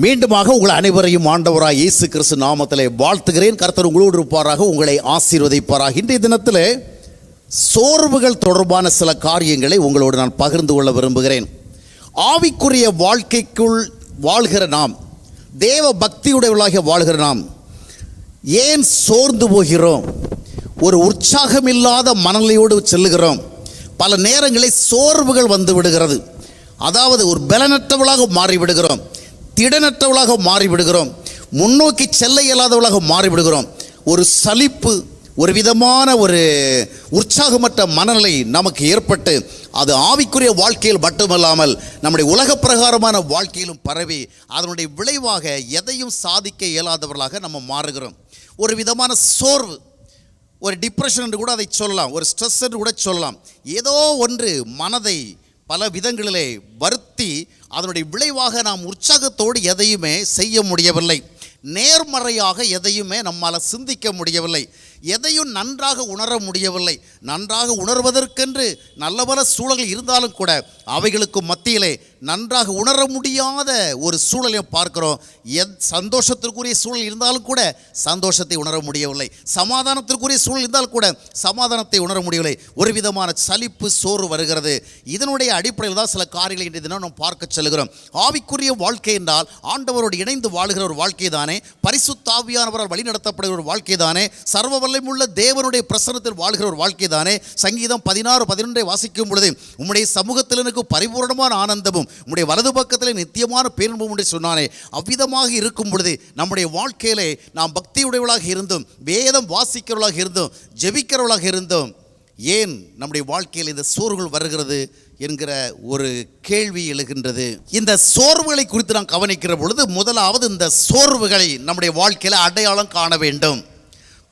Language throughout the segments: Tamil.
மீண்டுமாக உங்கள் அனைவரையும் ஆண்டவராய் இயேசு கிறிஸ்து நாமத்திலே வாழ்த்துகிறேன். கர்த்தர் உங்களோடு இருப்பாராக, உங்களை ஆசீர்வதிப்பாராக. இன்றைய தினத்தில் சோர்வுகள் தொடர்பான சில காரியங்களை உங்களோடு நான் பகிர்ந்து கொள்ள விரும்புகிறேன். ஆவிக்குரிய வாழ்க்கைக்குள் வாழ்கிற நாம், தேவ பக்தியுடையவர்களாக வாழ்கிற நாம் ஏன் சோர்ந்து போகிறோம்? ஒரு உற்சாகமில்லாத மனநிலையோடு செல்லுகிறோம். பல நேரங்களில் சோர்வுகள் வந்து விடுகிறது. அதாவது ஒரு பலனற்றவளாக மாறிவிடுகிறோம், திடனற்றவளாக மாறிவிடுகிறோம், முன்னோக்கி செல்ல இயலாதவளாக மாறிவிடுகிறோம். ஒரு சலிப்பு, ஒரு விதமான ஒரு உற்சாகமற்ற மனநிலை நமக்கு ஏற்பட்டு அது ஆவிக்குரிய வாழ்க்கையில் மட்டுமல்லாமல் நம்முடைய உலக பிரகாரமான வாழ்க்கையிலும் பரவி அதனுடைய விளைவாக எதையும் சாதிக்க இயலாதவர்களாக நம்ம மாறுகிறோம். ஒரு விதமான சோர்வு, ஒரு டிப்ரெஷன் என்று கூட அதை சொல்லலாம், ஒரு ஸ்ட்ரெஸ் என்று கூட சொல்லலாம். ஏதோ ஒன்று மனதை பல விதங்களிலே வருத்தி அதனுடைய விளைவாக நாம் உற்சாகத்தோடு எதையுமே செய்ய முடியவில்லை, நேர்மறையாக எதையுமே நம்மால் சிந்திக்க முடியவில்லை, எதையும் நன்றாக உணர முடியவில்லை. நன்றாக உணர்வதற்கென்று நல்ல பல சூழல்கள் இருந்தாலும் கூட அவைகளுக்கு மத்தியிலே நன்றாக உணர முடியாத ஒரு சூழலை பார்க்கிறோம். சந்தோஷத்திற்குரிய சூழல் இருந்தாலும் கூட சந்தோஷத்தை உணர முடியவில்லை, சமாதானத்திற்குரிய சூழல் இருந்தாலும் கூட சமாதானத்தை உணர முடியவில்லை. ஒரு விதமான சலிப்பு, சோர்வு வருகிறது. இதனுடைய அடிப்படையில் தான் சில காரியங்களை இன்றைய தினம் நாம் பார்க்க செல்கிறோம். ஆவிக்குரிய வாழ்க்கை என்றால் ஆண்டவரோடு இணைந்து வாழுகிற ஒரு வாழ்க்கை தானே, பரிசுத்த ஆவியானவரால் வழி நடத்தப்படுகிற ஒரு வாழ்க்கை தானே, சர்வ வல்லமையுள்ள தேவனுடைய பிரசன்னத்தில் வாழ்கிற ஒரு வாழ்க்கை தானே. சங்கீதம் 16:11 வாசிக்கும் பொழுது, உம்முடைய சமூகத்தில் எனக்கு பரிபூர்ணமான ஆனந்தமும் உம்முடைய வலது பக்கத்தில் நித்தியமான பேரின்பமும் என்று சொன்னானே. அவ்விதமாக இருக்கும் பொழுது நம்முடைய வாழ்க்கையிலே நாம் பக்தியுடையவர்களாக இருந்தும், வேதம் வாசிக்கிறவர்களாக இருந்தும், ஜெபிக்கிறவர்களாக இருந்தும், ஏன் நம்முடைய வாழ்க்கையில் இந்த சோர்வுகள் வருகிறது என்கிற ஒரு கேள்வி எழுகின்றது. இந்த சோர்வுகளை குறித்து நாம் கவனிக்கிற பொழுது முதலாவது இந்த சோர்வுகளை நம்முடைய வாழ்க்கையில் அடையாளம் காண வேண்டும்.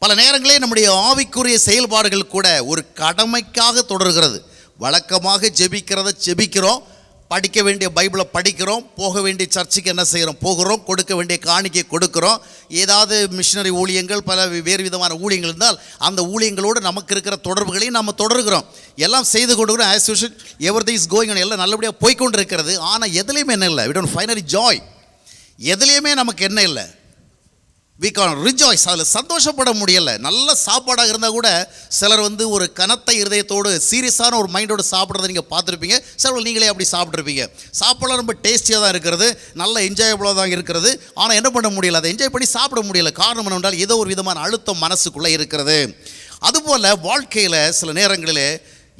பல நேரங்களே நம்முடைய ஆவிக்குரிய செயல்பாடுகள் கூட ஒரு கடமைக்காக தொடர்கிறது. வழக்கமாக ஜெபிக்கிறோம், படிக்க வேண்டிய பைபிளை படிக்கிறோம், போக வேண்டிய சர்ச்சுக்கு என்ன செய்கிறோம், போகிறோம், கொடுக்க வேண்டிய காணிக்கை கொடுக்கிறோம். ஏதாவது மிஷினரி ஊழியங்கள், பல வேறு விதமான ஊழியங்கள் இருந்தால் அந்த ஊழியங்களோடு நமக்கு இருக்கிற தொடர்புகளையும் நம்ம தொடர்கிறோம். எல்லாம் செய்து கொடுக்குறோம். As usual everything is going, எல்லாம் நல்லபடியாக போய்கொண்டு இருக்கிறது. ஆனால் எதுலேயுமே என்ன இல்லை, we don't find any joy. எதுலேயுமே நமக்கு என்ன இல்லை, we can rejoice. அதில் சந்தோஷப்பட முடியலை. நல்ல சாப்பாடாக இருந்தால் கூட சிலர் ஒரு கனத்த இருதயத்தோடு சீரியஸான ஒரு மைண்டோடு சாப்பிட்றத நீங்கள் பார்த்துருப்பீங்க. சிலர் நீங்களே அப்படி சாப்பிட்ருப்பீங்க. சாப்பாடு ரொம்ப டேஸ்டியாக தான் இருக்கிறது, நல்ல என்ஜாயபுளாக தான் இருக்கிறது. ஆனால் என்ன பண்ண முடியலை, அதை என்ஜாய் பண்ணி சாப்பிட முடியலை. காரணம் என்னவென்றால் ஏதோ ஒரு விதமான அழுத்தம் மனசுக்குள்ளே இருக்கிறது. அதுபோல் வாழ்க்கையில் சில நேரங்களில்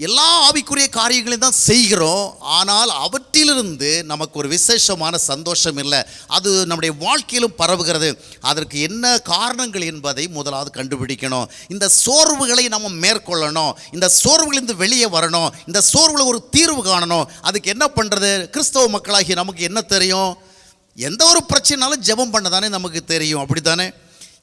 எல்லா ஆவிக்குரிய காரியங்களையும் தான் செய்கிறோம், ஆனால் அவற்றிலிருந்து நமக்கு ஒரு விசேஷமான சந்தோஷம் இல்லை. அது நம்முடைய வாழ்க்கையிலும் பரவுகிறது. அதற்கு என்ன காரணங்கள் என்பதை முதலாவது கண்டுபிடிக்கணும். இந்த சோர்வுகளை நம்ம மேற்கொள்ளணும், இந்த சோர்வுகளிலிருந்து வெளியே வரணும், இந்த சோர்வுகளை ஒரு தீர்வு காணணும். அதுக்கு என்ன பண்ணுறது? கிறிஸ்தவ மக்களாகி நமக்கு என்ன தெரியும்? எந்த ஒரு பிரச்சனைனாலும் ஜெபம் பண்ண தானே நமக்கு தெரியும், அப்படி தானே?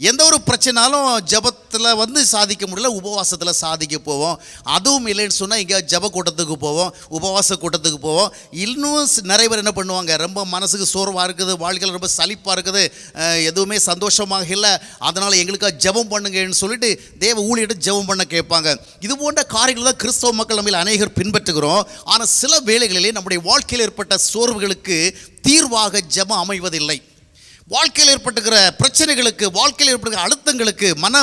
எந்த ஒரு பிரச்சனாலும் ஜபத்தில் சாதிக்க முடியல, உபவாசத்தில் சாதிக்க போவோம். அதுவும் இல்லைன்னு சொன்னால் இங்கே ஜப கூட்டத்துக்கு போவோம், உபவாச கூட்டத்துக்கு போவோம். இன்னும் நிறைய பேர் என்ன பண்ணுவாங்க, ரொம்ப மனசுக்கு சோர்வாக இருக்குது, வாழ்க்கையில் ரொம்ப சலிப்பாக இருக்குது, எதுவுமே சந்தோஷமாக இல்லை, அதனால் எங்களுக்காக ஜபம் பண்ணுங்கன்னு சொல்லிட்டு தேவ ஊழியர்கிட்ட ஜபம் பண்ண கேட்பாங்க. இது போன்ற காரியங்கள் தான் கிறிஸ்தவ மக்கள் நம்ம அநேகர் பின்பற்றுகிறோம். ஆனால் சில வேளைகளிலே நம்முடைய வாழ்க்கையில் ஏற்பட்ட சோர்வுகளுக்கு தீர்வாக ஜபம் அமைவதில்லை. வாழ்க்கையில் ஏற்பட்டுக்கிற பிரச்சனைகளுக்கு, வாழ்க்கையில் ஏற்படுகிற அழுத்தங்களுக்கு, மன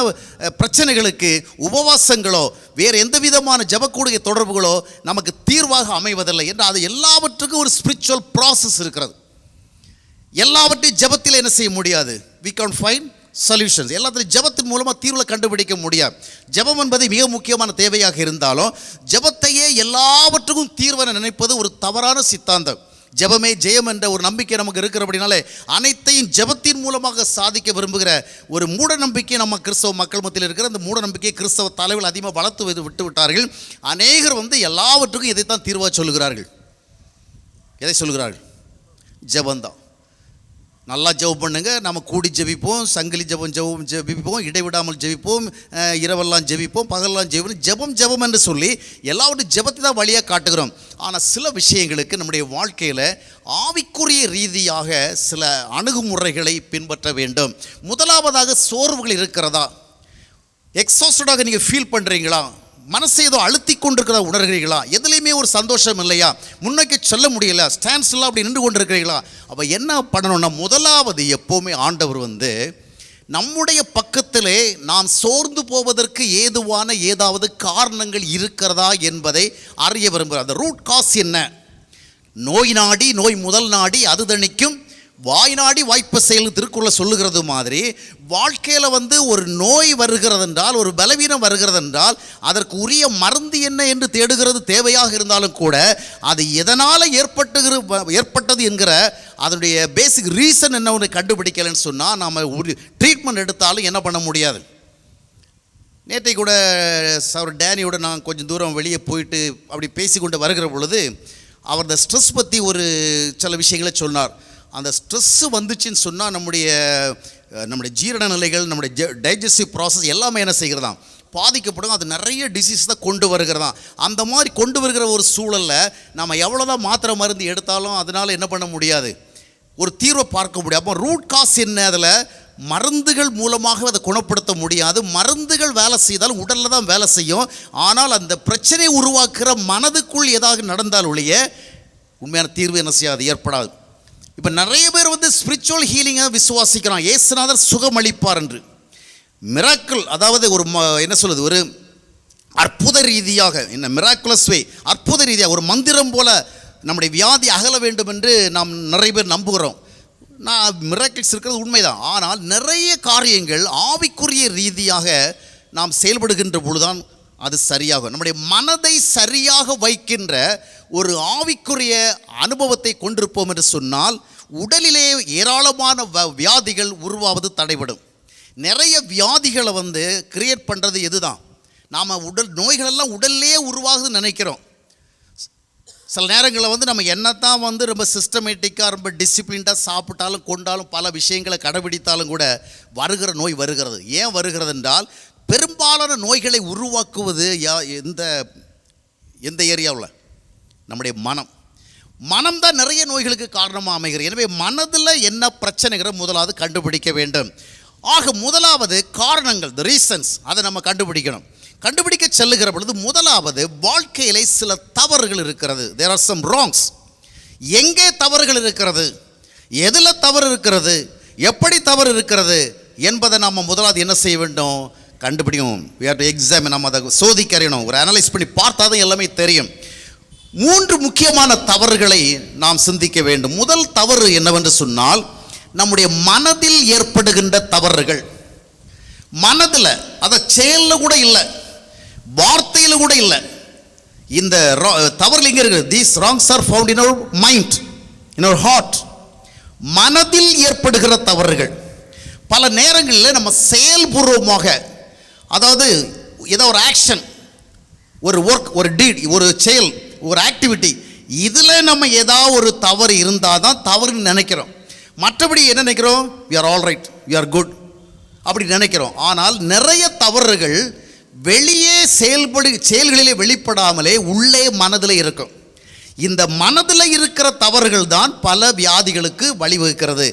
பிரச்சனைகளுக்கு உபவாசங்களோ வேறு எந்த விதமான ஜபக்கூடிய தொடர்புகளோ நமக்கு தீர்வாக அமைவதில்லை. என்று அது எல்லாவற்றுக்கும் ஒரு ஸ்பிரிச்சுவல் ப்ராசஸ் இருக்கிறது. எல்லாவற்றையும் ஜபத்தில் என்ன செய்ய முடியாது, we can't find சொல்யூஷன்ஸ். எல்லாத்தையும் ஜபத்தின் மூலமாக தீர்வுகளை கண்டுபிடிக்க முடியாது. ஜபம் என்பது மிக முக்கியமான தேவையாக இருந்தாலும் ஜபத்தையே எல்லாவற்றுக்கும் தீர்வென நினைப்பது ஒரு தவறான சித்தாந்தம். ஜெபமே ஜெயம் என்ற ஒரு நம்பிக்கை நமக்கு இருக்கிறபடினாலே அனைத்தையும் ஜெபத்தின் மூலமாக சாதிக்க விரும்புகிற ஒரு மூட நம்பிக்கை நம்ம கிறிஸ்தவ மக்கள் மத்தியில் இருக்கிற அந்த மூட நம்பிக்கையை கிறிஸ்தவ தலைவர்கள் அதிகமாக வளர்த்து விட்டு விட்டார்கள். அநேகர் எல்லாவற்றுக்கும் இதைத்தான் தீர்வாக சொல்லுகிறார்கள். எதை சொல்லுகிறார்கள்? ஜெபந்தான். நல்லா ஜெபம் பண்ணுங்க, நம்ம கூடி ஜெபிப்போம், சங்கிலி ஜெபிப்போம், இடைவிடாமல் ஜெபிப்போம், இரவெல்லாம் ஜெபிப்போம், பகலெல்லாம் ஜெபிப்போம், ஜெபம் என்று சொல்லி எல்லாவற்றும் ஜெபத்தை தான் வழியாக காட்டுகிறோம். ஆனால் சில விஷயங்களுக்கு நம்முடைய வாழ்க்கையில் ஆவிக்குரிய ரீதியாக சில அணுகுமுறைகளை பின்பற்ற வேண்டும். முதலாவதாக சோர்வுகள் இருக்கிறதா? எக்ஸாஸ்டடாக நீங்கள் ஃபீல் பண்ணுறீங்களா? மனசை ஏதோ அழுத்தி கொண்டிருக்கிறதா உணர்கிறீர்களா? எதுலேயுமே ஒரு சந்தோஷம் இல்லையா? முன்னோக்கி சொல்ல முடியல, ஸ்டாண்ட்ஸ்லாம் அப்படி நின்று கொண்டிருக்கிறீர்களா? அப்போ என்ன பண்ணணும்னா, முதலாவது எப்போவுமே ஆண்டவர் நம்முடைய பக்கத்திலே நாம் சோர்ந்து போவதற்கு ஏதுவான ஏதாவது காரணங்கள் இருக்கிறதா என்பதை அறிய விரும்புகிறார். அந்த ரூட் காஸ் என்ன? நோய் நாடி நோய் முதல் நாடி அது தணிக்கும், வாய் நாடி வாய்ப்பு செயல் திருக்குறளை சொல்லுகிறது மாதிரி, வாழ்க்கையில் ஒரு நோய் வருகிறது என்றால், ஒரு பலவீனம் வருகிறது என்றால், அதற்கு உரிய மருந்து என்ன என்று தேடுகிறது தேவையாக இருந்தாலும் கூட, அது எதனால் ஏற்பட்டது என்கிற அதனுடைய பேசிக் ரீசன் என்ன ஒன்று கண்டுபிடிக்கலன்னு சொன்னால், நாம் ஒரு ட்ரீட்மெண்ட் எடுத்தாலும் என்ன பண்ண முடியாது. நேற்றை கூட அவர் டேனியோட நான் கொஞ்சம் தூரம் வெளியே போயிட்டு அப்படி பேசிக்கொண்டு வருகிற பொழுது, அவர் இந்த ஸ்ட்ரெஸ் பற்றி ஒரு சில விஷயங்களை சொன்னார். அந்த ஸ்ட்ரெஸ்ஸு வந்துச்சுன்னு சொன்னால் நம்முடைய ஜீரண நிலைகள், நம்முடைய டைஜஸ்டிவ் ப்ராசஸ் எல்லாமே என்ன செய்கிறதாம், பாதிக்கப்படும். அது நிறைய டிசீஸ் தான் கொண்டு வருகிறதாம். அந்த மாதிரி கொண்டு வருகிற ஒரு சூழலில் நம்ம எவ்வளோ தான் மாத்திரை மருந்து எடுத்தாலும் அதனால் என்ன பண்ண முடியாது, ஒரு தீர்வை பார்க்க முடியாது. அப்போ ரூட் காஸ் என்ன? அதில் மருந்துகள் மூலமாக அதை குணப்படுத்த முடியாது. மருந்துகள் வேலை செய்தாலும் உடலில் தான் வேலை செய்யும். ஆனால் அந்த பிரச்சனையை உருவாக்குற மனதுக்குள் ஏதாவது நடந்தால் ஒழிய உண்மையான தீர்வு என்ன செய்யாது, ஏற்படாது. இப்போ நிறைய பேர் ஸ்பிரிச்சுவல் ஹீலிங்கை விசுவாசிக்கிறான், இயேசுநாதர் சுகமளிப்பார் என்று. மிராக்கிள், அதாவது என்ன சொல்லுது, ஒரு அற்புத ரீதியாக, என்ன மிராக்குலஸ் வே, அற்புத ரீதியாக ஒரு மந்திரம் போல நம்முடைய வியாதி அகல வேண்டும் என்று நாம் நிறைய பேர் நம்புகிறோம். மிராக்கிள்ஸ் இருக்கிறது உண்மைதான். ஆனால் நிறைய காரியங்கள் ஆவிக்குரிய ரீதியாக நாம் செயல்படுகின்ற பொழுதுதான் அது சரியாகும். நம்முடைய மனதை சரியாக வைக்கின்ற ஒரு ஆவிக்குரிய அனுபவத்தை கொண்டிருப்போம் என்று சொன்னால், உடலிலே ஏராளமான வியாதிகள் உருவாவது தடைபடும். நிறைய வியாதிகளை கிரியேட் பண்ணுறது எதுதான், நாம் நோய்களெல்லாம் உடல்லே உருவாகுதுன்னு நினைக்கிறோம். சில நேரங்களில் நம்ம என்னத்தான் ரொம்ப சிஸ்டமேட்டிக்காக ரொம்ப டிசிப்ளின்டாக சாப்பிட்டாலும் கொண்டாலும் பல விஷயங்களை கடைபிடித்தாலும் கூட வருகிற நோய் வருகிறது. ஏன் வருகிறது என்றால், பெரும்பாலான நோய்களை உருவாக்குவது எந்த ஏரியாவில்? நம்முடைய மனம் தான் நிறைய நோய்களுக்கு காரணமாக அமைகிறது. எனவே மனதில் என்ன பிரச்சனைகிற முதலாவது கண்டுபிடிக்க வேண்டும். ஆக முதலாவது காரணங்கள், த ரீசன்ஸ், அதை நம்ம கண்டுபிடிக்கணும். கண்டுபிடிக்க செல்லுகிற பொழுது முதலாவது வாழ்க்கையிலே சில தவறுகள் இருக்கிறது. There are some wrongs. எங்கே தவறுகள் இருக்கிறது, எதில் தவறு இருக்கிறது, எப்படி தவறு இருக்கிறது என்பதை நாம் முதலாவது என்ன செய்ய வேண்டும், கண்டுபிடிக்கும். we have to examine, நம்ம அதை சோதிக்க அறியணும். ஒரு அனலைஸ் பண்ணி பார்த்தா தான் எல்லாமே தெரியும். 3 முக்கியமான தவறுகளை நாம் சிந்திக்க வேண்டும். முதல் தவறு என்னவென்று சொன்னால், நம்முடைய மனதில் ஏற்படுகின்ற தவறுகள். மனதில், அதை செயலில் கூட இல்லை, வார்த்தையில் கூட இல்லை. இந்த தவறுகள் எங்கே இருக்குது? these wrongs are found in our mind, in our heart. மனதில் ஏற்படுகிற தவறுகள் பல நேரங்களில் நம்ம செயல்பூர்வமாக, அதாவது ஏதோ ஒரு ஆக்ஷன், ஒரு ஒர்க், ஒரு டீட், ஒரு செயல், ஒரு ஆக்டிவிட்டி, இதில் நம்ம ஏதாவது ஒரு தவறு இருந்தால் தான் தவறுன்னு நினைக்கிறோம். மற்றபடி என்ன நினைக்கிறோம்? we are all right, we are good அப்படி நினைக்கிறோம். ஆனால் நிறைய தவறுகள் வெளியே செயல்களிலே வெளிப்படாமலே உள்ளே மனதில் இருக்கும். இந்த மனதில் இருக்கிற தவறுகள் தான் பல வியாதிகளுக்கு வழிவகுக்கிறது.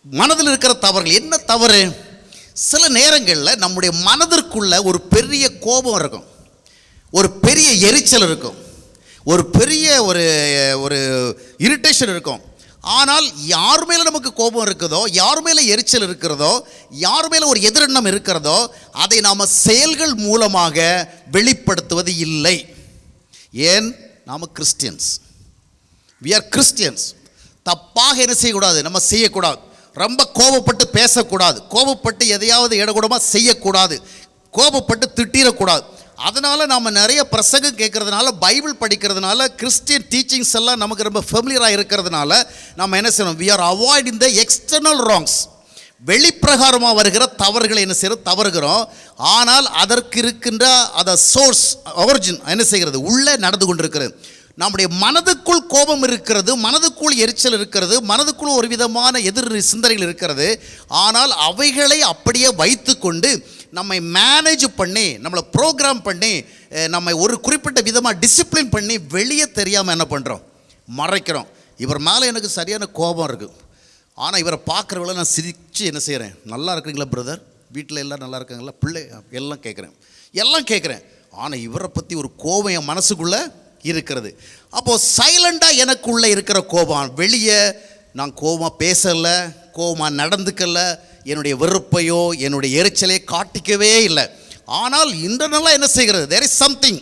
மனதில் இருக்கிற தவறுகள் என்ன தவறு? சில நேரங்களில் நம்முடைய மனதிற்குள்ள ஒரு பெரிய கோபம் இருக்கும், ஒரு பெரிய எரிச்சல் இருக்கும், ஒரு பெரிய ஒரு இரிட்டேஷன் இருக்கும். ஆனால் யார் மேலே நமக்கு கோபம் இருக்குதோ, யார் மேலே எரிச்சல் இருக்கிறதோ, யார் மேலே ஒரு எதிரெண்ணம் இருக்கிறதோ, அதை நாம் செயல்கள் மூலமாக வெளிப்படுத்துவது இல்லை. ஏன்? நாம் கிறிஸ்டியன்ஸ், we are கிறிஸ்டியன்ஸ். தப்பாக என்ன செய்யக்கூடாது, நம்ம செய்யக்கூடாது. ரொம்ப கோபப்பட்டு பேசக்கூடாது, கோபப்பட்டு எதையாவது இடக்கூடமாக செய்யக்கூடாது, கோபப்பட்டு திட்டிடக்கூடாது. அதனால் நம்ம நிறைய பிரசங்கம் கேட்கறதுனால, பைபிள் படிக்கிறதுனால, கிறிஸ்டியன் டீச்சிங்ஸ் எல்லாம் நமக்கு ரொம்ப ஃபெமிலியராக இருக்கிறதுனால நம்ம என்ன செய்யணும்? we are avoiding the external wrongs. வெளிப்பிரகாரமாக வருகிற தவறுகளை என்ன செய்யறோம்? தவறுகிறோம். ஆனால் அதற்கு இருக்கின்ற அதை சோர்ஸ், ஒரிஜின் என்ன செய்கிறது? உள்ளே நடந்து கொண்டிருக்கிறது. நம்முடைய மனதுக்குள் கோபம் இருக்கிறது, மனதுக்குள் எரிச்சல் இருக்கிறது, மனதுக்குள் ஒரு விதமான எதிர் சிந்தனைகள் இருக்கிறது. ஆனால் அவைகளை அப்படியே வைத்து கொண்டு நம்மை மேனேஜ் பண்ணி, நம்மளை ப்ரோக்ராம் பண்ணி, நம்ம ஒரு குறிப்பிட்ட விதமாக டிசிப்ளின் பண்ணி வெளியே தெரியாமல் என்ன பண்ணுறோம்? மறைக்கிறோம். இவர் மேலே எனக்கு சரியான கோபம் இருக்குது, ஆனால் இவரை பார்க்குறவங்கள நான் சிரித்து என்ன செய்கிறேன்? நல்லா இருக்கிறீங்களா பிரதர்? வீட்டில் எல்லாம் நல்லா இருக்காங்களா? பிள்ளை எல்லாம் கேட்குறேன். ஆனால் இவரை பற்றி ஒரு கோபம் என் மனசுக்குள்ளே இருக்கிறது. அப்போது சைலண்டாக எனக்குள்ளே இருக்கிற கோபம், வெளியே நான் கோபமாக பேசலை, கோபமாக நடந்துக்கலை, என்னுடைய வெறுப்பையோ என்னுடைய எரிச்சலையோ காட்டிக்கவே இல்லை. ஆனால் இன்டர்னலாக என்ன செய்கிறது? There is something.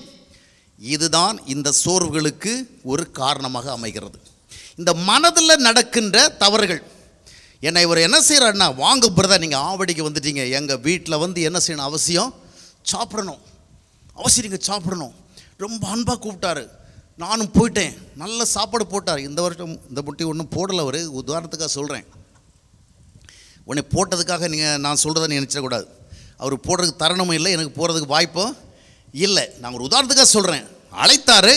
இதுதான் இந்த சோர்வுகளுக்கு ஒரு காரணமாக அமைகிறது. இந்த மனதில் நடக்கின்ற தவறுகள். என்னை இவர் என்ன செய்கிறாருன்னா, வாங்க பிரதர் நீங்கள் ஆவடிக்கு வந்துட்டீங்க, எங்கள் வீட்டில் வந்து என்ன செய்யணும், அவசியம் சாப்பிடணும், அவசியம் நீங்கள் சாப்பிடணும். ரொம்ப அன்பாக கூப்பிட்டாரு, நானும் போயிட்டேன், நல்ல சாப்பாடு போட்டார். இந்த வருஷம் இந்த முட்டி ஒன்றும் போடலை, ஒரு உதாரணத்துக்காக சொல்கிறேன். உன்னை போட்டதுக்காக நான் சொல்கிறத நீ நினச்சிடக்கூடாது. அவர் போடுறதுக்கு தருணமும் இல்லை, எனக்கு போகிறதுக்கு வாய்ப்பும் இல்லை. நான் ஒரு உதாரணத்துக்காக சொல்கிறேன். அழைத்தார்,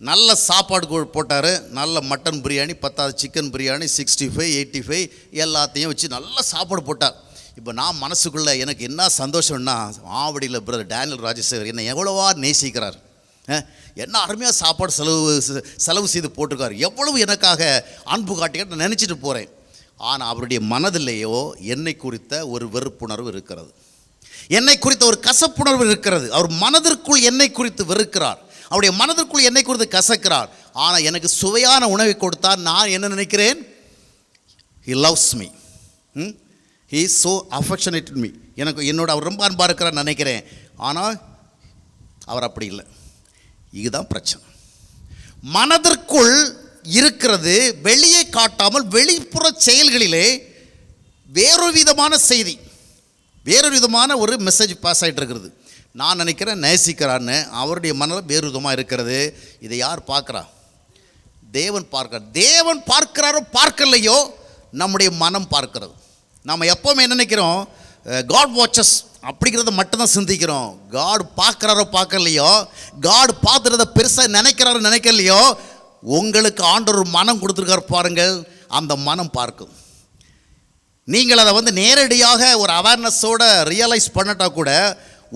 நல்ல சாப்பாடு போட்டார், நல்ல மட்டன் பிரியாணி, 10 சிக்கன் பிரியாணி, 65, 85 எல்லாத்தையும் வச்சு நல்ல சாப்பாடு போட்டார். இப்போ நான் மனசுக்குள்ளே எனக்கு என்ன சந்தோஷம்னா, ஆவடியில் பிரதர் டேனியல் ராஜசேகர் என்னை எவ்வளவா நேசிக்கிறார், என்ன அருமையாக சாப்பாடு செலவு செய்து போட்டிருக்கார், எவ்வளவு எனக்காக அன்பு காட்டிக்கிட்டு நினச்சிட்டு போகிறேன். ஆனால் அவருடைய மனதிலேயோ என்னை குறித்த ஒரு வெறுப்புணர்வு இருக்கிறது, என்னை குறித்த ஒரு கசப்புணர்வு இருக்கிறது. அவர் மனதிற்குள் என்னை குறித்து வெறுக்கிறார், அவருடைய மனதிற்குள் என்னை குறித்து கசக்கிறார். ஆனால் எனக்கு சுவையான உணவை கொடுத்தால் நான் என்ன நினைக்கிறேன்? he loves me, he is so affectionate to me, எனக்கு என்னோட அவர் ரொம்ப அன்பாக இருக்கிறார் நினைக்கிறேன். ஆனால் அவர் அப்படி இல்லை. இதுதான் பிரச்சனை. மனதிற்குள் இருக்கிறது வெளியே காட்டாமல் வெளிப்புற செயல்களிலே வேறொரு விதமான செய்தி, வேறொரு விதமான ஒரு மெசேஜ் பாஸ் ஆகிட்டு இருக்கிறது. நான் நினைக்கிறேன் நேசிக்கிறான்னு, அவருடைய மனதில் வேறு விதமாக இருக்கிறது. இதை யார் பார்க்குறா? தேவன் பார்க்கிறார். தேவன் பார்க்கிறாரோ பார்க்கலையோ நம்முடைய மனம் பார்க்கிறது. நம்ம எப்போவுமே என்ன நினைக்கிறோம்? காட் வாட்சஸ் அப்படிங்கிறத மட்டும்தான் சிந்திக்கிறோம். காட் பார்க்குறாரோ பார்க்கலையோ, காட் பார்த்துறத பெருசாக நினைக்கிறாரோ நினைக்கலையோ, உங்களுக்கு ஆண்டவர் மனம் கொடுத்துருக்கார் பாருங்கள், அந்த மனம் பார்க்கும். நீங்கள் அதை வந்து நேரடியாக ஒரு அவேர்னஸோடு ரியலைஸ் பண்ணட்டா கூட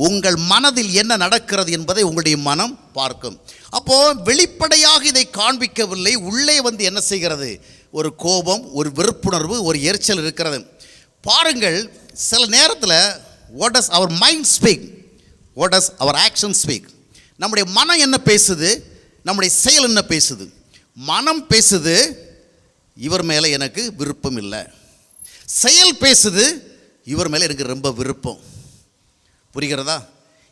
உங்கள் மனதில் என்ன நடக்கிறது என்பதை உங்களுடைய மனம் பார்க்கும். அப்போது வெளிப்படையாக இதை காண்பிக்கவில்லை, உள்ளே வந்து என்ன செய்கிறது? ஒரு கோபம், ஒரு வெறுப்புணர்வு, ஒரு எரிச்சல் இருக்கிறது. பாருங்கள், சில நேரத்தில் what does our mind speak, what does our action speak? நம்முடைய மனம் என்ன பேசுது, நம்முடைய செயல் என்ன பேசுது? மனம் பேசுது, இவர் மேலே எனக்கு விருப்பம் இல்லை. செயல் பேசுது, இவர் மேலே எனக்கு ரொம்ப விருப்பம். புரிகிறதா?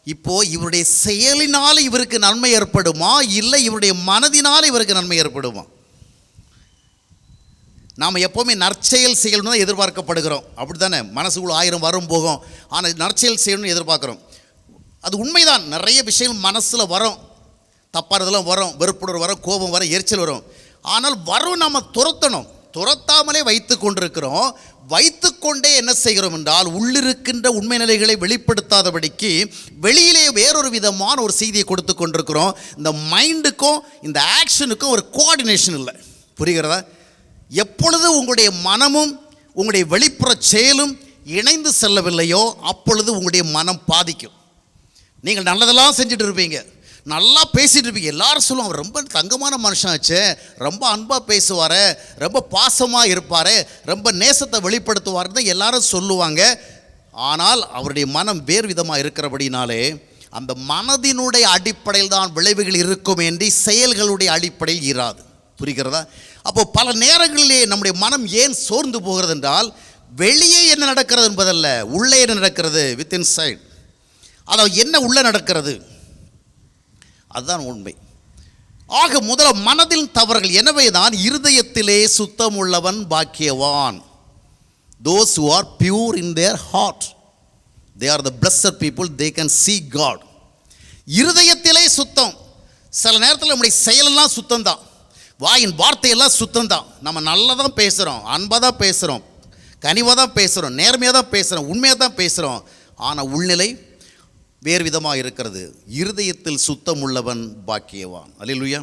இப்போது இவருடைய செயலினால் இவருக்கு நன்மை ஏற்படுமா, இல்லை இவருடைய மனதினால் இவருக்கு நன்மை ஏற்படுமா? நாம் எப்போவுமே நற்செயல் செய்யணும்னு தான் எதிர்பார்க்கப்படுகிறோம், அப்படி தானே? மனசுக்குள்ள 1000 வரும் போகும், ஆனால் நற்செயல் செய்யணும்னு எதிர்பார்க்குறோம். அது உண்மைதான். நிறைய விஷயங்கள் மனசில் வரும், தப்பானதெல்லாம் வரும், வெறுப்புணர்வு வரும், கோபம் வரும், எரிச்சல் வரும். ஆனால் வரும் நம்ம துரத்தணும். துரத்தாமலே வைத்து கொண்டிருக்கிறோம். வைத்து கொண்டே என்ன செய்கிறோம் என்றால், உள்ளிருக்கின்ற உண்மை நிலைகளை வெளிப்படுத்தாதபடிக்கு வெளியிலே வேறொரு விதமான ஒரு செய்தியை கொடுத்து கொண்டிருக்கிறோம். இந்த மைண்டுக்கும் இந்த ஆக்ஷனுக்கும் ஒரு கோஆர்டினேஷன் இல்லை. புரிகிறதா? எப்பொழுது உங்களுடைய மனமும் உங்களுடைய வெளிப்புற செயலும் இணைந்து செல்லவில்லையோ அப்பொழுது உங்களுடைய மனம் பாதிக்கும். நீங்கள் நல்லதெல்லாம் செஞ்சுட்டு இருப்பீங்க, நல்லா பேசிகிட்டு இருப்பீங்க, எல்லாரும் சொல்லுவாங்க அவர் ரொம்ப தங்கமான மனுஷனாச்சு, ரொம்ப அன்பாக பேசுவார், ரொம்ப பாசமாக இருப்பார், ரொம்ப நேசத்தை வெளிப்படுத்துவார்னு எல்லாரும் சொல்லுவாங்க. ஆனால் அவருடைய மனம் வேறு விதமாக இருக்கிறபடினாலே அந்த மனதினுடைய அடிப்படையில் தான் விளைவுகள் இருக்கும் என்று செயல்களுடைய அடிப்படையில் இராது. புரிகிறதா? அப்போது பல நேரங்களிலே நம்முடைய மனம் ஏன் சோர்ந்து போகிறது என்றால், வெளியே என்ன நடக்கிறது என்பதல்ல, உள்ளே என்ன நடக்கிறது, வித்தின் சைட், அதாவது என்ன உள்ளே நடக்கிறது, அதுதான் உண்மை. ஆக முதல்ல மனதில் தவறுகள். எனவே தான் இருதயத்திலே சுத்தம் உள்ளவன் பாக்கியவான். those who are pure in their heart, they are the blessed people, they can see God. இருதயத்திலே சுத்தம். சில நேரத்தில் நம்முடைய செயலெல்லாம் சுத்தம்தான், வாயின் வார்த்தையெல்லாம் சுத்தம்தான், நம்ம நல்லா தான் பேசுகிறோம், அன்பாக தான் பேசுகிறோம், கனிவாக தான் பேசுகிறோம், நேர்மையாக தான் பேசுகிறோம், உண்மையாக தான் பேசுகிறோம். ஆனால் உள்நிலை வேறு விதமாக இருக்கிறது. இருதயத்தில் சுத்தம் உள்ளவன் பாக்கியவான். அல்லேலூயா.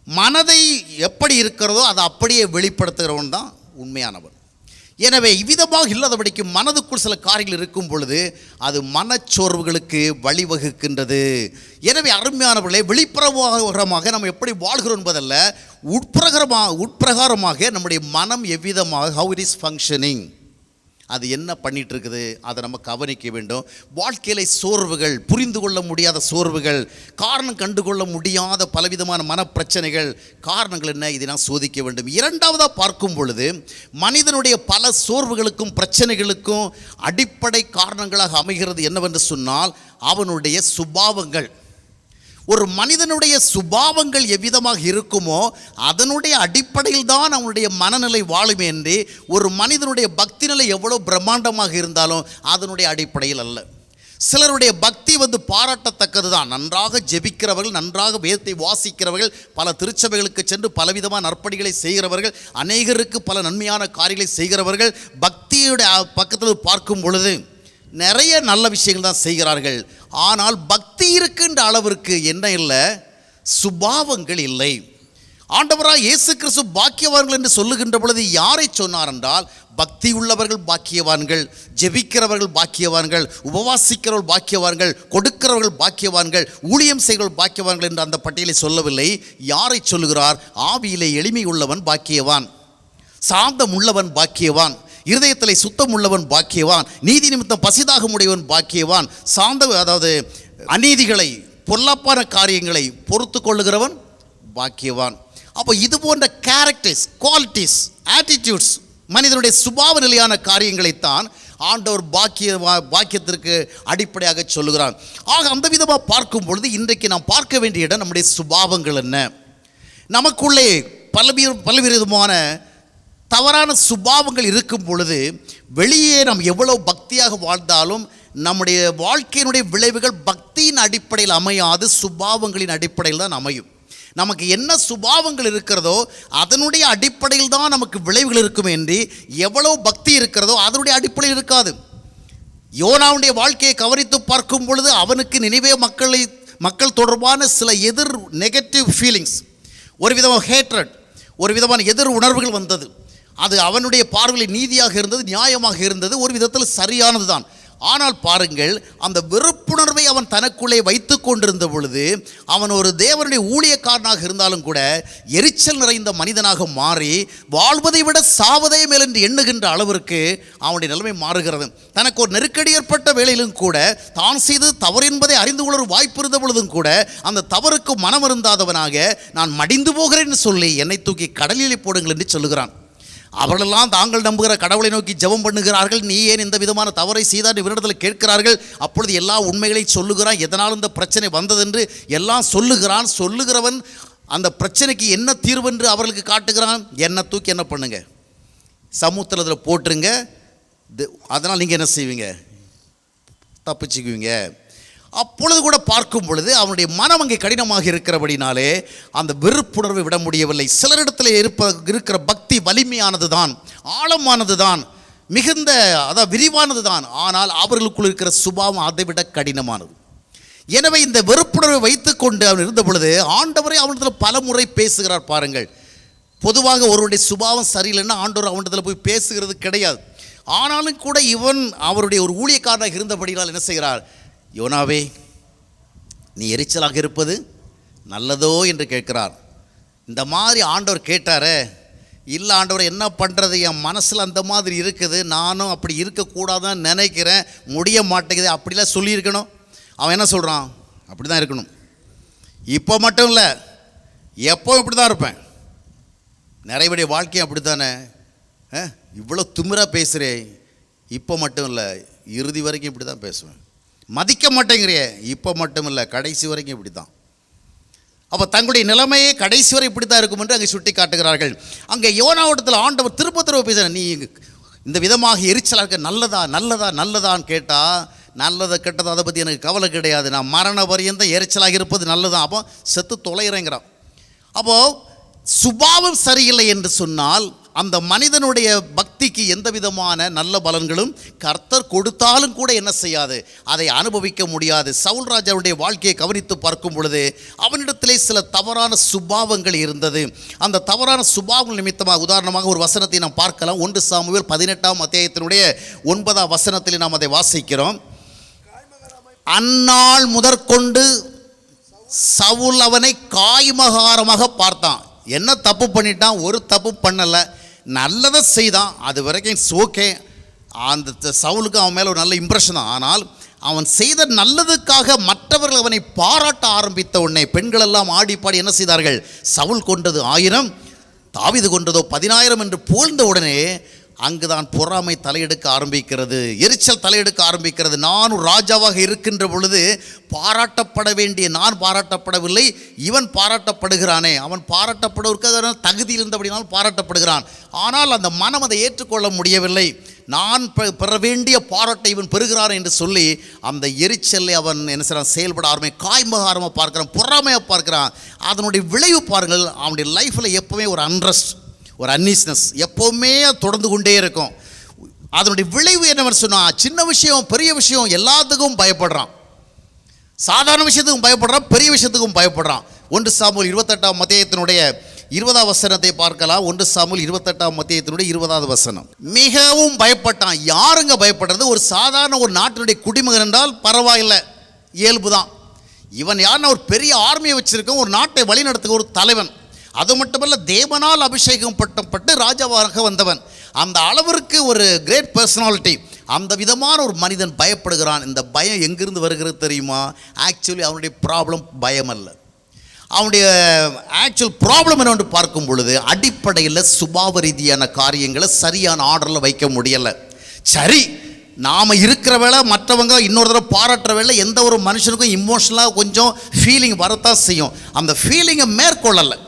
மனதை எப்படி இருக்கிறதோ அதை அப்படியே வெளிப்படுத்துகிறவன் தான் உண்மையானவன். எனவே இவ்விதமாக இல்லாதபடிக்கு மனதுக்குள் சில காரியங்கள் இருக்கும் பொழுது அது மனச்சோர்வுகளுக்கு வழிவகுக்கின்றது. எனவே அருமையானவர்களே, வெளிப்புறமாக நம்ம எப்படி வாழ்கிறோம் என்பதல்ல, உட்பிரகாரமாக நம்முடைய மனம் எவ்விதமாக, how it is functioning, அது என்ன பண்ணிட்டு இருக்குது அதை நம்ம கவனிக்க வேண்டும். வாழ்க்கையில சோர்வுகள், புரிந்து கொள்ள முடியாத சோர்வுகள், காரணம் கண்டுகொள்ள முடியாத பலவிதமான மனப்பிரச்சனைகள், காரணங்கள் என்ன, இதை நான் சோதிக்க வேண்டும். இரண்டாவதாக பார்க்கும் பொழுது மனிதனுடைய பல சோர்வுகளுக்கும் பிரச்சனைகளுக்கும் அடிப்படை காரணங்களாக அமைகிறது என்னவென்று சொன்னால் அவனுடைய சுபாவங்கள். ஒரு மனிதனுடைய சுபாவங்கள் எவ்விதமாக இருக்குமோ அதனுடைய அடிப்படையில் தான் அவனுடைய மனநிலை வாழுமே என்று, ஒரு மனிதனுடைய பக்தி நிலை எவ்வளோ பிரம்மாண்டமாக இருந்தாலும் அதனுடைய அடிப்படையில் அல்ல. சிலருடைய பக்தி பாராட்டத்தக்கது தான். நன்றாக ஜெபிக்கிறவர்கள், நன்றாக வேதத்தை வாசிக்கிறவர்கள், பல திருச்சபைகளுக்கு சென்று பலவிதமான நற்பணிகளை செய்கிறவர்கள், அநேகருக்கு பல நன்மையான காரியங்களை செய்கிறவர்கள், பக்தியுடைய பக்கத்தில் பார்க்கும் பொழுது நிறைய நல்ல விஷயங்கள் தான் செய்கிறார்கள். ஆனால் பக்தி இருக்கின்ற அளவிற்கு என்ன இல்லை, சுபாவங்கள் இல்லை. ஆண்டவராக இயேசு கிறிஸ்து பாக்கியவான்கள் என்று சொல்லுகின்ற பொழுது யாரை சொன்னார் என்றால், பக்தி உள்ளவர்கள் பாக்கியவான்கள், ஜெபிக்கிறவர்கள் பாக்கியவான்கள், உபவாசிக்கிறவர்கள் பாக்கியவான்கள், கொடுக்கிறவர்கள் பாக்கியவான்கள், ஊழியம் செய்கிறவர்கள் பாக்கியவான்கள் என்று அந்த பட்டியலை சொல்லவில்லை. யாரை சொல்லுகிறார்? ஆவியிலே எளிமை உள்ளவன் பாக்கியவான், சாந்தம் உள்ளவன் பாக்கியவான், இருதயத்தில் சுத்தம் உள்ளவன் பாக்கியவான், நீதி நிமித்தம் பசிதாக உடையவன் பாக்கியவான், அதாவது அநீதிகளை, பொல்லாப்பான காரியங்களை பொறுத்து கொள்ளுகிறவன் பாக்கியவான். அப்போ இது போன்ற கேரக்டர்ஸ், குவாலிட்டிஸ், ஆட்டிடியூட்ஸ், மனிதனுடைய சுபாவ நிலையான காரியங்களைத்தான் ஆண்டவர் பாக்கியத்திற்கு அடிப்படையாக சொல்லுகிறான். ஆக அந்த விதமாக பார்க்கும் பொழுது இன்றைக்கு நாம் பார்க்க வேண்டிய இடம் நம்முடைய சுபாவங்கள் என்ன. நமக்குள்ளே பலவிதமான தவறான சுபாவங்கள் இருக்கும் பொழுது வெளியே நாம் எவ்வளோ பக்தியாக வாழ்ந்தாலும் நம்முடைய வாழ்க்கையினுடைய விளைவுகள் பக்தியின் அடிப்படையில் அமையாது, சுபாவங்களின் அடிப்படையில் தான் அமையும். நமக்கு என்ன சுபாவங்கள் இருக்கிறதோ அதனுடைய அடிப்படையில் தான் நமக்கு விளைவுகள் இருக்கும் என்று, எவ்வளோ பக்தி இருக்கிறதோ அதனுடைய அடிப்படையில் இருக்காது. யோனாவுடைய வாழ்க்கையை கவனித்து பார்க்கும் பொழுது அவனுக்கு நினைவே மக்கள் தொடர்பான சில நெகட்டிவ் ஃபீலிங்ஸ், ஒரு விதமான ஹேட்ரட், ஒரு விதமான எதிர் உணர்வுகள் வந்தது. அது அவனுடைய பார்வையில் நீதியாக இருந்தது, நியாயமாக இருந்தது, ஒரு விதத்தில் சரியானது தான். ஆனால் பாருங்கள், அந்த வெறுப்புணர்வை அவன் தனக்குள்ளே வைத்து கொண்டிருந்த பொழுது அவன் ஒரு தேவனுடைய ஊழியக்காரனாக இருந்தாலும் கூட எரிச்சல் நிறைந்த மனிதனாக மாறி வாழ்வதை விட சாவதே மேல் என்று எண்ணுகின்ற அளவிற்கு அவனுடைய நிலைமை மாறுகிறது. தனக்கு ஒரு நெருக்கடி ஏற்பட்ட வேளையிலும் கூட தான் செய்து தவறு என்பதை அறிந்து கொள்ள ஒரு வாய்ப்பு இருந்த பொழுதும் கூட அந்த தவறுக்கு மனம் இருந்தாதவனாக நான் மடிந்து போகிறேன் சொல்லி என்னை தூக்கி கடலில் போடுங்கள் என்று சொல்லுகிறான். அவர்களெல்லாம் தாங்கள் நம்புகிற கடவுளை நோக்கி ஜெபம் பண்ணுகிறார்கள். நீ ஏன் இந்த விதமான தவறை செய்தார் இவரிடத்தில் கேட்கிறார்கள். அப்பொழுது எல்லா உண்மைகளையும் சொல்லுகிறான். எதனால் இந்த பிரச்சனை வந்ததென்று எல்லாம் சொல்லுகிறான். சொல்லுகிறவன் அந்த பிரச்சனைக்கு என்ன தீர்வென்று அவர்களுக்கு காட்டுகிறான். என்ன தூக்கி என்ன பண்ணுங்க, சமுத்திரத்தில் போட்டுருங்க, அதனால் நீங்கள் என்ன செய்வீங்க, தப்பிச்சுக்குவீங்க. அப்பொழுது கூட பார்க்கும் பொழுது அவனுடைய மனம் அங்கே கடினமாக இருக்கிறபடினாலே அந்த வெறுப்புணர்வை விட முடியவில்லை. சிலரிடத்தில் இருக்கிற பக்தி வலிமையானது தான், ஆழமானது தான், மிகுந்த விரிவானது தான். ஆனால் அவர்களுக்குள் இருக்கிற சுபாவம் அதை விட கடினமானது. எனவே இந்த வெறுப்புணர்வை வைத்து கொண்டு அவன் இருந்த பொழுது ஆண்டவரை அவனிடத்தில் பல முறை பேசுகிறார். பாருங்கள், பொதுவாக ஒருவருடைய சுபாவம் சரியில்லைன்னா ஆண்டவர் அவனிடத்தில் போய் பேசுகிறது கிடையாது. ஆனாலும் கூட இவன் அவருடைய ஒரு ஊழியக்காரனாக இருந்தபடியால் என்ன செய்கிறார், யோனாவே நீ எரிச்சலாக இருப்பது நல்லதோ என்று கேட்கிறார். இந்த மாதிரி ஆண்டவர் கேட்டாரே, இல்லை ஆண்டவர் என்ன பண்ணுறது, என் மனசில் அந்த மாதிரி இருக்குது, நானும் அப்படி இருக்கக்கூடாதுன்னு நினைக்கிறேன், முடிய மாட்டேங்குது, அப்படிலாம் சொல்லியிருக்கணும். அவன் என்ன சொல்கிறான், அப்படி தான் இருக்கணும், இப்போ மட்டும் இல்லை எப்போ இப்படி தான் இருப்பேன், நிறைய வாழ்க்கையும் அப்படி தானே, இவ்வளோ திமிராக பேசுகிறே, இப்போ மட்டும் இல்லை இறுதி வரைக்கும் இப்படி தான் பேசுவேன், மதிக்க மாட்டேங்கிறியே, இப்போ மட்டும் இல்லை கடைசி வரைக்கும் இப்படி தான். அப்போ தங்களுடைய நிலைமையே கடைசி வரை இப்படி தான் இருக்கும் என்று அங்கே சுட்டி காட்டுகிறார்கள். அங்கே யோனாவிடத்தில் ஆண்டவர் திரும்ப பேசுகிறேன், நீ இந்த விதமாக எரிச்சலாக இருக்க நல்லதா நல்லதா நல்லதான்னு கேட்டால், நல்லதை கெட்டதை அதை பற்றி எனக்கு கவலை கிடையாது, நான் மரண பரியந்தம் எரிச்சலாக இருப்பது நல்லதான். அப்போ செத்து தொலைகிறேங்கிறான். அப்போது சுபாவம் சரியில்லை என்று சொன்னால் அந்த மனிதனுடைய பக்திக்கு எந்த விதமான நல்ல பலன்களும் கர்த்தர் கொடுத்தாலும் கூட என்ன செய்யாது, அதை அனுபவிக்க முடியாது. சவுல் ராஜாவுடைய வாழ்க்கையை கவனித்து பார்க்கும் பொழுது அவனிடத்திலே சில தவறான சுபாவங்கள் இருந்தது. அந்த தவறான சுபாவங்கள் நிமித்தமாக உதாரணமாக ஒரு வசனத்தை நாம் பார்க்கலாம். 1 சாமுவேல் 18ஆம் அத்தியாயத்தினுடைய 9ஆம் வசனத்தில் நாம் அதை வாசிக்கிறோம். அந்நாள் முதற்கொண்டு சவுல் அவனை காய்மகாரமாக பார்த்தான். என்ன தப்பு பண்ணிட்டான், ஒரு தப்பு பண்ணலை, நல்லதை செய்தான், அது வரைக்கும் ஓகே. அந்த சவுலுக்கு அவன் மேலே ஒரு நல்ல இம்ப்ரெஷன் தான். ஆனால் அவன் செய்த நல்லதுக்காக மற்றவர்கள் அவனை பாராட்ட ஆரம்பித்த உடனே பெண்கள் எல்லாம் ஆடி பாடி என்ன செய்தார்கள்? சவுல் கொண்டது 1000, தாவீது கொண்டதோ 10,000 என்று புகழ்ந்த உடனே அங்குதான் பொறாமை தலையெடுக்க ஆரம்பிக்கிறது, எரிச்சல் தலையெடுக்க ஆரம்பிக்கிறது. நான் ராஜாவாக இருக்கின்ற பொழுது பாராட்டப்பட வேண்டிய நான் பாராட்டப்படவில்லை, இவன் பாராட்டப்படுகிறானே, அவன் பாராட்டப்படுவதற்கு தகுதி இருந்தபடினால் பாராட்டப்படுகிறான். ஆனால் அந்த மனம் அதை ஏற்றுக்கொள்ள முடியவில்லை. நான் பெற வேண்டிய பாராட்டை இவன் பெறுகிறான் என்று சொல்லி அந்த எரிச்சலை அவன் என்ன செய்கிறான்? செயல்பட காய்மகாரமாக பார்க்குறான், பொறாமையாக பார்க்குறான். அதனுடைய விளைவு பாருங்கள், அவனுடைய லைஃப்பில் எப்போவுமே ஒரு அன்ரெஸ்ட், ஒரு அன்னீஸ்னஸ் எப்போவுமே தொடர்ந்து கொண்டே இருக்கும். அதனுடைய விளைவு என்னவென்னு சொன்னால், சின்ன விஷயம் பெரிய விஷயம் எல்லாத்துக்கும் பயப்படுறான், சாதாரண விஷயத்துக்கும் பயப்படுறான், பெரிய விஷயத்துக்கும் பயப்படுறான். 1 சாமுவேல் 28ஆம் அத்தியாயத்தினுடைய 20ஆம் வசனத்தை பார்க்கலாம். 1 சாமுவேல் 28ஆம் அத்தியாயத்தினுடைய 20வது வசனம். மிகவும் பயப்பட்டான். யாருங்க பயப்படுறது? ஒரு சாதாரண ஒரு நாட்டினுடைய குடிமகன் என்றால் பரவாயில்லை, இயல்பு தான். இவன் யாருன்னா ஒரு பெரிய ஆர்மியை வச்சிருக்க, ஒரு நாட்டை வழிநடத்துகிற ஒரு தலைவன். அது மட்டுமல்ல, தேவனால் அபிஷேகம் பட்டு ராஜாவாக வந்தவன். அந்த அளவிற்கு ஒரு கிரேட் பர்சனாலிட்டி. அந்த விதமான ஒரு மனிதன் பயப்படுகிறான். இந்த பயம் எங்கிருந்து வருகிறது தெரியுமா? ஆக்சுவலி அவனுடைய ப்ராப்ளம் பயம் அல்ல. அவனுடைய ஆக்சுவல் ப்ராப்ளம் என்னென்று பார்க்கும் பொழுது, அடிப்படையில் சுபாவ ரீதியான காரியங்களை சரியான ஆர்டரில் வைக்க முடியலை. சரி, நாம் இருக்கிற வேளை மற்றவங்க இன்னொரு தடவை பாராட்டுற வேளை எந்த ஒரு மனுஷனுக்கும் இமோஷனலாக கொஞ்சம் ஃபீலிங் வரத்தான் செய்யும். அந்த ஃபீலிங்கை மேற்கொள்ளலை.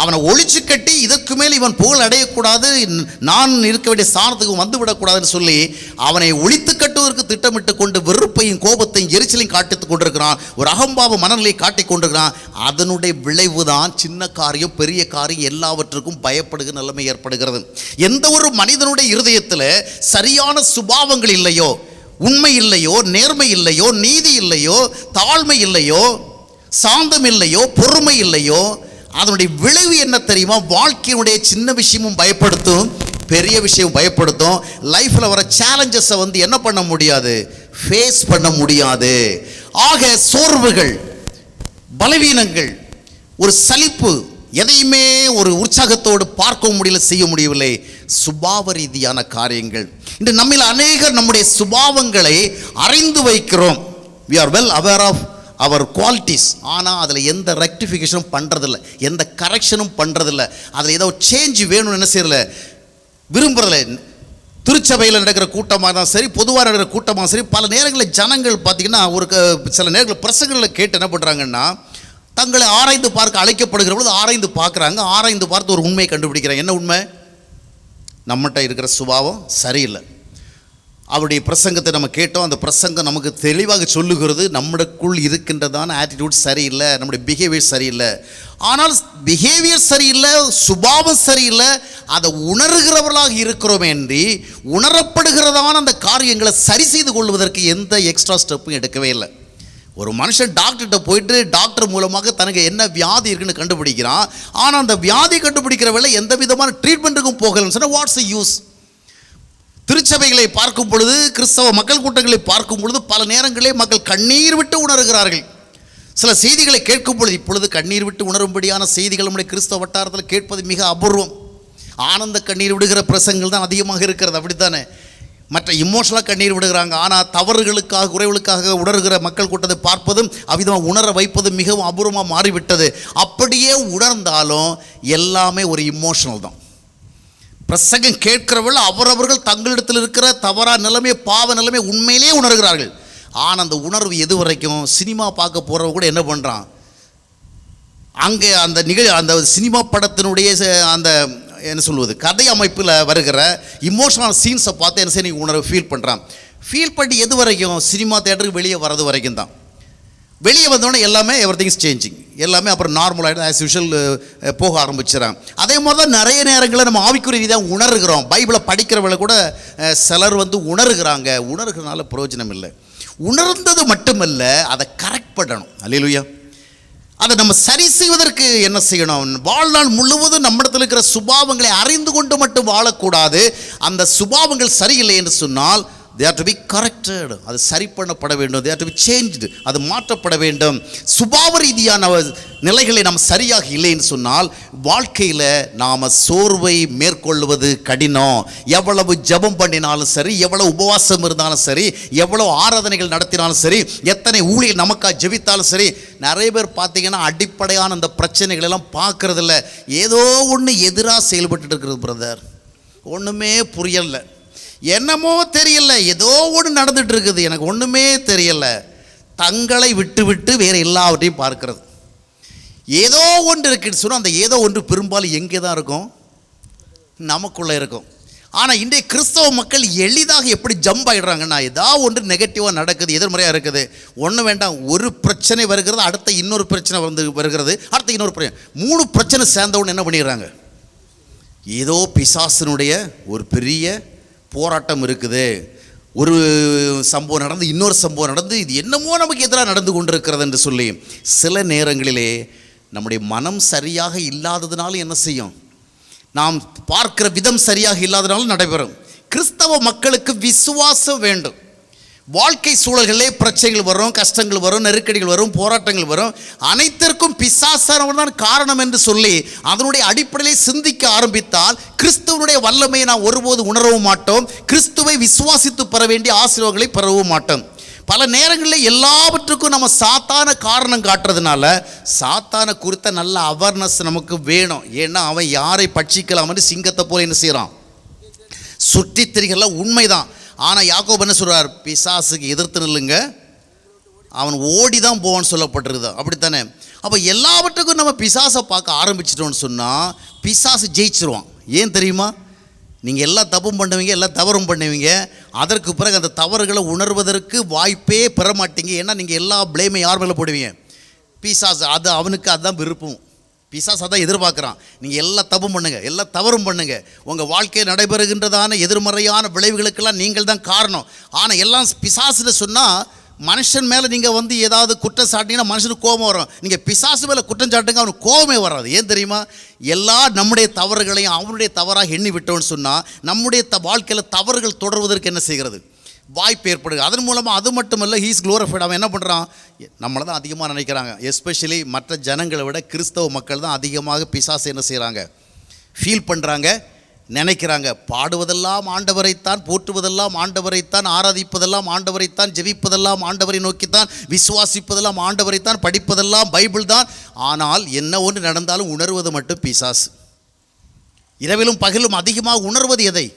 அவனை ஒழிச்சு கட்டி இதற்கு மேல் இவன் புகழ் அடையக்கூடாது, நான் இருக்க வேண்டிய ஸ்தானத்துக்கு வந்து விடக்கூடாதுன்னு சொல்லி அவனை ஒழித்து கட்டுவதற்கு திட்டமிட்டு கொண்டு வெறுப்பையும் கோபத்தையும் எரிச்சலையும் காட்டித்து கொண்டிருக்கிறான். ஒரு அகம்பாவ மனநிலையை காட்டிக் கொண்டிருக்கிறான். அதனுடைய விளைவு தான் சின்ன காரியம் பெரிய காரியம் எல்லாவற்றுக்கும் பயப்படுகிற நிலைமை ஏற்படுகிறது. எந்த ஒரு மனிதனுடைய இருதயத்தில் சரியான சுபாவங்கள் இல்லையோ, உண்மை இல்லையோ, நேர்மை இல்லையோ, நீதி இல்லையோ, தாழ்மை இல்லையோ, சாந்தம் இல்லையோ, பொறுமை இல்லையோ, அதனுடைய விளைவு என்ன தெரியுமா? வாழ்க்கையினுடைய சின்ன விஷயமும் பயப்படுத்தும், பெரிய விஷயம் பயப்படுத்தும். லைஃப்பில் வர சேலஞ்சஸை என்ன பண்ண முடியாது? ஃபேஸ் பண்ண முடியாது. ஆக சோர்வுகள், பலவீனங்கள், ஒரு சலிப்பு, எதையுமே ஒரு உற்சாகத்தோடு பார்க்க முடியல, செய்ய முடியவில்லை. சுபாவ ரீதியான காரியங்கள். இன்று நம்மில் அநேகர் நம்முடைய சுபாவங்களை அறிந்து வைக்கிறோம். we are well aware of our qualities. ஆனால் அதில் எந்த ரெக்டிஃபிகேஷனும் பண்ணுறதில்ல, எந்த கரெக்ஷனும் பண்ணுறதில்ல. அதில் ஏதோ சேஞ்ச் வேணும்னு என்ன செய்யறதில்ல, விரும்புறதில்ல. திருச்சபையில் நடக்கிற கூட்டமாக தான் சரி, பொதுவாக நடக்கிற கூட்டமாக சரி, பல நேரங்களில் ஜனங்கள் பார்த்திங்கன்னா ஒரு சில நேரங்களில் பிரசங்களில் கேட்டு என்ன பண்ணுறாங்கன்னா, தங்களை ஆராய்ந்து பார்க்க அழைக்கப்படுகிற பொழுது ஆராய்ந்து பார்க்குறாங்க. ஆராய்ந்து பார்த்து ஒரு உண்மையை கண்டுபிடிக்கிறாங்க. என்ன உண்மை? நம்மகிட்ட இருக்கிற சுபாவம் சரியில்லை. அவருடைய பிரசங்கத்தை நம்ம கேட்டோம். அந்த பிரசங்கம் நமக்கு தெளிவாக சொல்லுகிறது, நம்மளுக்குள் இருக்கின்றதான ஆட்டிடியூட் சரியில்லை, நம்முடைய பிஹேவியர் சரியில்லை. ஆனால் பிஹேவியர் சரியில்லை, சுபாவம் சரியில்லை, அதை உணர்கிறவர்களாக இருக்கிறோமே என்று உணரப்படுகிறதான அந்த காரியங்களை சரி செய்து கொள்வதற்கு எந்த எக்ஸ்ட்ரா ஸ்டெப்பும் எடுக்கவே இல்லை. ஒரு மனுஷன் டாக்டர்கிட்ட போயிட்டு டாக்டர் மூலமாக தனக்கு என்ன வியாதி இருக்குன்னு கண்டுபிடிக்கிறான். ஆனால் அந்த வியாதி கண்டுபிடிக்கிற வேலை எந்த விதமான ட்ரீட்மெண்ட்டுக்கும் போகலன்னு சொன்னால் வாட்ஸ் த யூஸ்? திருச்சபைகளை பார்க்கும் பொழுது, கிறிஸ்தவ மக்கள் கூட்டங்களை பார்க்கும் பொழுது பல நேரங்களில் மக்கள் கண்ணீர் விட்டு உணர்கிறார்கள். சில செய்திகளை கேட்கும் பொழுது, இப்பொழுது கண்ணீர் விட்டு உணரும்படியான செய்திகள் நம்முடைய கிறிஸ்தவ வட்டாரத்தில் கேட்பது மிக அபூர்வம். ஆனந்த கண்ணீர் விடுகிற பிரசங்கள் தான் அதிகமாக இருக்கிறது, அப்படித்தானே? மற்ற இமோஷனலாக கண்ணீர் விடுகிறாங்க. ஆனால் தவறுகளுக்காக, குறைவுகளுக்காக உணர்கிற மக்கள் கூட்டத்தை பார்ப்பதும் அவ்விதமாக உணர வைப்பதும் மிகவும் அபூர்வமாக மாறிவிட்டது. அப்படியே உணர்ந்தாலும் எல்லாமே ஒரு இமோஷனல் தான். பிரசங்கம் கேட்கிறவர்கள் அவரவர்கள் தங்களிடத்தில் இருக்கிற தவறான நிலைமை, பாவ நிலைமை உண்மையிலே உணர்கிறார்கள். ஆனால் அந்த உணர்வு எது வரைக்கும்? சினிமா பார்க்க போகிறவங்க கூட என்ன பண்ணுறான், அங்கே அந்த சினிமா படத்தினுடைய அந்த என்ன சொல்வது, கதை அமைப்பில் வருகிற இமோஷனல் சீன்ஸை பார்த்து என்ன செய்ய உணர்வு ஃபீல் பண்ணுறான். ஃபீல் பண்ணி எது வரைக்கும்? சினிமா தேட்டருக்கு வெளியே வர்றது வரைக்கும் தான். வெளியே வந்தோடனே எல்லாமே எவ்ரிதிங் இஸ் சேஞ்சிங், எல்லாமே அப்புறம் நார்மலாகிடும், ஆஸ் யூஷுவல் போக ஆரம்பிச்சிடறான். அதே மாதிரி தான் நிறைய நேரங்களில் நம்ம ஆவிக்குரிய ரீதியாக உணர்கிறோம். பைபிளை படிக்கிறவளை கூட சிலர் உணர்கிறாங்க. உணர்கிறனால பிரயோஜனம் இல்லை. உணர்ந்தது மட்டுமல்ல, அதை கரெக்ட் பண்ணணும். அல்லேலூயா. அதை நம்ம சரி செய்வதற்கு என்ன செய்யணும்? வாழ்நாள் முழுவதும் நம்மிடத்தில் இருக்கிற சுபாவங்களை அறிந்து கொண்டு மட்டும் வாழக்கூடாது. அந்த சுபாவங்கள் சரியில்லை என்று சொன்னால் they are to be corrected. அது சரி பண்ணப்பட வேண்டும். they are to be changed. அது மாற்றப்பட வேண்டும். சுபாவ ரீதியான நிலைகளை நாம் சரியாக இல்லைன்னு சொன்னால் வாழ்க்கையில் நாம் சோர்வை மேற்கொள்வது கடினம். எவ்வளவு ஜெபம் பண்ணினாலும் சரி, எவ்வளவு உபவாசம் இருந்தாலும் சரி, எவ்வளவு ஆராதனைகள் நடத்தினாலும் சரி, எத்தனை ஊழியர் நமக்காக ஜெபித்தாலும் சரி, நிறைய பேர் பார்த்தீங்கன்னா அடிப்படையான அந்த பிரச்சனைகள் எல்லாம் பார்க்கறதில்ல. ஏதோ ஒன்று எதிராக செயல்பட்டு இருக்கிறது பிரதர், ஒன்றுமே புரியலை, என்னமோ தெரியல, ஏதோ ஒன்று நடந்துட்டு இருக்குது, எனக்கு ஒன்றுமே தெரியல. தங்களை விட்டு விட்டு வேறு எல்லாவற்றையும் பார்க்கறது. ஏதோ ஒன்று இருக்குன்னு சொன்னால் அந்த ஏதோ ஒன்று பெரும்பாலும் எங்கே தான் இருக்கும்? நமக்குள்ளே இருக்கும். ஆனால் இன்றைய கிறிஸ்தவ மக்கள் எளிதாக எப்படி ஜம்ப் ஆகிடுறாங்கன்னா, ஏதாவது ஒன்று நெகட்டிவாக நடக்குது, எதிர்மறையாக இருக்குது, ஒன்றும் வேண்டாம், ஒரு பிரச்சனை வருகிறது, அடுத்த இன்னொரு பிரச்சனை வருகிறது, அடுத்த இன்னொரு பிரச்சனை, 3 பிரச்சனை சேர்ந்தவுடனே என்ன பண்ணிடுறாங்க? ஏதோ பிசாசினுடைய ஒரு பெரிய போராட்டம் இருக்குது, ஒரு சம்பவம் நடந்து இன்னொரு சம்பவம் நடந்து இது என்னமோ நமக்கு எதிராக நடந்து கொண்டிருக்கிறது என்று சொல்லி சில நேரங்களிலே நம்முடைய மனம் சரியாக இல்லாததுனால என்ன செய்யும்? நாம் பார்க்கிற விதம் சரியாக இல்லாதனாலும் நடைபெறும். கிறிஸ்தவ மக்களுக்கு விசுவாசம் வேண்டும். வாழ்க்கை சூழல்களே பிரச்சனைகள் வரும், கஷ்டங்கள் வரும், நெருக்கடிகள் வரும், போராட்டங்கள் வரும். அனைத்திற்கும் பிசாசானவன் தான் காரணம் என்று சொல்லி அதனுடைய அடிப்படையிலே சிந்திக்க ஆரம்பித்தால் கிறிஸ்துவனுடைய வல்லமையை நாம் ஒருபோது உணரவும் மாட்டோம். கிறிஸ்துவை விசுவாசித்து பெற வேண்டிய ஆசீர்வாதங்களை பெறவும் மாட்டோம். பல நேரங்களில் எல்லாவற்றுக்கும் நம்ம சாத்தான காரணம் காட்டுறதுனால சாத்தான குறித்த நல்ல அவேர்னஸ் நமக்கு வேணும். ஏன்னா அவன் யாரை பட்சிக்கலாம் என்று சிங்கத்தை போல என்ன செய்கிறான்? சுற்றி திரிகலாம். உண்மைதான். ஆனால் யாக்கோபு என்ன சொல்கிறார்? பிசாசுக்கு எதிர்த்து நில்லுங்க, அவன் ஓடி தான் போவான்னு சொல்லப்பட்டிருக்குது. அப்படித்தானே? அப்போ எல்லாவற்றுக்கும் நம்ம பிசாசை பார்க்க ஆரம்பிச்சிட்டோன்னு சொன்னால் பிசாசு ஜெயிச்சிருவான். ஏன் தெரியுமா? நீங்கள் எல்லாம் தப்பும் பண்ணுவீங்க, எல்லாம் தவறும் பண்ணுவீங்க. அதற்கு பிறகு அந்த தவறுகளை உணர்வதற்கு வாய்ப்பே பெற மாட்டீங்க. ஏன்னா நீங்கள் எல்லா பிளேமை யார் மேலே போடுவீங்க? பிசாசு. அது அவனுக்கு அதுதான் விருப்பம். பிசாசு அதான் எதிர்பார்க்குறான். நீங்கள் எல்லாம் தப்பும் பண்ணுங்கள், எல்லாம் தவறும் பண்ணுங்கள், உங்கள் வாழ்க்கையில் நடைபெறுகின்றதான எதிர்மறையான விளைவுகளுக்கெல்லாம் நீங்கள் தான் காரணம். ஆனால் எல்லாம் பிசாசுன்னு சொன்னால் மனுஷன் மேலே நீங்கள் ஏதாவது குற்றம் சாட்டிங்கன்னா மனுஷனுக்கு கோபம் வரும். நீங்கள் பிசாசு மேலே குற்றம் சாட்டுங்க, அவனுக்கு கோபமே வராது. ஏன் தெரியுமா? எல்லா நம்முடைய தவறுகளையும் அவனுடைய தவறாக எண்ணி விட்டோன்னு சொன்னால் நம்முடைய வாழ்க்கையில் தவறுகள் தொடர்வதற்கு என்ன செய்கிறது? வாய்ப்பு ஏற்படுது. அதன் மூலமாக அது மட்டும் இல்லை, ஹீஸ் க்ளோரிஃபைட். அவன் என்ன பண்ணுறான்? நம்மளை தான் அதிகமாக நினைக்கிறாங்க. எஸ்பெஷலி மற்ற ஜனங்களை விட கிறிஸ்தவ மக்கள் தான் அதிகமாக பிசாசு என்ன செய்கிறாங்க? ஃபீல் பண்ணுறாங்க, நினைக்கிறாங்க. பாடுவதெல்லாம் ஆண்டவரைத்தான், போற்றுவதெல்லாம் ஆண்டவரைத்தான், ஆராதிப்பதெல்லாம் ஆண்டவரைத்தான், ஜெபிப்பதெல்லாம் ஆண்டவரை நோக்கித்தான், விசுவாசிப்பதெல்லாம் ஆண்டவரைத்தான், படிப்பதெல்லாம் பைபிள் தான். ஆனால் என்ன ஒன்று நடந்தாலும் உணர்வது மட்டும் பிசாசு. இரவிலும் பகலும் அதிகமாக உணர்வது எதை?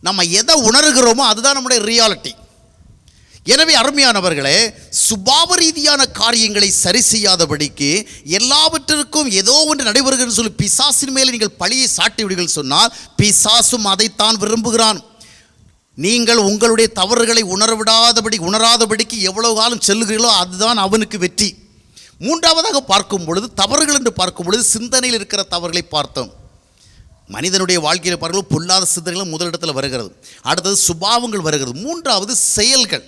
நம்ம எதை உணர்கிறோமோ அதுதான் நம்முடைய ரியாலிட்டி. எனவே அருமையானவர்களே, சுபாவ ரீதியான காரியங்களை சரி செய்யாதபடிக்கு எல்லாவற்றிற்கும் ஏதோ ஒன்று நடைபெறுகிறது சொல்லி பிசாசின் மேலே நீங்கள் பழியை சாட்டி விடுங்கள் சொன்னால் பிசாசும் அதைத்தான் விரும்புகிறான். நீங்கள் உங்களுடைய தவறுகளை உணராதபடிக்கு எவ்வளவு காலம் செல்லுகிறீர்களோ அதுதான் அவனுக்கு வெற்றி. மூன்றாவதாக பார்க்கும் பொழுது, தவறுகள் என்று பார்க்கும் பொழுது சிந்தனையில் இருக்கிற தவறுகளை பார்த்தோம். மனிதனுடைய வாழ்க்கையில் பாருங்கள், பொல்லாத சிந்தனைகள் முதலிடத்தில் வருகிறது. அடுத்தது சுபாவங்கள் வருகிறது. மூன்றாவது செயல்கள்,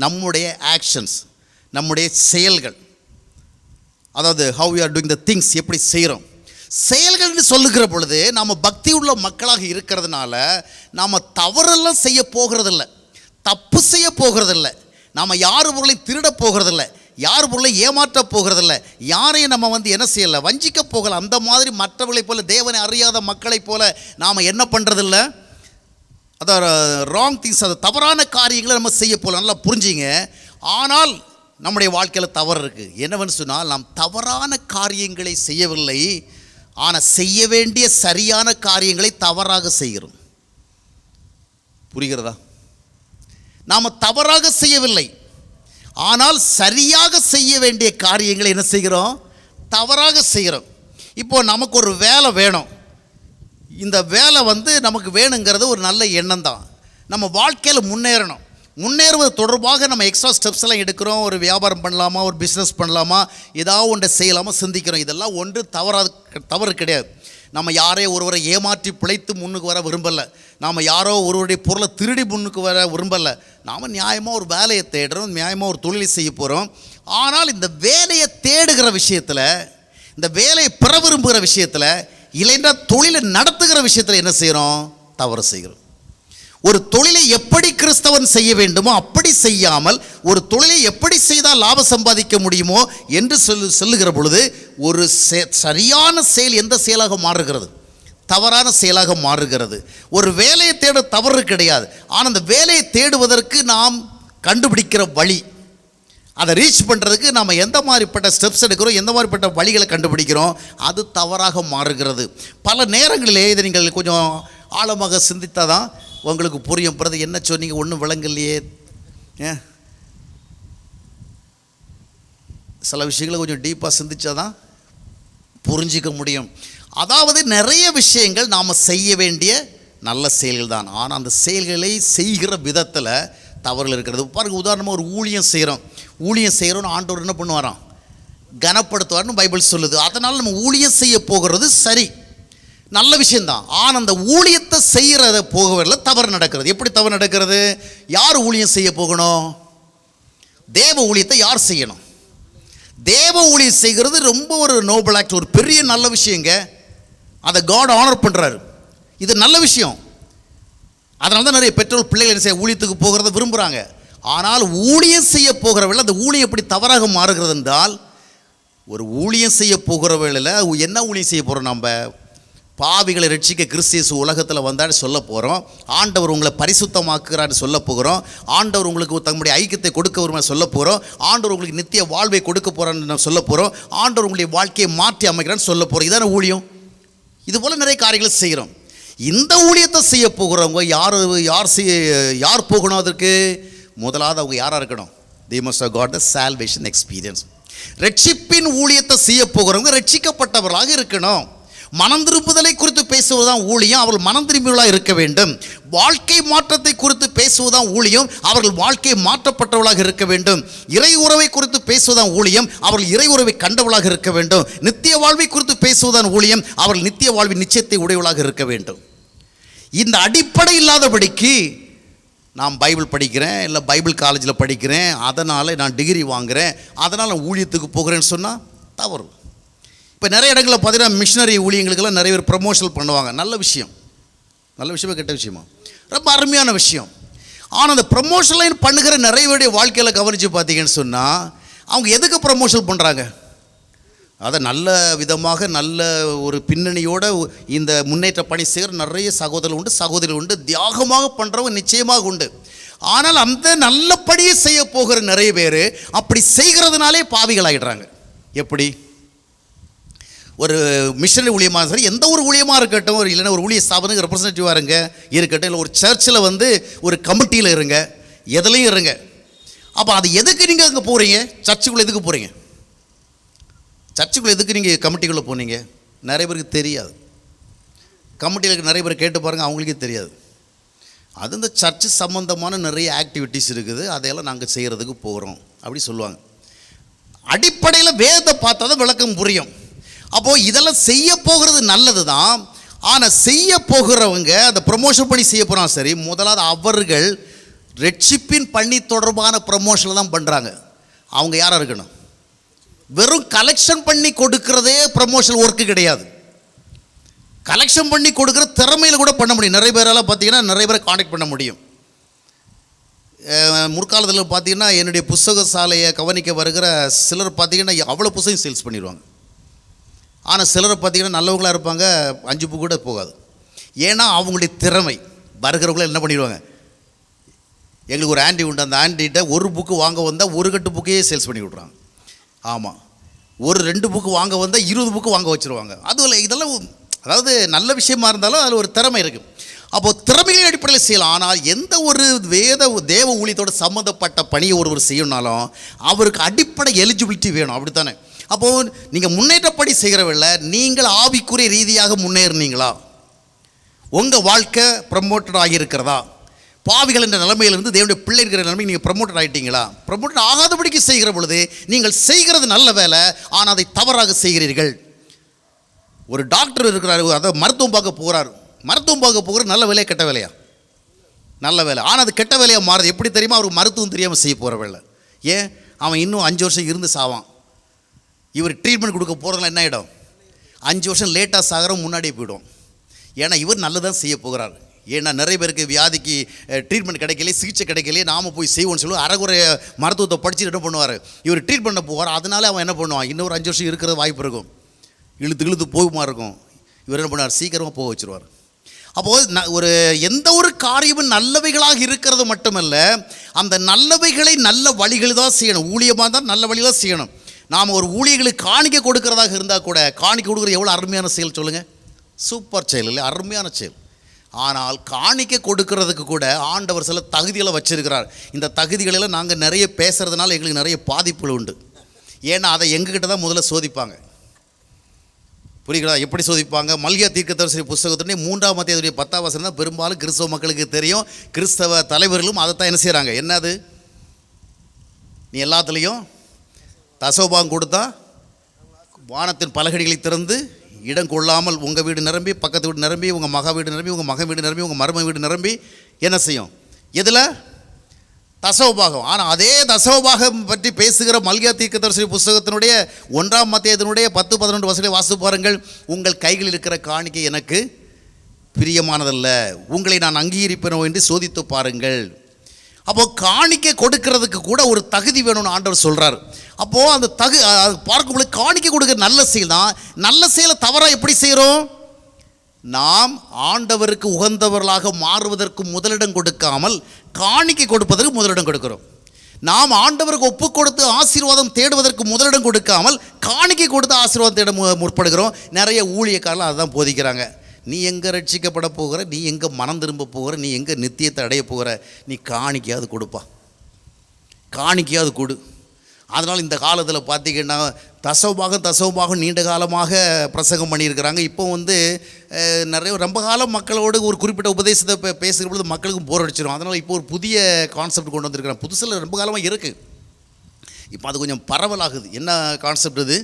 நம்முடைய ஆக்ஷன்ஸ், நம்முடைய செயல்கள். அதாவது how we are doing the things, எப்படி செய்கிறோம். செயல்கள் என்று சொல்லுகிற பொழுது நாம் பக்தி உள்ள மக்களாக இருக்கிறதுனால நாம் தவறெல்லாம் செய்ய போகிறதில்லை, தப்பு செய்ய போகிறதில்லை, நாம் யார் பொருளையும் திருட போகிறதில்லை, யார் பொருளை ஏமாற்ற போகிறதில்லை, யாரையும் நம்ம என்ன செய்யலை, வஞ்சிக்க போகலை. அந்த மாதிரி மற்றவர்களைப் போல, தேவனை அறியாத மக்களைப் போல நாம் என்ன பண்ணுறதில்லை, அதாவது ராங் திங்ஸ், அது தவறான காரியங்களை நம்ம செய்ய போகல. நல்லா புரிஞ்சிங்க. ஆனால் நம்முடைய வாழ்க்கையில் தவறு இருக்குது. என்னவென்னு சொன்னால் நாம் தவறான காரியங்களை செய்யவில்லை, ஆனால் செய்ய வேண்டிய சரியான காரியங்களை தவறாக செய்கிறோம். புரிகிறதா? நாம் தவறாக செய்யவில்லை, ஆனால் சரியாக செய்ய வேண்டிய காரியங்களை என்ன செய்கிறோம்? தவறாக செய்கிறோம். இப்போது நமக்கு ஒரு வேலை வேணும். இந்த வேலை நமக்கு வேணுங்கிறது ஒரு நல்ல எண்ணம் தான். நம்ம வாழ்க்கையில் முன்னேறுவது தொடர்பாக நம்ம எக்ஸ்ட்ரா ஸ்டெப்ஸ் எல்லாம் எடுக்கிறோம். ஒரு வியாபாரம் பண்ணலாமா, ஒரு பிஸ்னஸ் பண்ணலாமா, ஏதாவது ஒன்றை செய்யலாமா சிந்திக்கிறோம். இதெல்லாம் ஒன்று தவறு கிடையாது. நம்ம ஒருவரை ஏமாற்றி பிழைத்து முன்னுக்கு வர விரும்பலை, நாம் யாரோ ஒருவருடைய பொருளை திருடி முன்னுக்கு வர விரும்பலை. நாம் நியாயமாக ஒரு வேலையை தேடுறோம், நியாயமாக ஒரு தொழிலை செய்ய போகிறோம். ஆனால் இந்த வேலையை தேடுகிற விஷயத்தில், இந்த வேலையை பெற விரும்புகிற விஷயத்தில், இல்லைன்னா தொழிலை நடத்துகிற விஷயத்தில் என்ன செய்கிறோம்? தவறு செய்கிறோம். ஒரு தொழிலை எப்படி கிறிஸ்தவன் செய்ய வேண்டுமோ அப்படி செய்யாமல் ஒரு தொழிலை எப்படி செய்தால் லாபம் சம்பாதிக்க முடியுமோ என்று சொல்லுகிற பொழுது ஒரு சரியான செயல் எந்த செயலாக மாறுகிறது? தவறான செயலாக மாறுகிறது. ஒரு வேலையை தேட தவறு கிடையாது. ஆனால் அந்த வேலையை தேடுவதற்கு நாம் கண்டுபிடிக்கிற வழி, அதை ரீச் பண்ணுறதுக்கு நாம் எந்த மாதிரிப்பட்ட ஸ்டெப்ஸ் எடுக்கிறோம், எந்த மாதிரிப்பட்ட வழிகளை கண்டுபிடிக்கிறோம், அது தவறாக மாறுகிறது. பல நேரங்களிலே இதை நீங்கள் கொஞ்சம் ஆழமாக சிந்தித்தால் தான் உங்களுக்கு புரியும். பிறகு என்ன சொன்னீங்க ஒன்றும் விளங்கலையே, சில விஷயங்களை கொஞ்சம் டீப்பாக சிந்திச்சா தான் புரிஞ்சிக்க முடியும். அதாவது நிறைய விஷயங்கள் நாம் செய்ய வேண்டிய நல்ல செயல்கள் தான். ஆனால் அந்த செயல்களை செய்கிற விதத்தில் தவறுகள் இருக்கிறது. பாருங்கள், உதாரணமாக ஒரு ஊழியம் செய்கிறோன்னு ஆண்டவர் என்ன பண்ணுவாராம்? கனப்படுத்துவார்னு பைபிள் சொல்லுது. அதனால் நம்ம ஊழியம் செய்ய போகிறது சரி, நல்ல விஷயந்தான். ஆனால் அந்த ஊழியத்தை செய்கிறத போகவில்லை, தவறு நடக்கிறது. எப்படி தவறு நடக்கிறது? யார் ஊழியம் செய்ய போகணும்? தேவ ஊழியத்தை யார் செய்யணும்? தேவ ஊழியம் செய்கிறது ரொம்ப ஒரு நோபல் ஆக்ட், ஒரு பெரிய நல்ல விஷயங்க. அதை காட் ஆனர் பண்ணுறாரு. இது நல்ல விஷயம். அதனால தான் நிறைய பெற்றோர் பிள்ளைகள் என்ன செய்ய ஊழியத்துக்கு போகிறத விரும்புகிறாங்க. ஆனால் ஊழியம் செய்ய போகிற வேளை அந்த ஊழியம் எப்படி தவறாக மாறுகிறது என்றால், ஒரு ஊழியம் செய்ய போகிற வேளையில் என்ன ஊழியம் செய்ய போகிறோம்? நம்ம பாவிகளை ரட்சிக்க கிறிஸ்து இயேசு உலகத்தில் வந்தான்னு சொல்ல போகிறோம். ஆண்டவர் உங்களை பரிசுத்தமாக்குறான்னு சொல்ல போகிறோம். ஆண்டவர் உங்களுக்கு தம்முடைய ஐக்கியத்தை கொடுக்க வருமானு சொல்ல போகிறோம். ஆண்டவர் உங்களுக்கு நித்திய வாழ்வை கொடுக்க போகிறான்னு சொல்ல போகிறோம். ஆண்டவர் உங்களுடைய வாழ்க்கையை மாற்றி அமைக்கிறான்னு சொல்ல போகிறோம். இதான ஊழியம். இதுபோல் நிறைய காரியங்களை செய்கிறோம். இந்த ஊழியத்தை செய்ய போகிறவங்க யார் போகணும்? அதற்கு முதலாவது அவங்க யாராக இருக்கணும்? they must have got the salvation experience. ரட்சிப்பின் ஊழியத்தை செய்ய போகிறவங்க ரட்சிக்கப்பட்டவர்களாக இருக்கணும். மனம் திரும்புதலை குறித்து பேசுவதுதான் ஊழியம், அவர்கள் மனம் திரும்பியவர்களாக இருக்க வேண்டும். வாழ்க்கை மாற்றத்தை குறித்து பேசுவதுதான் ஊழியம், அவர்கள் வாழ்க்கை மாற்றப்பட்டவர்களாக இருக்க வேண்டும். இறை உறவை குறித்து பேசுவதுதான் ஊழியம், அவர்கள் இறை உறவை கண்டவர்களாக இருக்க வேண்டும். நித்திய வாழ்வை குறித்து பேசுவதுதான் ஊழியம், அவர்கள் நித்திய வாழ்வின் நிச்சயத்தை உடையவர்களாக இருக்க வேண்டும். இந்த அடிப்படை இல்லாதபடிக்கு நான் பைபிள் படிக்கிறேன், இல்லை பைபிள் காலேஜில் படிக்கிறேன், அதனால் நான் டிகிரி வாங்குகிறேன், அதனால் நான் ஊழியத்துக்கு போகிறேன்னு சொன்னால் தவறு. இப்போ நிறைய இடங்களில் பார்த்தீங்கன்னா மிஷினரி ஊழியங்களுக்கெல்லாம் நிறைய பேர் ப்ரமோஷன் பண்ணுவாங்க. நல்ல விஷயம், நல்ல விஷயமா கெட்ட விஷயமா? ரொம்ப அருமையான விஷயம். ஆனால் அந்த ப்ரமோஷன்லைன் பண்ணுகிற நிறைய பேருடைய வாழ்க்கையில் கவனித்து பார்த்தீங்கன்னு சொன்னால் அவங்க எதுக்கு ப்ரமோஷன் பண்ணுறாங்க? அதை நல்ல விதமாக நல்ல ஒரு பின்னணியோடு இந்த முன்னேற்ற பணி செய்கிற நிறைய சகோதரர்கள் உண்டு, சகோதரிகள் உண்டு, தியாகமாக பண்ணுறவங்க நிச்சயமாக உண்டு. ஆனால் அந்த நல்லபடியே செய்ய போகிற நிறைய பேர் அப்படி செய்கிறதுனாலே பாவிகள் ஆகிடுறாங்க. எப்படி? ஒரு மிஷனரி ஊழியமாக சரி, எந்த ஒரு ஊழியமாக இருக்கட்டும், ஒரு இல்லைன்னா ஒரு ஊழிய ஸ்தாபனத்துக்கு ரெப்ரசன்டேட்டிவாக இருங்க இருக்கட்டும், இல்லை ஒரு சர்ச்சில் வந்து ஒரு கமிட்டியில் இருங்க, எதுலையும் இருங்க. அப்போ அது எதுக்கு நீங்கள் அங்கே போகிறீங்க? சர்ச்சுக்குள்ளே எதுக்கு போகிறீங்க? சர்ச்சுக்குள்ளே எதுக்கு நீங்கள் கமிட்டிக்குள்ளே போனீங்க? நிறைய பேருக்கு தெரியாது. கமிட்டியில் நிறைய பேர் கேட்டு பாருங்கள், அவங்களுக்கே தெரியாது. அது இந்த சர்ச்சு சம்மந்தமான நிறைய ஆக்டிவிட்டீஸ் இருக்குது, அதையெல்லாம் நாங்கள் செய்கிறதுக்கு போகிறோம் அப்படி சொல்லுவாங்க. அடிப்படையில் வேதத்தை பார்த்தா தான் விளக்கம் புரியும். அப்போது இதெல்லாம் செய்ய போகிறது நல்லது தான். ஆனால் செய்ய போகிறவங்க அந்த ப்ரமோஷன் பண்ணி செய்ய போகிறாங்க சரி, முதலாவது அவர்கள் ரட்சிப்பின் பண்ணி தொடர்பான ப்ரமோஷனில் தான் பண்ணுறாங்க. அவங்க யாராக இருக்கணும்? வெறும் கலெக்ஷன் பண்ணி கொடுக்கிறதே ப்ரமோஷன் ஒர்க்கு கிடையாது. கலெக்ஷன் பண்ணி கொடுக்குற திறமையில் கூட பண்ண முடியும். நிறைய பேரால் பார்த்தீங்கன்னா நிறைய பேரை காண்டாக்ட் பண்ண முடியும். முற்காலத்தில் பார்த்தீங்கன்னா என்னுடைய புத்தக சாலையை கவனிக்க வருகிற சிலர் பார்த்தீங்கன்னா அவ்வளோ புத்தகம் சேல்ஸ் பண்ணிடுவாங்க. ஆனால் சிலரை பார்த்தீங்கன்னா நல்லவங்களாக இருப்பாங்க, 5 புக்கு கூட போகாது. ஏன்னா அவங்களுடைய திறமை. வருகிறவங்கள என்ன பண்ணிடுவாங்க? எங்களுக்கு ஒரு ஆண்டி உண்டு, அந்த ஆண்டிகிட்ட ஒரு புக்கு வாங்க வந்தால் ஒரு கட்டு புக்கையே சேல்ஸ் பண்ணி விட்றாங்க. ஆமாம், ஒரு 2 புக்கு வாங்க வந்தால் 20 புக்கு வாங்க வச்சுருவாங்க. அதுவும் இதெல்லாம் அதாவது நல்ல விஷயமா இருந்தாலும் அதில் ஒரு திறமை இருக்குது. அப்போது திறமைகளின் அடிப்படையில் செய்யலாம். ஆனால் எந்த ஒரு தேவ ஊழியத்தோடு சம்மந்தப்பட்ட பணியை ஒருவர் செய்யணும்னாலும் அவருக்கு அடிப்படை எலிஜிபிலிட்டி வேணும். அப்படித்தானே? அப்போது நீங்கள் முன்னேற்றப்படி செய்கிறவில்லை, நீங்கள் ஆவிக்குரிய ரீதியாக முன்னேறினீங்களா? உங்கள் வாழ்க்கை ப்ரமோட்டட் ஆகியிருக்கிறதா? பாவிகள் என்ற நிலைமையிலிருந்து தேவனுடைய பிள்ளை இருக்கிற நிலைமைக்கு நீங்கள் ப்ரமோட்டட் ஆகிட்டீங்களா? ப்ரமோட்டட் ஆகாதபடிக்கு செய்கிற பொழுது நீங்கள் செய்கிறது நல்ல வேலை, ஆனால் அதை தவறாக செய்கிறீர்கள். ஒரு டாக்டர் இருக்கிறார், அதாவது மருத்துவம் பார்க்க போகிறார். மருத்துவம் பார்க்க போகிற நல்ல வேலையா கெட்ட வேலையா? நல்ல வேலை. ஆனால் அது கெட்ட வேலையாக மாறுது. எப்படி தெரியுமா? அவருக்கு மருத்துவம் தெரியாமல் செய்ய போகிற வேலை. ஏன்? அவன் இன்னும் 5 வருஷம் இருந்து சாவான். இவர் ட்ரீட்மெண்ட் கொடுக்க போகிறதுல என்ன ஆகிடும்? 5 வருஷம் லேட்டாக சாகிற முன்னாடியே போய்டும். ஏன்னா இவர் நல்லதான் செய்ய போகிறார். ஏன்னா நிறைய பேருக்கு வியாதிக்கு ட்ரீட்மெண்ட் கிடைக்கலையே, சிகிச்சை கிடைக்கலையே, நாம் போய் செய்வோம்னு சொல்லுவோம். அரைகுறை மருத்துவத்தை படிச்சுட்டு என்ன பண்ணுவார், இவர் ட்ரீட் பண்ண போவார். அதனால அவன் என்ன பண்ணுவான், இன்னொரு 5 வருஷம் இருக்கிற வாய்ப்பு இருக்கும், இழுத்து போகுமா இருக்கும். இவர் என்ன பண்ணுவார், சீக்கிரமாக போக வச்சுருவார். அப்போது ஒரு எந்த ஒரு காரியமும் நல்லவைகளாக இருக்கிறது மட்டுமல்ல, அந்த நல்லவைகளை நல்ல வழிகள் தான் செய்யணும். ஊழியமாக தான் நல்ல வழி தான் செய்யணும். நாம் ஒரு ஊழியர்களுக்கு காணிக்கை கொடுக்கறதாக இருந்தால் கூட, காணிக்கை கொடுக்குற எவ்வளோ அருமையான செயல் சொல்லுங்கள், சூப்பர் செயல் இல்லை, அருமையான செயல். ஆனால் காணிக்கை கொடுக்கறதுக்கு கூட ஆண்டவர் சில தகுதிகளை வச்சிருக்கிறார். இந்த தகுதிகளெல்லாம் நாங்கள் நிறைய பேசுகிறதுனால எங்களுக்கு நிறைய பாதிப்புகள் உண்டு. ஏன்னா அதை எங்ககிட்ட தான் முதல்ல சோதிப்பாங்க. புரியுங்களா? எப்படி சோதிப்பாங்க? மல்கியா தீர்க்கதரிசி புஸ்தகத்தினுடைய 3ஆம் அத்தியாயத்துடைய 10ஆம் வசனம் தான் பெரும்பாலும் கிறிஸ்தவ மக்களுக்கு தெரியும். கிறிஸ்தவ தலைவர்களும் அதைத்தான் என்ன செய்கிறாங்க, என்னது, நீ எல்லாத்துலேயும் தசோபாகம் கொடுத்தா வானத்தின் பலகடிகளை திறந்து இடம் கொள்ளாமல் உங்கள் வீடு நிரம்பி, பக்கத்து வீடு நிரம்பி, உங்கள் மகா வீடு நிரம்பி, உங்கள் மகன் வீடு நிரம்பி, உங்கள் மரும வீடு நிரம்பி என்ன செய்யும், எதில், தசோபாகம். ஆனால் அதே தசோபாகம் பற்றி பேசுகிற மல்கியா தீர்க்கதரிசி புஸ்தகத்தினுடைய 1ஆம் அத்தியாயத்தினுடைய 10-11 வசனங்களை வாசித்து பாருங்கள். உங்கள் கைகளில் இருக்கிற காணிக்கை எனக்கு பிரியமானதல்ல, உங்களை நான் அங்கீகரிப்பேனோ என்று சோதித்து பாருங்கள். அப்போது காணிக்கை கொடுக்கறதுக்கு கூட ஒரு தகுதி வேணும்னு ஆண்டவர் சொல்கிறார். அப்போது அந்த பார்க்கும்போது காணிக்கை கொடுக்குற நல்ல செயல் தான். நல்ல செயலை தவறாக எப்படி செய்கிறோம், நாம் ஆண்டவருக்கு உகந்தவர்களாக மாறுவதற்கு முதலிடம் கொடுக்காமல் காணிக்கை கொடுப்பதற்கு முதலிடம் கொடுக்கிறோம். நாம் ஆண்டவருக்கு ஒப்பு கொடுத்து ஆசீர்வாதம் தேடுவதற்கு முதலிடம் கொடுக்காமல் காணிக்கை கொடுத்து ஆசீர்வாதம் தேட முற்படுகிறோம். நிறைய ஊழியக்காரர்கள் அதுதான் போதிக்கிறாங்க. நீ எங்கே ரட்சிக்கப்பட போகிற, நீ எங்கே மனம் திரும்ப போகிற, நீ எங்கே நித்தியத்தை அடைய போகிற, நீ காணிக்கையாவது கொடுப்பா, காணிக்கையாவது கொடு. அதனால் இந்த காலத்தில் பார்த்திங்கன்னா தசோபாகம் நீண்ட காலமாக பிரசங்கம் பண்ணியிருக்கிறாங்க. இப்போ நிறைய ரொம்ப காலம் மக்களோடு ஒரு குறிப்பிட்ட உபதேசத்தை பேசுகிற பொழுது மக்களுக்கு போர் அடிச்சிடும். அதனால் இப்போ ஒரு புதிய கான்செப்ட் கொண்டு வந்திருக்கிறாங்க. புதுசில் ரொம்ப காலமாக இருக்குது, இப்போ அது கொஞ்சம் பரவலாகுது. என்ன கான்செப்ட் இது,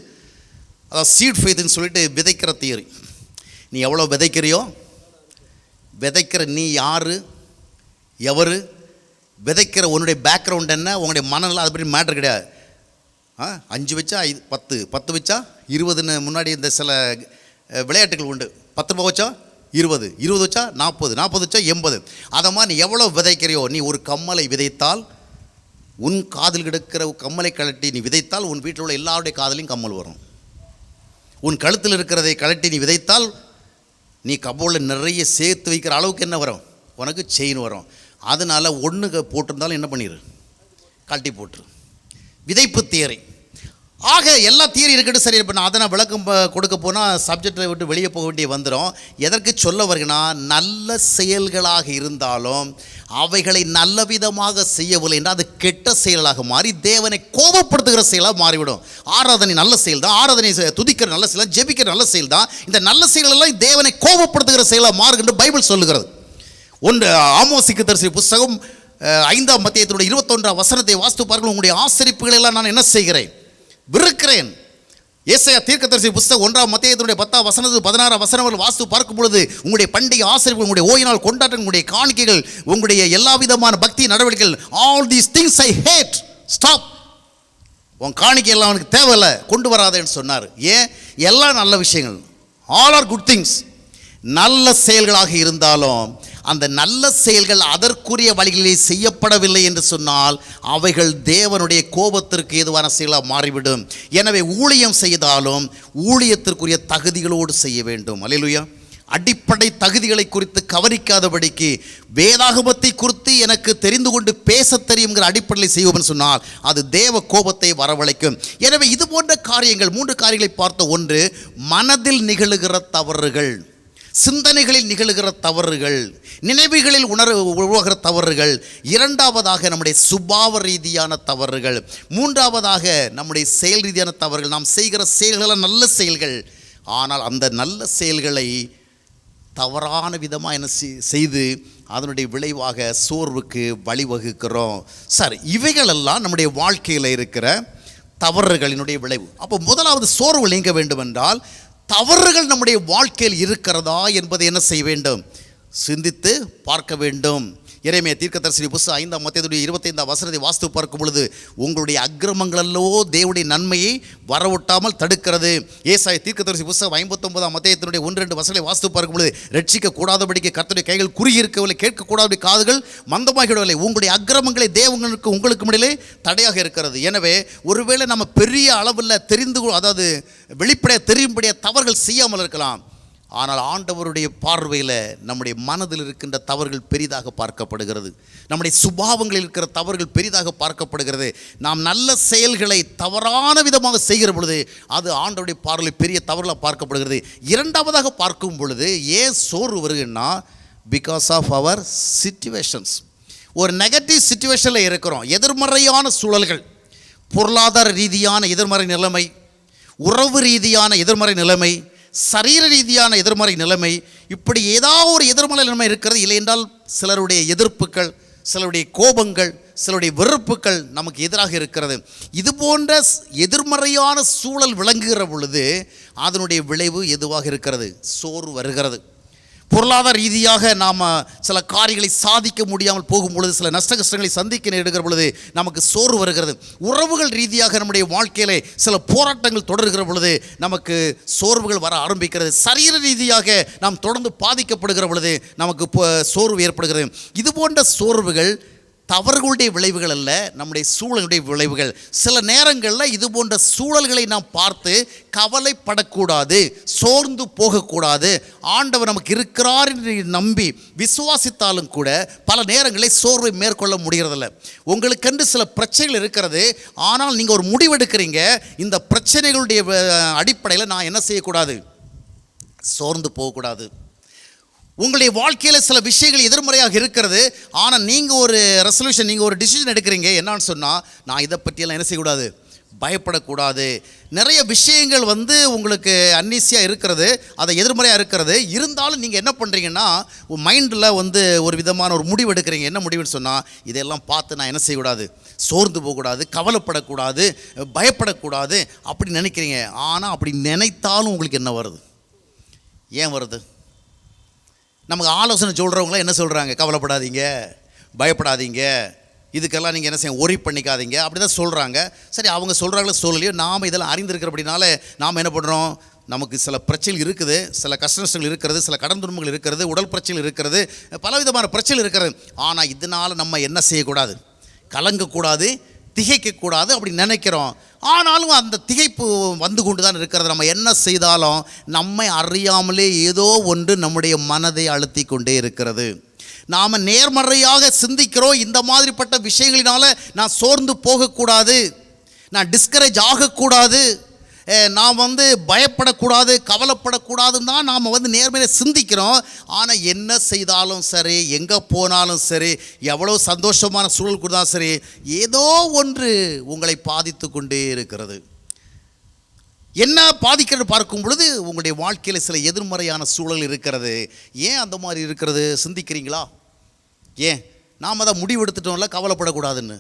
அதாவது சீட் ஃபெய்த்னு சொல்லிட்டு விதைக்கிற தியரி. நீ எவ்வளோ விதைக்கிறியோ, விதைக்கிற நீ யார், எவர், விதைக்கிற உன்னுடைய பேக்ரவுண்ட் என்ன, உன்னுடைய மனநிலை, அது பற்றி மேட்ரு கிடையாது. 5 வச்சா 10, 10 வச்சா 20ன்னு முன்னாடி இந்த சில விளையாட்டுகள் உண்டு. 10 ரூபா வச்சா 20, 20 வச்சா 40, 40 வச்சா 80. அதை மாதிரி நீ எவ்வளோ விதைக்கிறியோ, நீ ஒரு கம்மலை விதைத்தால் உன் காதில் கிடக்கிற கம்மலை கழட்டி நீ விதைத்தால் உன் வீட்டில் உள்ள எல்லாருடைய காதலையும் கம்மல் வரும். உன் கழுத்தில் இருக்கிறதை கழட்டி நீ விதைத்தால் நீ கபோலில் நிறைய சேர்த்து வைக்கிற அளவுக்கு என்ன வரும், உனக்கு செயின் வரும். அதனால் ஒன்று போட்டிருந்தாலும் என்ன பண்ணிடு, கழட்டி போட்டுரு. விதைப்பு தியரி. ஆக எல்லா தியரி இருக்கட்டும், சரி. இப்போ நான் அதை நான் விளக்கம் கொடுக்க போனால் சப்ஜெக்டை விட்டு வெளியே போக வேண்டிய வந்துடும். எதற்கு சொல்ல வருகிறேன்னா, நல்ல செயல்களாக இருந்தாலும் அவைகளை நல்ல விதமாக செய்யவில்லை என்றால் அது கெட்ட செயலாக மாறி தேவனை கோபப்படுத்துகிற செயலாக மாறிவிடும். ஆராதனை நல்ல செயல் தான், ஆராதனை துதிக்கிற நல்ல செயல் தான், ஜெபிக்கிற நல்ல செயல் தான். இந்த நல்ல செயல்களெல்லாம் தேவனை கோபப்படுத்துகிற செயலாக மாறுகின்ற பைபிள் சொல்லுகிறது. ஆமோஸ் தீர்க்கதரிசி புஸ்தகம் 5ஆம் அத்தியாயத்தினுடைய 21ஆம் வசனத்தை வாசித்து பாருங்கள். உங்களுடைய ஆசரிப்புகளெல்லாம் நான் என்ன செய்கிறேன், வெறுக்கிறேன். ஏசாயா தீர்க்கதரிசி புஸ்தகம் 1ஆம் அத்தியாயத்தினுடைய 10ஆம் வசனத்து 16ஆம் வசனங்கள் வாசித்து பார்க்கும் பொழுது உங்களுடைய பண்டிகை ஆசரிப்பு, உங்களுடைய ஓய்நாள் கொண்டாட்டம், உங்களுடைய காணிக்கைகள், உங்களுடைய எல்லா விதமான பக்தி நடவடிக்கைகள், all these things I hate, stop. உன் காணிக்கை எல்லாம் அவனுக்கு தேவையில்லை, கொண்டு வராதேன்னு சொன்னார். ஏன், எல்லாம் நல்ல விஷயங்கள், ஆல் ஆர் குட் திங்ஸ். நல்ல செயல்களாக இருந்தாலும் அந்த நல்ல செயல்கள் அதற்குரிய வழிகளிலே செய்யப்படவில்லை என்று சொன்னால் அவைகள் தேவனுடைய கோபத்திற்கு ஏதுவான செயலாக மாறிவிடும். எனவே ஊழியம் செய்தாலும் ஊழியத்திற்குரிய தகுதிகளோடு செய்ய வேண்டும். அல்லேலூயா. அடிப்படை தகுதிகளை குறித்து கவனிக்காதபடிக்கு வேதாகமத்தை குறித்து எனக்கு தெரிந்து கொண்டு பேச தெரியுங்கிற அடிப்படையில் செய்வோம்னு சொன்னால் அது தேவ கோபத்தை வரவழைக்கும். எனவே இது போன்ற காரியங்கள், 3 காரியங்களை பார்த்த. ஒன்று, மனதில் நிகழுகிற தவறுகள், சிந்தனைகளில் நிகழுகிற தவறுகள், நினைவுகளில் உருவாகிற தவறுகள். 2வதாக நம்முடைய சுபாவ ரீதியான தவறுகள். 3வதாக நம்முடைய செயல் ரீதியான தவறுகள். நாம் செய்கிற செயல்கள் நல்ல செயல்கள், ஆனால் அந்த நல்ல செயல்களை தவறான விதமாக என்ன செய்து அதனுடைய விளைவாக சோர்வுக்கு வழிவகுக்கிறோம். சரி, இவைகளெல்லாம் நம்முடைய வாழ்க்கையில் இருக்கிற தவறுகளினுடைய விளைவு. அப்போ முதலாவது சோர்வு நீங்க வேண்டும் என்றால் தவறுகள் நம்முடைய வாழ்க்கையில் இருக்கிறதா என்பதை என்ன செய்ய வேண்டும், சிந்தித்து பார்க்க வேண்டும். எரேமியா தீர்க்கதரிசி புஸ்தகம் 5ஆம் அத்தியாயத்துடைய 25ஆம் வசனத்தை வாசித்து பார்க்கும் பொழுது, உங்களுடைய அக்கிரமங்களல்லோ தேவனுடைய நன்மையை வரவிட்டாமல் தடுக்கிறது. ஏசாயா தீர்க்கதரிசி புஸ்தகம் 59ஆம் அத்தியாயத்தினுடைய 1-2 வசனங்களை வாசித்து பார்க்கும் பொழுது, ரட்சிக்க கூடாதபடிக்கு கர்த்தருடைய கைகள் குறுகி இருக்கவில்லை, கேட்கக்கூடாத காதுகள் மந்தமாகிவிடவில்லை, உங்களுடைய அக்கிரமங்களை தேவனுக்கு உங்களுக்கு இடையிலே தடையாக இருக்கிறது. எனவே ஒருவேளை நம்ம பெரிய அளவில் அதாவது வெளிப்படைய தெரியும்படிய தவறுகள் செய்யாமல் இருக்கலாம். ஆனால் ஆண்டவருடைய பார்வையில் நம்முடைய மனதில் இருக்கின்ற தவறுகள் பெரிதாக பார்க்கப்படுகிறது. நம்முடைய சுபாவங்களில் இருக்கிற தவறுகள் பெரிதாக பார்க்கப்படுகிறது. நாம் நல்ல செயல்களை தவறான விதமாக செய்கிற பொழுது அது ஆண்டவருடைய பார்வையில் பெரிய தவறுகளாக பார்க்கப்படுகிறது. இரண்டாவதாக பார்க்கும் பொழுது ஏன் சோர்வு வருதுன்னா, பிகாஸ் ஆஃப் அவர் சிச்சுவேஷன்ஸ். ஒரு நெகட்டிவ் சிச்சுவேஷனில் இருக்கிறோம். எதிர்மறையான சூழல்கள், பொருளாதார ரீதியான எதிர்மறை நிலைமை, உறவு ரீதியான எதிர்மறை நிலைமை, சரீர ரீதியான எதிர்மறை நிலைமை, இப்படி ஏதாவது ஒரு எதிர்மறை நிலைமை இருக்கிறது. இல்லை என்றால் சிலருடைய எதிர்ப்புகள், சிலருடைய கோபங்கள், சிலருடைய வெறுப்புகள் நமக்கு எதிராக இருக்கிறது. இது போன்ற எதிர்மறையான சூழல் விளங்குகிற பொழுது அதனுடைய விளைவு எதுவாக இருக்கிறது? சோர்வு வருகிறது. பொருளாதார ரீதியாக நாம் சில காரியங்களை சாதிக்க முடியாமல் போகும் பொழுது, சில நஷ்ட கஷ்டங்களை சந்திக்க நேரிடுகிற பொழுது நமக்கு சோர்வு வருகிறது. உறவுகள் ரீதியாக நம்முடைய வாழ்க்கையிலே சில போராட்டங்கள் தொடர்கிற பொழுது நமக்கு சோர்வுகள் வர ஆரம்பிக்கிறது. சரீர ரீதியாக நாம் தொடர்ந்து பாதிக்கப்படுகிற பொழுது நமக்கு சோர்வு ஏற்படுகிறது. இது போன்ற சோர்வுகள் தவறுகளுடைய விளைவுகள் அல்ல, நம்முடைய சூழலுடைய விளைவுகள். சில நேரங்களில் இது போன்ற சூழல்களை நாம் பார்த்து கவலைப்படக்கூடாது, சோர்ந்து போகக்கூடாது. ஆண்டவர் நமக்கு இருக்கிறார் என்று நம்பி விசுவாசித்தாலும் கூட பல நேரங்களில் சோர்வை மேற்கொள்ள முடிகிறதில்ல. உங்களுக்கென்று சில பிரச்சனைகள் இருக்கிறது. ஆனால் நீங்கள் ஒரு முடிவெடுக்கிறீங்க, இந்த பிரச்சனைகளுடைய அடிப்படையில் நான் என்ன செய்யக்கூடாது? சோர்ந்து போகக்கூடாது. உங்களுடைய வாழ்க்கையில் சில விஷயங்கள் எதிர்மறையாக இருக்கிறது. ஆனால் நீங்கள் ஒரு ரெசல்யூஷன், நீங்கள் ஒரு டிசிஷன் எடுக்கிறீங்க. என்னான்னு சொன்னால், நான் இதை பற்றியெல்லாம் என்ன செய்யக்கூடாது? பயப்படக்கூடாது. நிறைய விஷயங்கள் உங்களுக்கு அன்னீசியாக இருக்கிறது, அதை எதிர்மறையாக இருக்கிறது. இருந்தாலும் நீங்கள் என்ன பண்ணுறீங்கன்னா, மைண்டில் ஒரு விதமான ஒரு முடிவு எடுக்கிறீங்க. என்ன முடிவுன்னு சொன்னால், இதெல்லாம் பார்த்து நான் என்ன செய்யக்கூடாது? சோர்ந்து போகக்கூடாது, கவலைப்படக்கூடாது, பயப்படக்கூடாது அப்படி நினைக்கிறீங்க. ஆனால் அப்படி நினைத்தாலும் உங்களுக்கு என்ன வருது? ஏன் வருது? நமக்கு ஆலோசனை சொல்கிறவங்களாம் என்ன சொல்கிறாங்க? கவலைப்படாதீங்க, பயப்படாதீங்க, இதுக்கெல்லாம் நீங்கள் என்ன செய்ய ஒரி பண்ணிக்காதீங்க, அப்படி தான் சொல்கிறாங்க. சரி, அவங்க சொல்கிறாங்களோ சொல்லலையோ, நாம் இதெல்லாம் அறிந்திருக்கிறபடினால நாம் என்ன பண்ணுறோம்? நமக்கு சில பிரச்சனைகள் இருக்குது, சில கஷ்டங்கள் இருக்கிறது, சில கடன் துன்பங்கள் இருக்கிறது, உடல் பிரச்சனைகள் இருக்கிறது, பலவிதமான பிரச்சனைகள் இருக்கிறது. ஆனால் இதனால் நம்ம என்ன செய்யக்கூடாது? கலங்கக்கூடாது, திகைக்கக்கூடாது அப்படி நினைக்கிறோம். ஆனாலும் அந்த திகைப்பு வந்து கொண்டு தான் இருக்கிறது. நம்ம என்ன செய்தாலும் நம்மை அறியாமலே ஏதோ ஒன்று நம்முடைய மனதை அழுத்தி கொண்டே இருக்கிறது. நாம் நேர்மறையாக சிந்திக்கிறோம். இந்த மாதிரிப்பட்ட விஷயங்களினால நான் சோர்ந்து போகக்கூடாது, நான் டிஸ்கரேஜ் ஆகக்கூடாது, நாம் பயப்படக்கூடாது, கவலைப்படக்கூடாதுன்னு தான் நாம் நேர்மையாக சிந்திக்கிறோம். ஆனால் என்ன செய்தாலும் சரி, எங்கே போனாலும் சரி, எவ்வளோ சந்தோஷமான சூழல் கூட தான் சரி, ஏதோ ஒன்று உங்களை பாதித்து கொண்டே இருக்கிறது. என்ன பாதிக்கிறது பார்க்கும் பொழுது உங்களுடைய வாழ்க்கையில் சில எதிர்மறையான சூழல் இருக்கிறது. ஏன் அந்த மாதிரி இருக்கிறது சிந்திக்கிறீங்களா? ஏன் நாம் அதை முடிவெடுத்துட்டோம்ல கவலைப்படக்கூடாதுன்னு,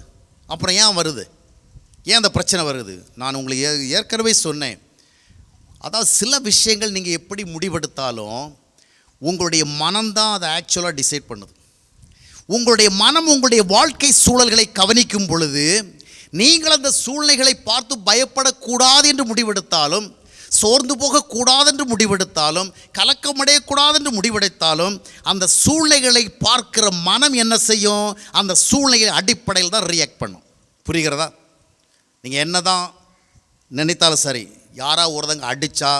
அப்புறம் ஏன் வருது? ஏன் அந்த பிரச்சனை வருது? நான் உங்களுக்கு ஏற்கனவே சொன்னேன். அதாவது சில விஷயங்கள் நீங்கள் எப்படி முடிவெடுத்தாலும் உங்களுடைய மனம்தான் அதை ஆக்சுவலாக டிசைட் பண்ணுது. உங்களுடைய மனம் உங்களுடைய வாழ்க்கை சூழல்களை கவனிக்கும் பொழுது நீங்கள் அந்த சூழ்நிலைகளை பார்த்து பயப்படக்கூடாது என்று முடிவெடுத்தாலும், சோர்ந்து போகக்கூடாது என்று முடிவெடுத்தாலும், கலக்கமடையக்கூடாது என்று முடிவெடுத்தாலும், அந்த சூழ்நிலைகளை பார்க்கிற மனம் என்ன செய்யும்? அந்த சூழ்நிலை அடிப்படையில் தான் ரியாக்ட் பண்ணும். புரிகிறதா? நீங்கள் என்ன தான் நினைத்தாலும் சரி, யாராவது ஒருத்தங்க அடித்தா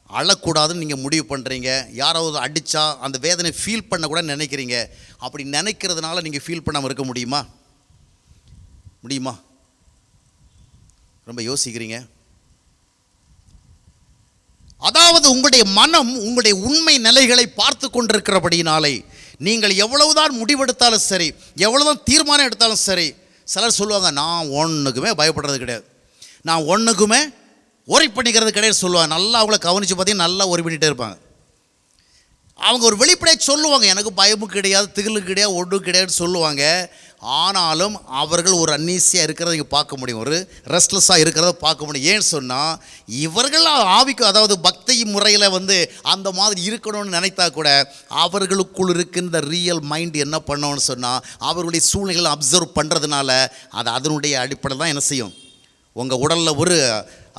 அழக்கூடாதுன்னு நீங்கள் முடிவு பண்ணுறீங்க, யாராவது அடித்தா அந்த வேதனை ஃபீல் பண்ணக்கூட நினைக்கிறீங்க. அப்படி நினைக்கிறதுனால நீங்கள் ஃபீல் பண்ணாமல் இருக்க முடியுமா? ரொம்ப யோசிக்கிறீங்க. அதாவது உங்களுடைய மனம் உங்களுடைய உண்மை நிலைகளை பார்த்து கொண்டிருக்கிறபடினாலே நீங்கள் எவ்வளவுதான் முடிவெடுத்தாலும் சரி, எவ்வளவுதான் தீர்மானம் எடுத்தாலும் சரி, சிலர் சொல்லுவாங்க, நான் ஒன்றுக்குமே பயப்படுறது கிடையாது, நான் ஒன்றுக்குமே ஒரி பண்ணிக்கிறது கிடையாது சொல்லுவாங்க. நல்லா அவங்கள கவனித்து பார்த்தீங்கன்னா நல்லா ஒரி பண்ணிகிட்டே இருப்பாங்க. அவங்க ஒரு வெளிப்படையாக சொல்லுவாங்க, எனக்கு பயமும் கிடையாது, திகிலும் கிடையாது, ஒன்றும் கிடையாதுன்னு சொல்லுவாங்க. ஆனாலும் அவர்கள் ஒரு அன்னீசியாக இருக்கிறத இங்கே பார்க்க முடியும், ஒரு ரெஸ்ட்லெஸ்ஸாக இருக்கிறத பார்க்க முடியும். ஏன்னு சொன்னால் இவர்கள் ஆவிக்கு, அதாவது பக்தி முறையில் அந்த மாதிரி இருக்கணும்னு நினைத்தா கூட அவர்களுக்குள் இருக்கின்ற ரியல் மைண்ட் என்ன பண்ணோன்னு சொன்னால் அவர்களுடைய சூழ்நிலைகளை அப்சர்வ் பண்ணுறதுனால அது அதனுடைய அடிப்படையில் தான் என்ன செய்யும். உங்கள் உடலில் ஒரு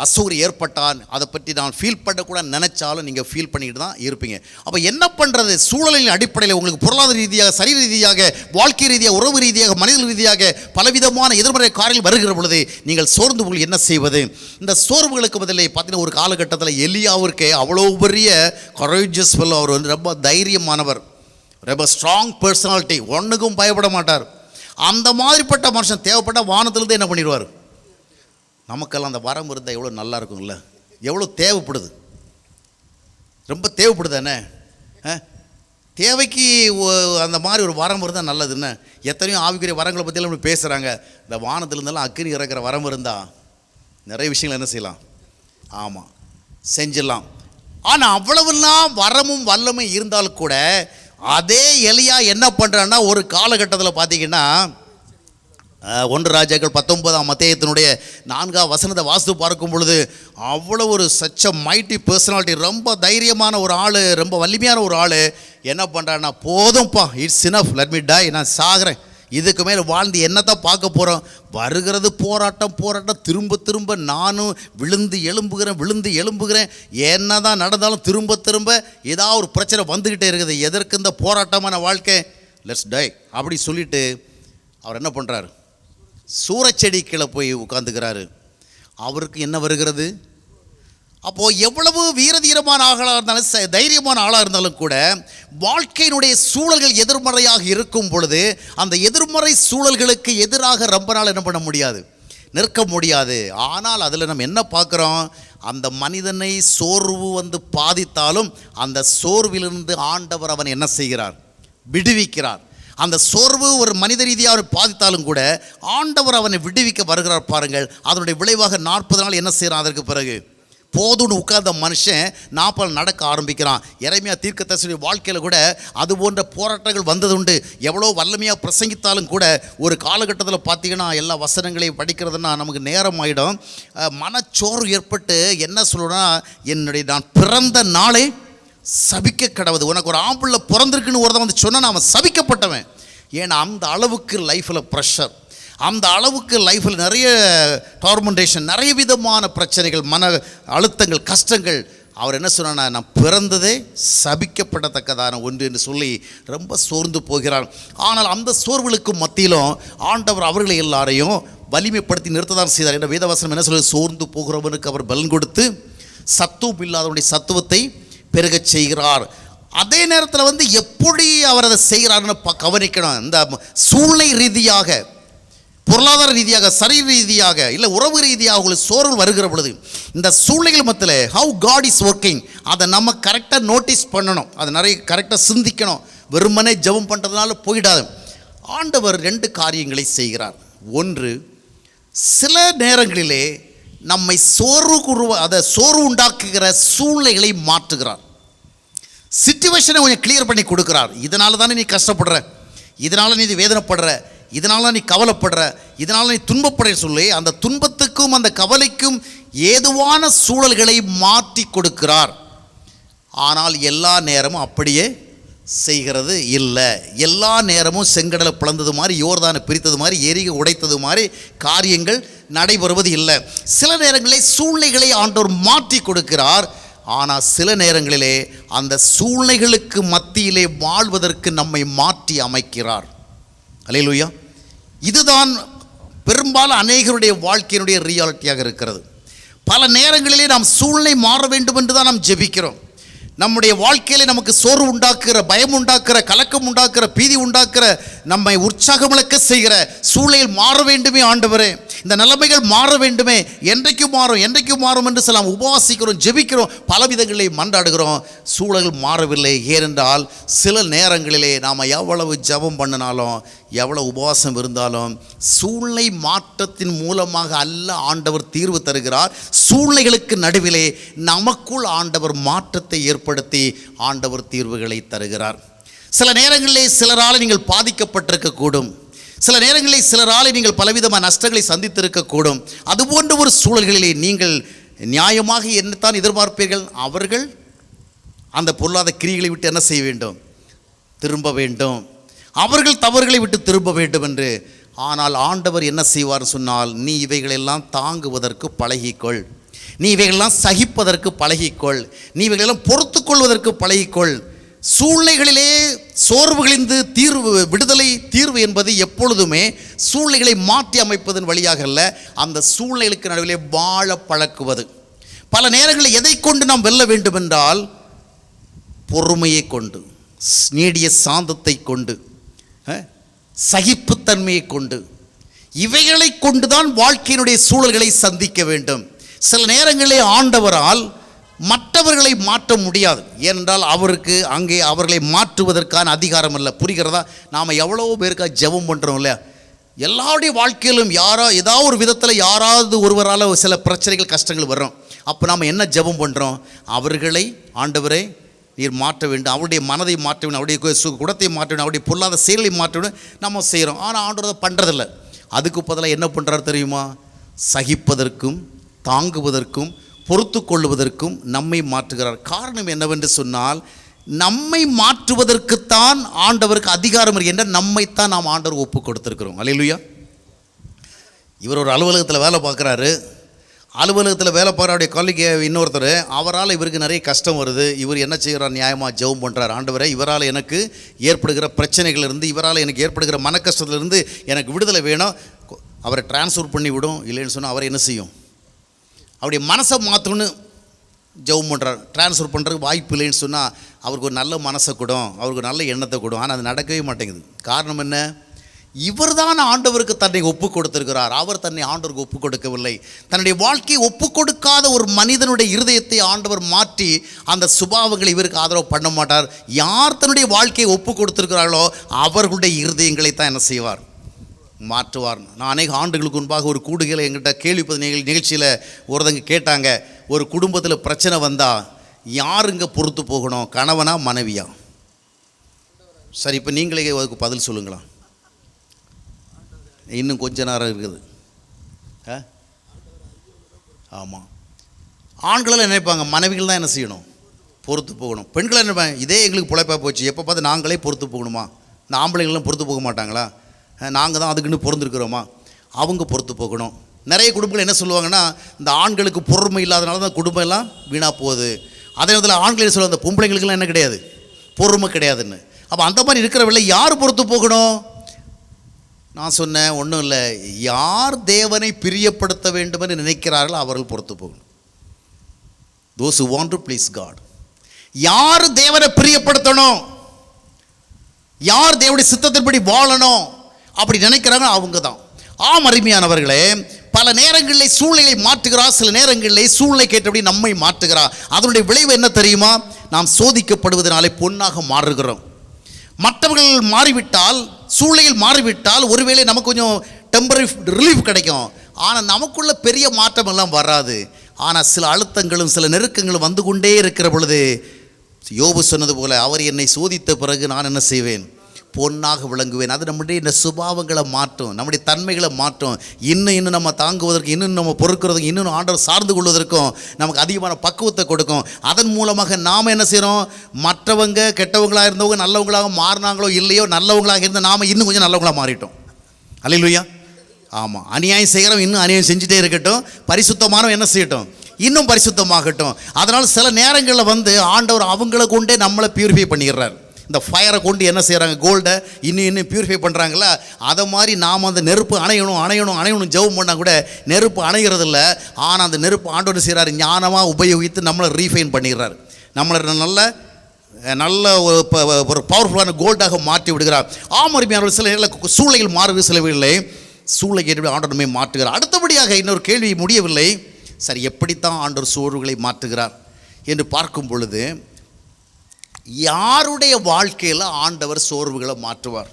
அசௌகரியம் ஏற்பட்டால் அதை பற்றி நான் ஃபீல் பண்ணக்கூட நினச்சாலும் நீங்கள் ஃபீல் பண்ணிக்கிட்டு தான் இருப்பீங்க. அப்போ என்ன பண்ணுறது? சூழலின் அடிப்படையில் உங்களுக்கு பொருளாதார ரீதியாக, சரீர ரீதியாக, வாழ்க்கை ரீதியாக, உறவு ரீதியாக, மனித ரீதியாக பலவிதமான எதிர்மறை காரியங்கள் வருகிற பொழுது நீங்கள் சோர்ந்து போய் என்ன செய்வது? இந்த சோர்வுகளுக்கு பதிலே பார்த்தீங்கன்னா ஒரு காலகட்டத்தில் எலியாவிற்கே அவ்வளோ பெரிய கரேஜஸ் ஃபெல்லோ, அவர் ரொம்ப தைரியமானவர், ரொம்ப ஸ்ட்ராங் பர்சனாலிட்டி, ஒன்றுக்கும் பயப்பட மாட்டார். அந்த மாதிரிப்பட்ட மனுஷன் தேவைப்பட்ட வானத்திலிருந்து என்ன பண்ணிடுவார்? நமக்கெல்லாம் அந்த வரம் இருந்தால் எவ்வளோ நல்லா இருக்குங்கள, எவ்வளோ தேவைப்படுது, ரொம்ப தேவைப்படுது தானே. தேவைக்கு அந்த மாதிரி ஒரு வரம் இருந்தால் நல்லதுன்னு. எத்தனையோ ஆவிக்குரிய வரங்களை பற்றியெல்லாம் இப்படி பேசுகிறாங்க. இந்த வானத்திலிருந்தெல்லாம் அக்கினி இறக்குற வரம் இருந்தால் நிறைய விஷயங்கள் என்ன செய்யலாம், ஆமாம் செஞ்சிடலாம். ஆனால் அவ்வளவுலாம் வரமும் வல்லமும் இருந்தாலும் கூட அதே எலியா என்ன பண்ணுறான்னா ஒரு காலகட்டத்தில் பார்த்தீங்கன்னா 1 ராஜாக்கள் 19ஆம் அத்தியாயத்தினுடைய 4ஆம் வசனத்தை வாசித்து பார்க்கும் பொழுது அவ்வளோ ஒரு சச்ச மைட்டி பர்சனாலிட்டி, ரொம்ப தைரியமான ஒரு ஆள், ரொம்ப வலிமையான ஒரு ஆள் என்ன பண்ணுறான்னா, போதும்ப்பா, it's enough, let me die, நான் சாகிறேன், இதுக்கு மேலே வாழ்ந்து என்னத்தான் பார்க்க போகிறோம்? வருகிறது போராட்டம், திரும்ப திரும்ப நானும் விழுந்து எழும்புகிறேன், என்ன தான் நடந்தாலும் திரும்ப ஏதாவது ஒரு பிரச்சனை வந்துக்கிட்டே இருக்குது, எதற்கு இந்த போராட்டமான வாழ்க்கை, லெட்ஸ் டை அப்படி சொல்லிவிட்டு அவர் என்ன பண்ணுறாரு? சூரச்செடி கீழே போய் உட்காந்துக்கிறாரு. அவருக்கு என்ன வருகிறது? அப்போது எவ்வளவு வீரதீரமான ஆளாக இருந்தாலும், தைரியமான ஆளாக இருந்தாலும் கூட வாழ்க்கையினுடைய சூழல்கள் எதிர்மறையாக இருக்கும் பொழுது அந்த எதிர்மறை சூழல்களுக்கு எதிராக ரொம்ப நாள் என்ன பண்ண முடியாது, நிற்க முடியாது. ஆனால் அதில் நம்ம என்ன பார்க்குறோம்? அந்த மனிதனை சோர்வு பாதித்தாலும் அந்த சோர்விலிருந்து ஆண்டவர் அவன் என்ன செய்கிறார்? விடுவிக்கிறார். அந்த சோர்வு ஒரு மனித ரீதியாக பாதித்தாலும் கூட ஆண்டவர் அவனை விடுவிக்க வருகிறார் பாருங்கள். அதனுடைய விளைவாக 40 நாள் என்ன செய்கிறான்? அதற்கு பிறகு போதுன்னு உட்கார்ந்த மனுஷன் 40 நாள் நடக்க ஆரம்பிக்கிறான். எரேமியா தீர்க்கதரிசியுடைய வாழ்க்கையில் கூட அது போன்ற போராட்டங்கள் வந்தது உண்டு. எவ்வளோ வல்லமையாக பிரசங்கித்தாலும் கூட ஒரு காலகட்டத்தில் பார்த்திங்கன்னா எல்லா வசனங்களையும் படிக்கிறதுனா நமக்கு நேரம் ஆகிடும். மனச்சோர்வு ஏற்பட்டு என்ன சொல்லணும்னா, நான் பிறந்த நாளே சபிக்க கடவுது, உனக்கு ஒரு ஆம்பிள்ள பிறந்திருக்குன்னு ஒருத்தன் சொன்னால் அவன் சபிக்கப்பட்டவன். ஏன்னா அந்த அளவுக்கு லைஃப்பில் ப்ரெஷர், அந்த அளவுக்கு லைஃப்பில் நிறைய டார்மெண்டேஷன், நிறைய விதமான பிரச்சனைகள், மன அழுத்தங்கள், கஷ்டங்கள். அவர் என்ன சொன்னான்னா, நான் பிறந்ததே சபிக்கப்படத்தக்கதான ஒன்று என்று சொல்லி ரொம்ப சோர்ந்து போகிறார். ஆனால் அந்த சோர்வுகளுக்கு மத்தியிலும் ஆண்டவர் அவர்களை எல்லாரையும் வலிமைப்படுத்தி நிறுத்ததான் செய்தார். என்ற வேதவசனம் என்ன சொல்லி, சோர்ந்து போகிறவனுக்கு அவர் பலன் கொடுத்து சத்துவம் இல்லாதவனுடைய சத்துவத்தை பெருகச் செய்கிறார். அதே நேரத்தில் எப்படி அவர் அதை செய்கிறார்னு கவனிக்கணும். இந்த சூழ்நிலை ரீதியாக, பொருளாதார ரீதியாக, சரீர ரீதியாக, இல்லை உறவு ரீதியாக உங்களுக்கு சோர்வு வருகிற பொழுது இந்த சூழ்நிலைகள் மத்தியில் ஹவு காட் இஸ் ஒர்க்கிங் அதை நம்ம கரெக்டாக நோட்டீஸ் பண்ணணும். அதை நிறைய கரெக்டாக சிந்திக்கணும். வெறுமனே ஜெபம் பண்ணுறதுனால போயிடாது. ஆண்டவர் 2 காரியங்களை செய்கிறார். ஒன்று, சில நேரங்களிலே நம்மை சோர்வு உண்டாக்குகிற சூழ்நிலைகளை மாற்றுகிறார். சிச்சுவேஷனை கொஞ்சம் கிளியர் பண்ணி கொடுக்குறார். இதனால தானே நீ கஷ்டப்படுற, இதனால நீ வேதனைப்படுற, இதனால நீ கவலைப்படுற, இதனால நீ துன்பப்படுற சொல்லி அந்த துன்பத்துக்கும் அந்த கவலைக்கும் ஏதுவான சூழல்களை மாற்றி கொடுக்கிறார். ஆனால் எல்லா நேரமும் அப்படியே செய்கிறது இல்லை. எல்லா நேரமும் செங்கடலை பிளந்தது மாதிரி, யோர்தானை பிரித்தது மாதிரி, எரிகை உடைத்தது மாதிரி காரியங்கள் நடைபெறுவது இல்லை. சில நேரங்களில் சூழ்நிலைகளை ஆண்டவர் மாற்றி கொடுக்கிறார். ஆனால் சில நேரங்களிலே அந்த சூழ்நிலைகளுக்கு மத்தியிலே வாழ்வதற்கு நம்மை மாற்றி அமைக்கிறார். அல்லேலூயா. இதுதான் பெரும்பாலும் அநேகருடைய வாழ்க்கையினுடைய ரியாலிட்டியாக இருக்கிறது. பல நேரங்களிலே நாம் சூழ்நிலை மாற வேண்டும் என்று தான் நாம் ஜெபிக்கிறோம். நம்முடைய வாழ்க்கையில் நமக்கு சோர்வு உண்டாக்குற, பயம் உண்டாக்குற, கலக்கம் உண்டாக்குற, பீதி உண்டாக்குற, நம்மை உற்சாகமிழக்க செய்கிற சூழ்நிலையில் மாற வேண்டுமே ஆண்டவரே, இந்த நிலைமைகள் மாற வேண்டுமே, என்றைக்கும் மாறும் என்று சொல்லலாம். உபவாசிக்கிறோம், ஜெபிக்கிறோம், பலவிதங்களை மன்றாடுகிறோம். சூழல்கள் மாறவில்லை. ஏனென்றால் சில நேரங்களிலே நாம் எவ்வளவு ஜெபம் பண்ணினாலும், எவ்வளவு உபவாசம் இருந்தாலும் சூழ்நிலை மாற்றத்தின் மூலமாக அல்ல ஆண்டவர் தீர்வு தருகிறார். சூழ்நிலைகளுக்கு நடுவிலே நமக்குள் ஆண்டவர் மாற்றத்தை ஏற்படுத்தி ஆண்டவர் தீர்வுகளை தருகிறார். சில நேரங்களிலே சிலரால் நீங்கள் பாதிக்கப்பட்டிருக்கக்கூடும். சில நேரங்களில் சிலராலே நீங்கள் பலவிதமான நஷ்டங்களை சந்தித்திருக்கக்கூடும். அதுபோன்ற ஒரு சூழல்களிலே நீங்கள் நியாயமாக என்னத்தான் எதிர்பார்ப்பீர்கள்? அவர்கள் அந்த பொருளாதார கிரிகளை விட்டு என்ன செய்ய வேண்டும்? திரும்ப வேண்டும். அவர்கள் தவறுகளை விட்டு திரும்ப வேண்டும் என்று. ஆனால் ஆண்டவர் என்ன செய்வார் சொன்னால், நீ இவைகளெல்லாம் தாங்குவதற்கு பழகிக்கொள், நீ இவைகளெல்லாம் சகிப்பதற்கு பழகிக்கொள், நீ இவைகளெல்லாம் பொறுத்து கொள்வதற்கு பழகிக்கொள். சூழ்நிலைகளிலே சோர்வுகளிலிருந்து தீர்வு என்பது எப்பொழுதுமே சூழ்நிலைகளை மாற்றி அமைப்பதன் வழியாக அல்ல, அந்த சூழ்நிலைகளுக்கு நடுவிலே வாழ பழக்குவது. பல நேரங்களில் எதை கொண்டு நாம் வெல்ல வேண்டும் என்றால், பொறுமையை கொண்டு, நீடிய சாந்தத்தை கொண்டு, சகிப்புத்தன்மையை கொண்டு, இவைகளை கொண்டுதான் வாழ்க்கையினுடைய சூழல்களை சந்திக்க வேண்டும். சில நேரங்களிலே ஆண்டவரால் மற்றவர்களை மாற்ற முடியாது. ஏனென்றால் அவருக்கு அங்கே அவர்களை மாற்றுவதற்கான அதிகாரம் இல்லை. புரிகிறதா? நாம் எவ்வளோ பேருக்காக ஜெபம் பண்ணுறோம் இல்லையா? எல்லாருடைய வாழ்க்கையிலும் ஏதாவது ஒரு விதத்தில் யாராவது ஒருவரால் சில பிரச்சனைகள் கஷ்டங்கள் வரும். அப்போ நாம் என்ன ஜெபம் பண்ணுறோம்? அவர்களை ஆண்டவரே நீர் மாற்ற வேண்டும், அவருடைய மனதை மாற்ற வேண்டும், அவருடைய குணத்தை மாற்ற வேண்டும், அவருடைய பொருளாதார செயலை மாற்ற வேண்டும் நம்ம செய்கிறோம். ஆனால் ஆண்டவர் அதை பண்ணுறதில்ல. அதுக்கு பதிலாக என்ன பண்ணுறாரு தெரியுமா? சகிப்பதற்கும் தாங்குவதற்கும் பொறுத்து கொள்வதற்கும் நம்மை மாற்றுகிறார். காரணம் என்னவென்று சொன்னால், நம்மை மாற்றுவதற்குத்தான் ஆண்டவருக்கு அதிகாரம் என்ற நம்மைத்தான் நாம் ஆண்டவர் ஒப்பு கொடுத்துருக்கிறோம். அல்லேலூயா. இவர் ஒரு அலுவலகத்தில் வேலை பார்க்குறாரு. அலுவலகத்தில் வேலை பார்க்குறாருடைய கொல்லிக்கு இன்னொருத்தர், அவரால் இவருக்கு நிறைய கஷ்டம் வருது. இவர் என்ன செய்கிறார்? நியாயமாக ஜெபம் பண்ணுறார். ஆண்டவரை, இவரால் எனக்கு ஏற்படுகிற பிரச்சனைகளிலிருந்து, இவரால் எனக்கு ஏற்படுகிற மன கஷ்டத்திலிருந்து எனக்கு விடுதலை வேணும். அவரை டிரான்ஸ்ஃபர் பண்ணி விடும். இல்லைன்னு சொன்னால் அவரை என்ன செய்யும்? அவருடைய மனசை மாற்றணும்னு ஜெபம் பண்ணுறார். டிரான்ஸ்ஃபர் பண்ணுறதுக்கு வாய்ப்பு இல்லைன்னு சொன்னால் அவருக்கு ஒரு நல்ல மனசை கொடும், அவருக்கு ஒரு நல்ல எண்ணத்தை கொடும். ஆனால் அது நடக்கவே மாட்டேங்குது. காரணம் என்ன? இவர் தான் ஆண்டவருக்கு தன்னை ஒப்பு கொடுத்திருக்கிறார். அவர் தன்னை ஆண்டவருக்கு ஒப்பு கொடுக்கவில்லை. தன்னுடைய வாழ்க்கையை ஒப்பு கொடுக்காத ஒரு மனிதனுடைய இருதயத்தை ஆண்டவர் மாற்றி அந்த சுபாவங்களை இவருக்கு ஆதரவு பண்ண மாட்டார். யார் தன்னுடைய வாழ்க்கையை ஒப்பு கொடுத்திருக்கிறார்களோ அவர்களுடைய இருதயங்களை தான் என்ன செய்வார்? மாற்றுவார். நான் அநேக ஆண்டுகளுக்கு முன்பாக ஒரு கூடுகையில் எங்கிட்ட கேள்விப்பது நிகழ்ச்சியில் ஒருத்தங்க கேட்டாங்க, ஒரு குடும்பத்தில் பிரச்சனை வந்தால் யாருங்க பொறுத்து போகணும், கணவனா மனைவியா? சரி, இப்போ நீங்களே அதுக்கு பதில் சொல்லுங்களா? இன்னும் கொஞ்ச நேரம் இருக்குது. ஆமாம், ஆண்களெல்லாம் நினைப்பாங்க மனைவிகள் தான் என்ன செய்யணும்? பொறுத்து போகணும். பெண்களை நினைப்பாங்க இதே எங்களுக்கு பிழைப்பா போச்சு, எப்போ பார்த்து நாங்களே பொறுத்து போகணுமா? இந்த ஆம்பளைங்களாம் பொறுத்து போக மாட்டாங்களா? நாங்கள் தான் அதுக்குன்னு பொறுந்துருக்கிறோமா? அவங்க பொறுத்து போகணும். நிறைய குடும்பங்கள் என்ன சொல்லுவாங்கன்னா, இந்த ஆண்களுக்கு பொறுமை இல்லாதனால தான் குடும்பம் எல்லாம் வீணாக போகுது. அதே நேரத்தில் ஆண்கள் என்ன சொல்லுவாங்க, அந்த பொம்பளைங்களுக்கெல்லாம் என்ன கிடையாது, பொறுமை கிடையாதுன்னு. அப்போ அந்த மாதிரி இருக்கிறவங்கள யார் பொறுத்து போகணும்? நான் சொன்னேன், ஒன்றும் இல்லை, யார் தேவனை பிரியப்படுத்த வேண்டும் என்று நினைக்கிறார்களோ அவர்கள் பொறுத்து போகணும். those who want to please God. யார் தேவனை பிரியப்படுத்தணும், யார் தேவனுடைய சித்தத்தின்படி வாழணும் அப்படி நினைக்கிறாங்க அவங்க தான். ஆம் அருமையானவர்களே, பல நேரங்களில் சூழ்நிலை மாற்றுகிறார், சில நேரங்களில் சூழ்நிலை கேட்டபடி நம்மை மாற்றுகிறார். அதனுடைய விளைவு என்ன தெரியுமா? நாம் சோதிக்கப்படுவதனாலே பொன்னாக மாறுகிறோம். மற்றவர்கள் மாறிவிட்டால், சூழ்நிலையில் மாறிவிட்டால் ஒருவேளை நமக்கு கொஞ்சம் டெம்பரரி ரிலீஃப் கிடைக்கும். ஆனால் நமக்குள்ள பெரிய மாற்றம் எல்லாம் வராது. ஆனால் சில அழுத்தங்களும் சில நெருக்கங்களும் வந்து கொண்டே இருக்கிற பொழுது யோபு சொன்னது போல, அவர் என்னை சோதித்த பிறகு நான் என்ன செய்வேன்? பொன்னாக விளங்குவேன். அது நம்முடைய இந்த சுபாவங்களை மாற்றும், நம்முடைய தன்மைகளை மாற்றும். இன்னும் நம்ம தாங்குவதற்கு, இன்னும் நம்ம பொறுக்கிறதுக்கு, இன்னும் ஆண்டவர் சார்ந்து கொள்வதற்கும் நமக்கு அதிகமான பக்குவத்தை கொடுக்கும். அதன் மூலமாக நாம் என்ன செய்கிறோம்? மற்றவங்க கெட்டவங்களாக இருந்தவங்க நல்லவங்களாக மாறினாங்களோ இல்லையோ, நல்லவங்களாக இருந்தால் நாம் இன்னும் கொஞ்சம் நல்லவங்களாக மாறிட்டோம். அல்லேலூயா. ஆமாம், அநியாயம் செய்கிறவன் இன்னும் அநியாயம் செஞ்சுட்டே இருக்கட்டும், பரிசுத்தமானவன் என்ன செய்யட்டும்? இன்னும் பரிசுத்தமாகட்டும். அதனால் சில நேரங்களில் ஆண்டவர் அவங்களை கொண்டே நம்மளை பியூரிஃபை பண்ணிடுறார். இந்த ஃபயரை கொண்டு என்ன செய்கிறாங்க? கோல்டை இன்னும் பியூரிஃபை பண்ணுறாங்களா? அதை மாதிரி நாம் அந்த நெருப்பு அணையணும் ஜெபம் பண்ணால் கூட நெருப்பு அணைகிறதில்ல. ஆனால் அந்த நெருப்பு ஆண்டவர் செய்கிறார், ஞானமாக உபயோகித்து நம்மளை ரீஃபைன் பண்ணிடுறார். நம்மளை நல்ல ஒரு பவர்ஃபுல்லான கோல்டாக மாற்றி விடுகிறார். ஆமருமையானவர் சில நேரத்தில் சூழ்நிலைகள் மாறுவது, சில வேளை சூழ்நிலை கேட்டு ஆண்டவருமே மாற்றுகிறார். அடுத்தபடியாக இன்னொரு கேள்வி முடியவில்லை. சரி, எப்படித்தான் ஆண்டவர் சோர்வுகளை மாற்றுகிறார் என்று பார்க்கும் பொழுது, யாருடைய வாழ்க்கையில் ஆண்டவர் சோர்வுகளை மாற்றுவார்?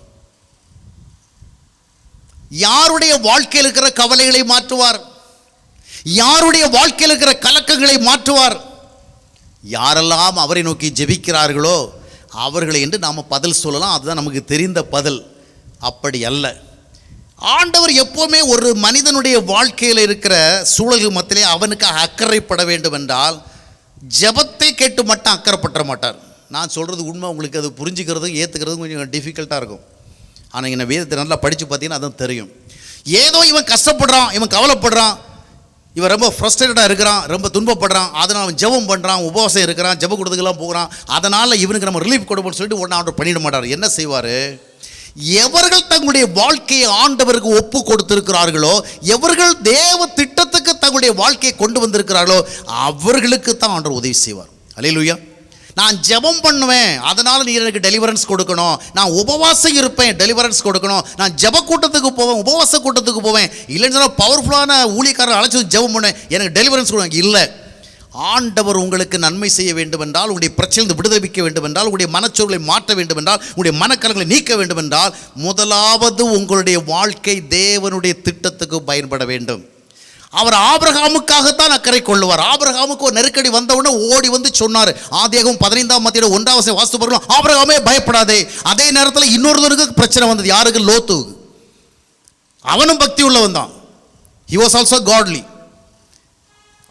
யாருடைய வாழ்க்கையில் இருக்கிற கவலைகளை மாற்றுவார்? யாருடைய வாழ்க்கையில் இருக்கிற கலக்கங்களை மாற்றுவார்? யாரெல்லாம் அவரை நோக்கி ஜெபிக்கிறார்களோ அவர்களை என்று நாம் பதில் சொல்லலாம். அதுதான் நமக்கு தெரிந்த பதில். அப்படி அல்ல. ஆண்டவர் எப்போவுமே ஒரு மனிதனுடைய வாழ்க்கையில் இருக்கிற சூழல்கள் மத்தியிலே அவனுக்கு அக்கறைப்பட வேண்டும் என்றால் ஜெபத்தை கேட்டு மட்டும் அக்கறைப்பட மாட்டார். நான் சொல்கிறது உண்மை, உங்களுக்கு அது புரிஞ்சுக்கிறதும் ஏற்றுக்கிறதும் கொஞ்சம் டிஃபிகல்ட்டாக இருக்கும். ஆனால் இந்த வேதத்தை நல்லா படித்து பார்த்தீங்கன்னா அதுவும் தெரியும். ஏதோ இவன் கஷ்டப்படுறான், இவன் கவலைப்படுறான், இவன் ரொம்ப ஃப்ரஸ்ட்ரேட்டடாக இருக்கிறான், ரொம்ப துன்பப்படுறான், அதனால் அவன் ஜெபம் பண்ணுறான், உபவாசம் இருக்கிறான், ஜெப கொடுத்துக்கெல்லாம் போகிறான், அதனால் இவனுக்கு நம்ம ரிலீஃப் கொடுப்போம்னு சொல்லிட்டு ஒன்று ஆண்டவர் பண்ணிட மாட்டார். என்ன செய்வார்? எவர்கள் தங்களுடைய வாழ்க்கையை ஆண்டவருக்கு ஒப்பு கொடுத்திருக்கிறார்களோ, எவர்கள் தேவ திட்டத்துக்கு தங்களுடைய வாழ்க்கையை கொண்டு வந்திருக்கிறார்களோ அவர்களுக்கு தான் ஆண்டவர் உதவி செய்வார். அல்லேலூயா. நான் ஜெபம் பண்ணுவேன், அதனால் நீ எனக்கு டெலிவரன்ஸ் கொடுக்கணும், நான் உபவாசம் இருப்பேன், டெலிவரன்ஸ் கொடுக்கணும், நான் ஜெப கூட்டத்துக்கு போவேன், உபவாச கூட்டத்துக்கு போவேன், இல்லைன்னு சொன்னால் பவர்ஃபுல்லான ஊழியக்காரர் அழைச்சி ஜெபம் பண்ணுவேன், எனக்கு டெலிவரன்ஸ் கொடுங்க. இல்லை, ஆண்டவர் உங்களுக்கு நன்மை செய்ய வேண்டும் என்றால், உங்களுடைய பிரச்சனை விடுதலைக்க வேண்டும் என்றால், உங்களுடைய மனச்சோர்களை மாற்ற வேண்டும் என்றால், உங்களுடைய மனக்கலங்களை நீக்க வேண்டும் என்றால், முதலாவது உங்களுடைய வாழ்க்கை தேவனுடைய திட்டத்துக்கு பயன்பட வேண்டும். அவர் ஆபிரகாமுக்காகத்தான் அக்கறை கொள்ளுவார். ஆபிரகாமுக்கு ஒரு நெருக்கடி வந்தவுடனே ஓடி வந்து சொன்னார். ஆதியாகமம் 15 வாஸ்து பார்க்கலாம், ஆபிரகாமே பயப்படாதே. அதே நேரத்தில் இன்னொருத்தருக்கு பிரச்சனை வந்தது. யாருக்கு? லோத்துக்கு. அவனும் பக்தி உள்ளவன் தான். he was also godly.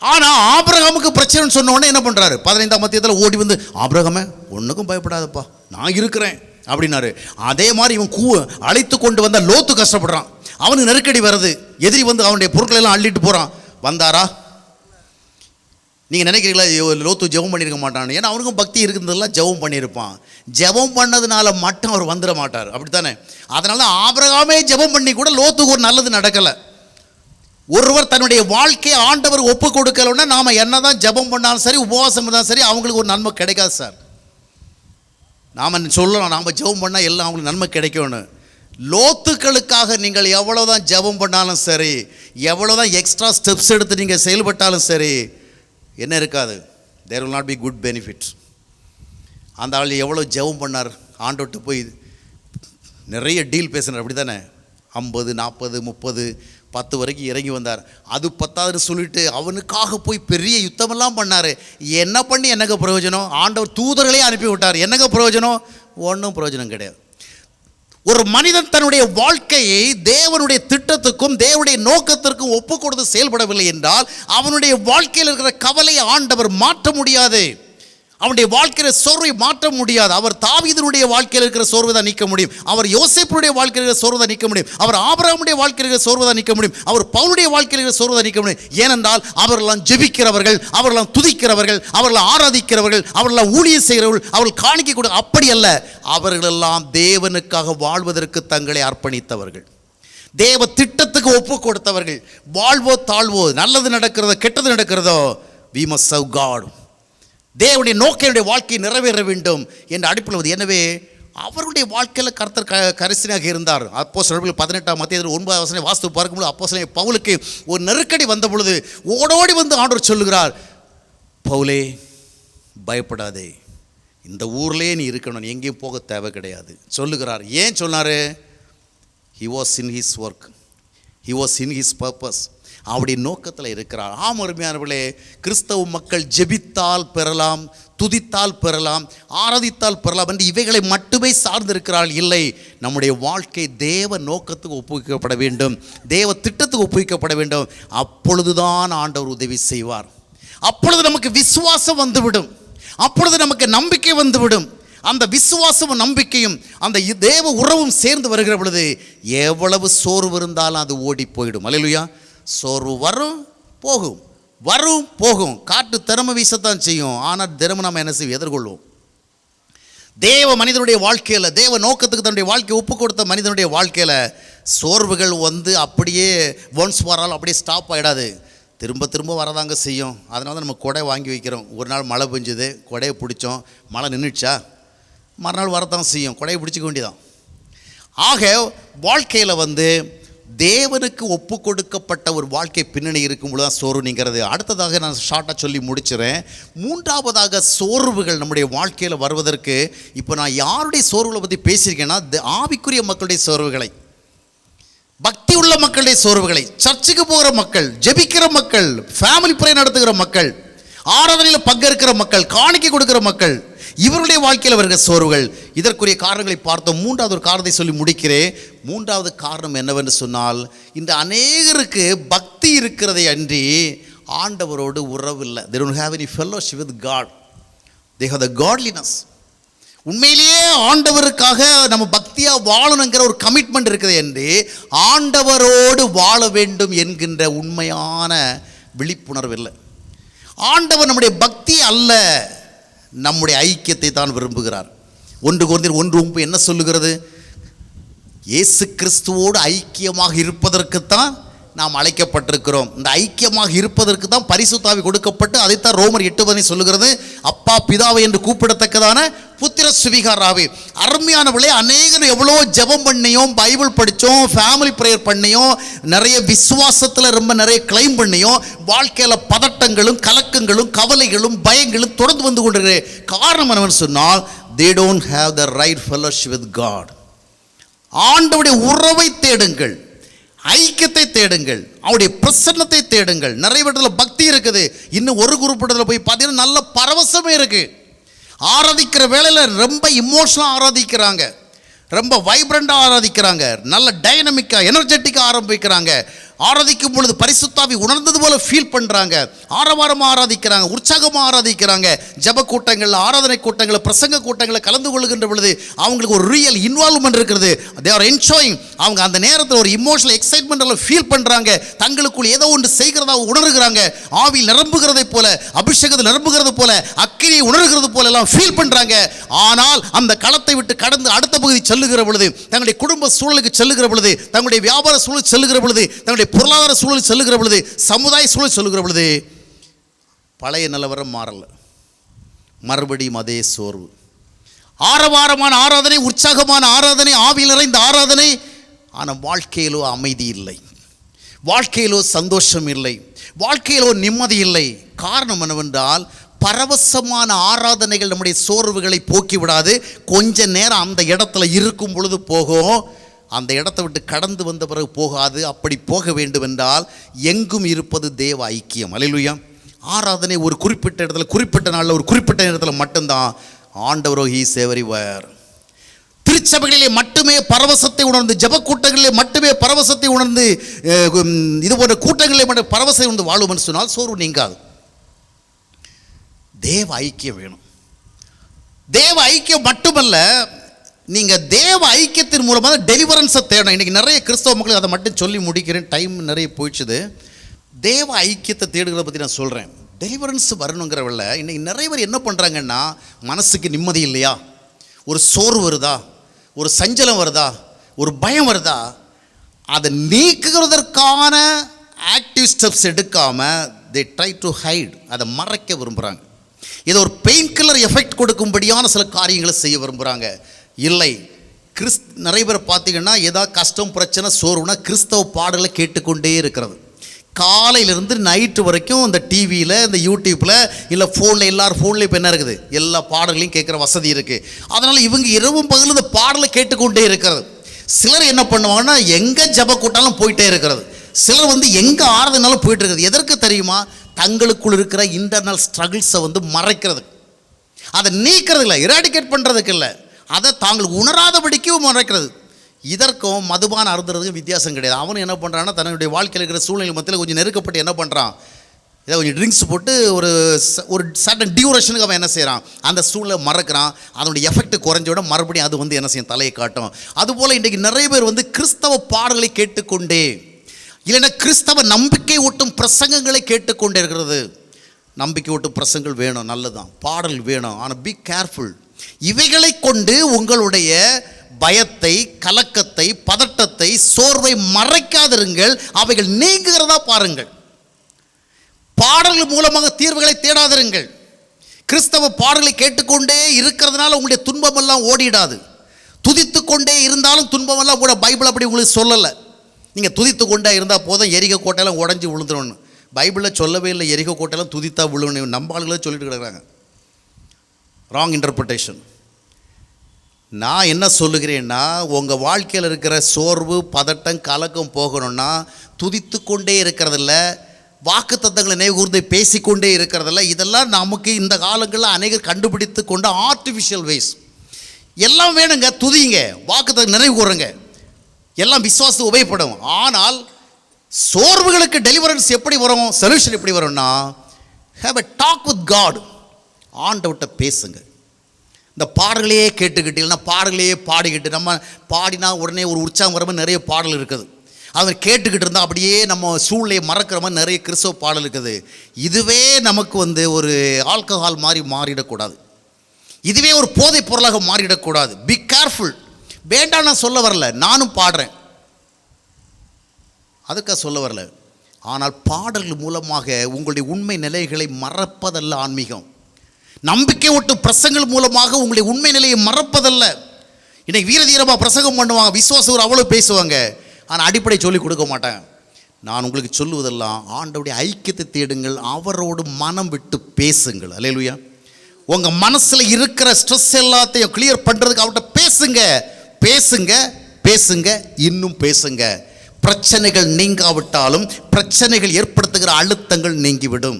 ஆனால் ஆபிரகாமுக்கு பிரச்சனைன்னு சொன்ன உடனே என்ன பண்ணுறாரு? 15 ஓடி வந்து, ஆபிரகாமே ஒன்றுக்கும் பயப்படாதப்பா, நான் இருக்கிறேன் அப்படின்னாரு. அதே மாதிரி இவன் அழைத்து கொண்டு வந்த லோத்து கஷ்டப்படுறான், அவனுக்கு நெருக்கடி வருது, எதிரி வந்து அவனுடைய பொருட்களை எல்லாம் அள்ளிட்டு போகிறான். வந்தாரா? நீங்கள் நினைக்கிறீங்களா லோத்து ஜெபம் பண்ணியிருக்க மாட்டான்னு? ஏன்னா அவனுக்கும் பக்தி இருக்கிறதெல்லாம் ஜெபம் பண்ணியிருப்பான். ஜெபம் பண்ணதுனால மட்டும் அவர் வந்துட மாட்டார், அப்படி தானே? அதனால ஆபிரகாமே ஜெபம் பண்ணி கூட லோத்துக்கு ஒரு நல்லது நடக்கலை. ஒருவர் தன்னுடைய வாழ்க்கையை ஆண்டவர் ஒப்பு கொடுக்கலன்னா நாம் என்னதான் ஜெபம் பண்ணாலும் சரி, உபவாசம் பண்ணாலும் சரி, அவங்களுக்கு ஒரு நன்மை கிடைக்காது சார். நாம் சொல்லலாம், நாம் ஜெபம் பண்ணால் எல்லாம் அவங்களுக்கு நன்மை கிடைக்கும்னு. லோத்துக்களுக்காக நீங்கள் எவ்வளோதான் ஜெபம் பண்ணாலும் சரி, எவ்வளோதான் எக்ஸ்ட்ரா ஸ்டெப்ஸ் எடுத்து நீங்கள் செயல்பட்டாலும் சரி, என்ன இருக்காது? There will not be good benefit. அந்த ஆள் எவ்வளோ ஜெபம் பண்ணார், ஆண்டவர்கிட்ட போய் நிறைய டீல் பேசினார், அப்படி தானே? 50, 40, 30, 10 வரைக்கும் இறங்கி வந்தார். அது 10வது சொல்லிட்டு அவனுக்காக போய் பெரிய யுத்தமெல்லாம் பண்ணார். என்ன பண்ணி என்னங்க பிரயோஜனம்? ஆண்டவர் தூதர்களே அனுப்பி விட்டார். என்னங்க பிரயோஜனம்? ஒன்றும் பிரயோஜனம் கிடையாது. ஒரு மனிதன் தன்னுடைய வாழ்க்கையை தேவனுடைய திட்டத்துக்கும் தேவனுடைய நோக்கத்திற்கும் ஒப்பு கொடுத்து செயல்படவில்லை என்றால் அவனுடைய வாழ்க்கையில் இருக்கிற கவலையை ஆண்டவர் மாற்ற முடியாது. அவனுடைய வாழ்க்கையில் சோர்வை மாற்ற முடியாது. அவர் தாவீதுனுடைய வாழ்க்கையில் இருக்கிற சோர்வை தான் நீக்க முடியும். அவர் யோசேப்புடைய வாழ்க்கையில் இருக்கிற சோர்வை தான் நீக்க முடியும். அவர் ஆபிரகாமுடைய வாழ்க்கையில் இருக்கிற சோர்வை தான் நீக்க முடியும். அவர் பவுலுடைய வாழ்க்கையில் இருக்கிற சோர்வை தான் நீக்க முடியும். ஏனென்றால் அவர்களெல்லாம் ஜெபிக்கிறவர்கள், அவர்களெல்லாம் துதிக்கிறவர்கள், அவர்கள் ஆராதிக்கிறவர்கள், அவர்களெல்லாம் ஊழியம் செய்கிறவர்கள், அவர்கள் காணிக்கை கொடு. அப்படி அல்ல, அவர்களெல்லாம் தேவனுக்காக வாழ்வதற்கு தங்களை அர்ப்பணித்தவர்கள், தேவ திட்டத்துக்கு ஒப்பு கொடுத்தவர்கள். வாழ்வோ தாழ்வோ, நல்லது நடக்கிறதோ கெட்டது நடக்கிறதோ, we must serve God. தேவனுடைய நோக்கினுடைய வாழ்க்கை நிறைவேற வேண்டும் என்ற அடிப்படையில். எனவே அவருடைய வாழ்க்கையில் கர்த்தர் கரிசனையாக இருந்தார். அப்போஸ்தலர்கள் 18 வாஸ்து பார்க்கும்போது அப்போஸ்தலன் பவுலுக்கு ஒரு நெருக்கடி வந்த பொழுது ஓடோடி வந்து ஆண்டவர் சொல்லுகிறார், பவுலே பயப்படாதே, இந்த ஊர்லேயே நீ இருக்கணும், நீ எங்கேயும் போக தேவை கிடையாது சொல்லுகிறார். ஏன் சொன்னார்? he was in his work, he was in his purpose. அவருடைய நோக்கத்தில் இருக்கிறார். அருமையானவர்களே, கிறிஸ்தவ மக்கள் ஜெபித்தால் பெறலாம், துதித்தால் பெறலாம், ஆராதித்தால் பெறலாம் என்று இவைகளை மட்டுமே சார்ந்திருக்கிறார்கள். இல்லை, நம்முடைய வாழ்க்கை தேவ நோக்கத்துக்கு ஒப்புவிக்கப்பட வேண்டும், தேவ திட்டத்துக்கு ஒப்புவிக்கப்பட வேண்டும். அப்பொழுதுதான் ஆண்டவர் உதவி செய்வார். அப்பொழுது நமக்கு விசுவாசம் வந்துவிடும், அப்பொழுது நமக்கு நம்பிக்கை வந்துவிடும். அந்த விசுவாசமும் நம்பிக்கையும் அந்த தேவ உறவும் சேர்ந்து வருகிற பொழுது எவ்வளவு சோர்வு இருந்தாலும் அது ஓடி போயிடும். அல்லேலூயா. சோர்வு வரும் போகும், வரும் போகும், காற்று திறமை வீசத்தான் செய்யும். ஆனால் தினமும் நம்ம என்ன செய்வோம்? எதிர்கொள்வோம். தேவ மனிதனுடைய வாழ்க்கையில், தேவ நோக்கத்துக்கு தன்னுடைய வாழ்க்கையை ஒப்பு கொடுத்த மனிதனுடைய வாழ்க்கையில் சோர்வுகள் வந்து அப்படியே ஒன்ஸ் வராலும் அப்படியே ஸ்டாப் ஆகிடாது, திரும்ப திரும்ப வரதாங்க செய்யும். அதனால தான் நம்ம கொடை வாங்கி வைக்கிறோம். ஒரு நாள் மழை பெஞ்சுது, கொடையை பிடிச்சோம், மழை நின்றுச்சா, மறுநாள் வரதான் செய்யும், கொடையை பிடிச்சிக்க வேண்டியதான். ஆக வாழ்க்கையில் வந்து தேவனுக்கு ஒப்பு கொடுக்கப்பட்ட ஒரு வாழ்க்கை பின்னணி இருக்கும்போது தான் சோர்வு நீங்கிறது. அடுத்ததாக நான் ஷார்ட்டாக சொல்லி முடிச்சிடறேன். மூன்றாவதாக சோர்வுகள் நம்முடைய வாழ்க்கையில் வருவதற்கு, இப்போ நான் யாருடைய சோர்வுகளை பற்றி பேசியிருக்கேன்னா, ஆவிக்குரிய மக்களுடைய சோர்வுகளை, பக்தி உள்ள மக்களுடைய சோர்வுகளை, சர்ச்சுக்கு போகிற மக்கள், ஜெபிக்கிற மக்கள், ஃபேமிலி ப்ரேயர் நடத்துகிற மக்கள், ஆராதனையில் பங்கேற்கிற மக்கள், காணிக்கை கொடுக்கிற மக்கள், இவருடைய வாழ்க்கையில் வருகிற சோர்வுகள். இதற்குரிய காரணங்களை பார்த்தோம். மூன்றாவது ஒரு காரணத்தை சொல்லி முடிக்கிறேன். மூன்றாவது காரணம் என்னவென்று சொன்னால், இந்த அநேகருக்கு பக்தி இருக்கிறதை அன்றி ஆண்டவரோடு உறவு இல்லை. they don't have any fellowship with God. they have the godliness. உண்மையிலேயே ஆண்டவருக்காக நம்ம பக்தியா வாழணுங்கிற ஒரு கமிட்மெண்ட் இருக்குது என்று ஆண்டவரோடு வாழ வேண்டும் என்கின்ற உண்மையான விழிப்புணர்வு இல்லை. ஆண்டவர் நம்முடைய பக்தி அல்ல, நம்முடைய ஐக்கியத்தை தான் விரும்புகிறார். 1 கொரிந்தியர் 1:9 என்ன சொல்லுகிறது? இயேசு கிறிஸ்துவோடு ஐக்கியமாக இருப்பதற்குத்தான் நாம் அழைக்கப்பட்டிருக்கிறோம். இந்த ஐக்கியமாக இருப்பதற்கு தான் பரிசுத்த ஆவி கொடுக்கப்பட்டு, அதைத்தான் ரோமர் 8:10 சொல்லுகிறது, அப்பா பிதாவை என்று கூப்பிடத்தக்கதான புத்திர சுவிகாராவே. அருமையானவர்களே, அநேகர் எவ்வளோ ஜெபம் பண்ணியும், பைபிள் படித்தோம், ஃபேமிலி ப்ரேயர் பண்ணியும், நிறைய விசுவாசத்தில் ரொம்ப நிறைய கிளைம் பண்ணியும், வாழ்க்கையில் பதட்டங்களும் கலக்கங்களும் கவலைகளும் பயங்களும் தொடர்ந்து வந்து கொண்டிருக்கிற காரணம் என்னவென்று சொன்னால், they don't have the right fellowship with God. ஆண்டவருடைய உறவை தேடுங்கள், ஐக்கியத்தை தேடுங்கள், அவருடைய பிரசன்னத்தை தேடுங்கள். நிறைய இடத்துல பக்தி இருக்குது, இன்னும் ஒரு குறிப்பிடத்தில் போய் பார்த்தீங்கன்னா நல்ல பரவசமே இருக்கு. ஆராதிக்கிற வேளையில் ரொம்ப இமோஷனலாக ஆராதிக்கிறாங்க, ரொம்ப வைப்ரண்டாக ஆராதிக்கிறாங்க, நல்ல டைனமிக்காக எனர்ஜெட்டிக்காக ஆரம்பிக்கிறாங்க. ஆராதிக்கும் பொழுது பரிசுத்தாவி உணர்ந்தது போல ஃபீல் பண்ணுறாங்க, ஆரவாரமாக ஆராதிக்கிறாங்க, உற்சாகமாக ஆராதிக்கிறாங்க. ஜப கூட்டங்களில், ஆராதனை கூட்டங்களில், பிரசங்க கூட்டங்களில் கலந்து கொள்கின்ற பொழுது அவங்களுக்கு ஒரு ரியல் இன்வால்வ்மெண்ட் இருக்கிறது. They are enjoying. அவங்க அந்த நேரத்தில் ஒரு இமோஷனல் எக்ஸைட்மெண்ட் ஃபீல் பண்ணுறாங்க, தங்களுக்குள் ஏதோ ஒன்று செய்கிறதா உணர்கிறாங்க. ஆவியில் நிரம்புகிறதை போல, அபிஷேகத்தில் நிரம்புகிறது போல, அக்கினியை உணர்கிறது போல எல்லாம் ஃபீல் பண்ணுறாங்க. ஆனால் அந்த களத்தை விட்டு கடந்து அடுத்த பகுதி செல்லுகிற பொழுது, தங்களுடைய குடும்ப சூழலுக்கு செல்லுகிற பொழுது, தங்களுடைய வியாபார சூழல் செல்லுகிற பொழுது, தங்களுடைய பொருளாதார சூழல் செல்லுகிற பொழுது, சமுதாய சூழல் சொல்லுகிற பொழுது பழைய நிலவரம் மாறல, மறுபடியும் அதே சோர்வு. ஆரவாரமான ஆராதனை, உற்சாகமான ஆராதனை, ஆவியில் நிறைந்த ஆராதனை, ஆனால் வாழ்க்கையிலோ அமைதி இல்லை, வாழ்க்கையிலோ சந்தோஷம் இல்லை, வாழ்க்கையிலோ நிம்மதி இல்லை. காரணம் என்னவென்றால், பரவசமான ஆராதனைகள் நம்முடைய சோர்வுகளை போக்கிவிடாது. கொஞ்ச நேரம் அந்த இடத்துல இருக்கும் பொழுது போகும், அந்த இடத்தை விட்டு கடந்து வந்த பிறகு போகாது. அப்படி போக வேண்டும் என்றால் எங்கும் இருப்பது தேவ ஐக்கியம். அல்லேலூயா. ஆராதனை ஒரு குறிப்பிட்ட இடத்துல, குறிப்பிட்ட நாளில், ஒரு குறிப்பிட்ட நேரத்தில் மட்டும்தான். ஆண்டவரோ ஹீஸ் எவரிவேர். திருச்சபைகளிலே மட்டுமே பரவசத்தை உணர்ந்து, ஜப கூட்டங்களிலே மட்டுமே பரவசத்தை உணர்ந்து, இது போன்ற கூட்டங்களிலே மட்டும் பரவசத்தை உணர்ந்து வாழ்வோம்னு சொன்னால் சோர்வு நீங்காது. தேவ ஐக்கியம் வேணும். தேவ ஐக்கியம் மட்டுமல்ல, நீங்கள் தேவ ஐக்கியத்தின் மூலமாக டெலிவரன்ஸை தேடணும். இன்றைக்கி நிறைய கிறிஸ்தவ மக்களுக்கு அதை மட்டும் சொல்லி முடிக்கிறேன், டைம் நிறைய போயிடுச்சுது. தேவ ஐக்கியத்தை தேடுகிறத பற்றி நான் சொல்கிறேன். டெலிவரன்ஸ் வரணுங்கிறவள்ள இன்றைக்கி நிறைய பேர் என்ன பண்ணுறாங்கன்னா, மனசுக்கு நிம்மதி இல்லையா, ஒரு சோர்வு வருதா, ஒரு சஞ்சலம் வருதா, ஒரு பயம் வருதா, அதை நீக்குகிறதற்கான ஆக்டிவ் ஸ்டெப்ஸ் எடுக்காமல் தே ட்ரை டு ஹைட், அதை மறைக்க விரும்புகிறாங்க. இதை ஒரு பெயின் கில்லர் எஃபெக்ட் கொடுக்கும்படியான சில காரியங்களை செய்ய விரும்புகிறாங்க. இல்லை, நிறைய பேர் பார்த்தீங்கன்னா ஏதாவது கஷ்டம் பிரச்சனை சோர்வுனா கிறிஸ்தவ பாடலை கேட்டுக்கொண்டே இருக்கிறது. காலையிலேருந்து நைட்டு வரைக்கும் இந்த டிவியில், இந்த யூடியூப்பில், இல்லை ஃபோனில், எல்லாரும் ஃபோன்லேயும் இப்போ என்ன இருக்குது, எல்லா பாடல்களையும் கேட்குற வசதி இருக்குது. அதனால் இவங்க இரவும் பகலும் இந்த பாடலை கேட்டுக்கொண்டே இருக்கிறது. சிலர் என்ன பண்ணுவாங்கன்னா, எங்கே ஜப கூட்டாலும் போயிட்டே இருக்கிறது. சிலர் எங்கே ஆறுதனாலும் போயிட்டு இருக்கிறது. எதற்கு தெரியுமா? தங்களுக்குள் இருக்கிற இன்டர்னல் ஸ்ட்ரகிள்ஸை மறைக்கிறது, அதை நீக்கிறது இல்லை, எராடிகேட் பண்ணுறதுக்கு இல்லை, அதை தாங்களுக்கு உணராதபடிக்கு மறைக்கிறது. இதற்கும் மதுபான அருந்துறதுக்கும் வித்தியாசம் கிடையாது. அவனும் என்ன பண்ணுறான்னா, தன்னுடைய வாழ்க்கையில் இருக்கிற சூழ்நிலை மத்தியில் கொஞ்சம் நெருக்கப்பட்டு என்ன பண்ணுறான், ஏதோ கொஞ்சம் ட்ரிங்க்ஸ் போட்டு ஒரு சடன் டியூரேஷனுக்கு அவன் என்ன செய்கிறான், அந்த சூழ்நிலை மறக்கிறான். அதனுடைய எஃபெக்ட் குறைஞ்ச விட மறுபடியும் அது என்ன செய்யும், தலையை காட்டும். அதுபோல் இன்றைக்கு நிறைய பேர் கிறிஸ்தவ பாடல்களை கேட்டுக்கொண்டே, இல்லைன்னா கிறிஸ்தவ நம்பிக்கை ஊட்டும் பிரசங்கங்களை கேட்டுக்கொண்டே இருக்கிறது. நம்பிக்கை ஊட்டும் பிரசங்கள் வேணும், நல்லதுதான், பாடல் வேணும், ஆனால் பி கேர்ஃபுல். இவைகளை கொண்டு உங்களுடைய பயத்தை, கலக்கத்தை, பதட்டத்தை, சோர்வை மறைக்காதிருங்கள், அவைகள் நீங்குகிறதா பாருங்கள். பாடல்கள் மூலமாக தீர்வுகளை தேடாதிருங்கள். கிறிஸ்தவ பாடல்களை கேட்டுக்கொண்டே இருக்கிறதுனால உங்களுடைய துன்பமெல்லாம் ஓடிடாது. துதித்து கொண்டே இருந்தாலும் துன்பமெல்லாம் கூட பைபிள் அப்படி உங்களுக்கு சொல்லலை. நீங்கள் துதித்து கொண்டே இருந்தால் போதும், எரிகோ கோட்டையெல்லாம் உடஞ்சி விழுந்துடணும். பைபிளில் சொல்லவே இல்லை எரிகோ கோட்டையெல்லாம் துதித்தா விழுவணும். நம்ம ஆளுகளே சொல்லிட்டு கிடக்குறாங்க. Wrong interpretation. நான் என்ன சொல்லுகிறேன்னா, உங்கள் வாழ்க்கையில் இருக்கிற சோர்வு, பதட்டம், கலக்கம் போகணும்னா துதித்து கொண்டே இருக்கிறதில்ல, வாக்குத்தத்தங்களை நினைவுகூர்ந்து பேசிக்கொண்டே இருக்கிறதில்ல. இதெல்லாம் நமக்கு இந்த காலங்களில் அநேகர் கண்டுபிடித்து கொண்ட ஆர்டிஃபிஷியல் வேஸ். எல்லாம் வேணுங்க, துதிங்க, வாக்குத்தத்தம் நினைவு கூறுங்க, எல்லாம் விசுவாசத்தை உபயோகப்படும். ஆனால் சோர்வுகளுக்கு டெலிவரன்ஸ் எப்படி வரும், சொல்யூஷன் எப்படி வரும்னா, have a talk with God. ஆண்டவர்கிட்ட பேசுங்க. இந்த பாடல்களையே கேட்டுக்கிட்டு இல்லைன்னா பாடல்களையே பாடிக்கிட்டு, நம்ம பாடினா உடனே ஒரு உற்சாகம் வர மாதிரி நிறைய பாடல் இருக்குது. அதை கேட்டுக்கிட்டு இருந்தால் அப்படியே நம்ம சூழ்நிலையை மறக்கிற மாதிரி நிறைய கிறிஸ்தவ பாடல் இருக்குது. இதுவே நமக்கு ஒரு ஆல்கஹால் மாதிரி மாறிடக்கூடாது. இதுவே ஒரு போதைப் பொருளாக மாறிடக்கூடாது. Be careful. வேண்டாம் நான் சொல்ல வரல, நானும் பாடுறேன், அதுக்காக சொல்ல வரல. ஆனால் பாடல்கள் மூலமாக உங்களுடைய உண்மை நிலைகளை மறப்பதல்ல ஆன்மீகம். நம்பிக்கை ஒட்டு பிரசங்கள் மூலமாக உங்களுடைய உண்மை நிலையை மறப்பதல்ல. இன்னைக்கு வீரதீரமாக பிரசங்கம் பண்ணுவாங்க, விசுவாசம் அவ்வளோ பேசுவாங்க, ஆனால் அடிப்படை சொல்லிக் கொடுக்க மாட்டாங்க. நான் உங்களுக்கு சொல்லுவதெல்லாம் ஆண்டவருடைய ஐக்கியத்தை தேடுங்கள், அவரோடு மனம் விட்டு பேசுங்கள். அல்லேலூயா. உங்கள் மனசில் இருக்கிற ஸ்ட்ரெஸ் எல்லாத்தையும் கிளியர் பண்ணுறதுக்கு அவர்கிட்ட பேசுங்க, பேசுங்க, பேசுங்க, இன்னும் பேசுங்க. பிரச்சனைகள் நீங்காவிட்டாலும் பிரச்சனைகள் ஏற்படுத்துகிற அழுத்தங்கள் நீங்கிவிடும்.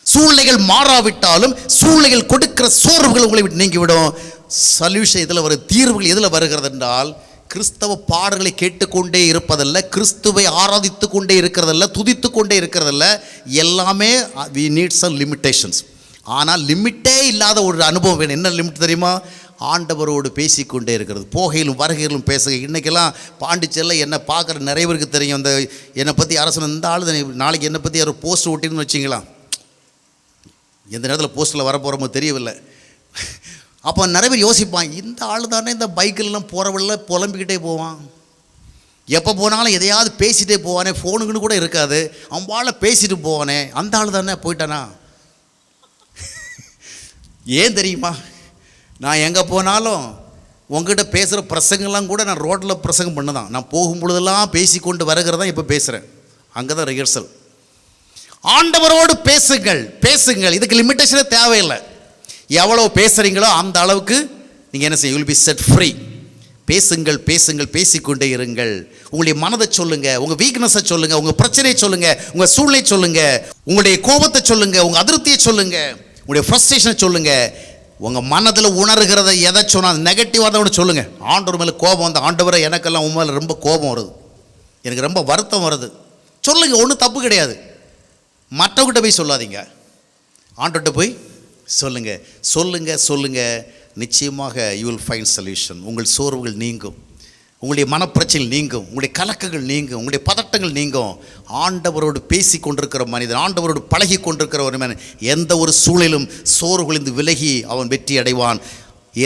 சூழ்நிலைகள் மாறாவிட்டாலும் சூழ்நிலைகள் கொடுக்கிற சோர்வுகள் உங்களை விட்டு நீங்கிவிடும். சொல்யூஷன் இதில் வரும், தீர்வுகள் எதில் வருகிறது என்றால், கிறிஸ்தவ பாடல்களை கேட்டுக்கொண்டே இருப்பதல்ல, கிறிஸ்துவை ஆராதித்து கொண்டே இருக்கிறதல்ல, துதித்து கொண்டே இருக்கிறதல்ல. எல்லாமே வி நீட் சம் லிமிட்டேஷன்ஸ். ஆனால் லிமிட்டே இல்லாத ஒரு அனுபவம் வேணும். என்ன லிமிட் தெரியுமா? ஆண்டவரோடு பேசிக்கொண்டே இருக்கிறது, போகையிலும் வருகையிலும் பேசுக. இன்றைக்கெல்லாம் பாண்டிச்சேரியில் என்னை பார்க்குற நிறைய பேருக்கு தெரியும். இந்த என்னை பற்றி அரசு இந்த ஆள் நாளைக்கு என்னை பற்றி யாரும் போஸ்ட் ஓட்டின்னு வச்சிங்களா, எந்த நேரத்தில் போஸ்ட்டில் வரப்போகிறோமோ தெரியவில்லை. அப்போ நிறைய பேர் யோசிப்பான், இந்த ஆள் தானே இந்த பைக்கிலலாம் போகிறவள்ள புலம்பிக்கிட்டே போவான், எப்போ போனாலும் எதையாவது பேசிகிட்டே போவானே, ஃபோனுக்குன்னு கூட இருக்காது, அவன் பேசிட்டு போவானே, அந்த ஆள் தானே போயிட்டானா? ஏன் தெரியுமா? நான் எங்கே போனாலும் உங்ககிட்ட பேசுகிற பிரசங்கெல்லாம் கூட நான் ரோட்டில் பிரசங்கம் பண்ணுதான். நான் போகும்பொழுதெல்லாம் பேசி கொண்டு வருகிறதா இப்போ பேசுகிறேன். அங்கே தான் ரிஹர்சல். ஆண்டவரோடு பேசுங்கள், பேசுங்கள். இதுக்கு லிமிட்டேஷனே தேவையில்லை. எவ்வளோ பேசுகிறீங்களோ அந்த அளவுக்கு நீங்கள் என்ன செய்ய, வில் பி செட் ஃப்ரீ. பேசுங்கள், பேசுங்கள், பேசிக்கொண்டே இருங்கள். உங்களுடைய மனதை சொல்லுங்கள், உங்கள் வீக்னஸை சொல்லுங்கள், உங்கள் பிரச்சனையை சொல்லுங்கள், உங்கள் சூழ்நிலை சொல்லுங்கள், உங்களுடைய கோபத்தை சொல்லுங்கள், உங்கள் அதிருப்தியை சொல்லுங்கள், உங்களுடைய ஃப்ரஸ்ட்ரேஷனை சொல்லுங்கள். உங்கள் மனதில் உணர்கிறத எதை சொன்னால் நெகட்டிவாக தான் ஒன்று சொல்லுங்கள். ஆண்டவர் மேலே கோபம் வந்து, ஆண்டவரை எனக்கெல்லாம் உன் மேலே ரொம்ப கோபம் வருது, எனக்கு ரொம்ப வருத்தம் வருது சொல்லுங்கள். ஒன்றும் தப்பு கிடையாது. மற்றவங்கிட்ட போய் சொல்லாதீங்க, ஆண்டவர்கிட்ட போய் சொல்லுங்கள், சொல்லுங்கள், சொல்லுங்கள். நிச்சயமாக யூ வில் ஃபைண்ட் சொல்யூஷன். உங்கள் சோர்வுகள் நீங்கும், உங்களுடைய மனப்பிரச்சனைகள் நீங்கும், உங்களுடைய கலக்கங்கள் நீங்கும், உங்களுடைய பதட்டங்கள் நீங்கும். ஆண்டவரோடு பேசி கொண்டிருக்கிற மனிதன், ஆண்டவரோடு பழகி கொண்டிருக்கிற ஒரு மனிதன் எந்த ஒரு சூழலிலும் சோர்வுகளிலிருந்து விலகி அவன் வெற்றி அடைவான்.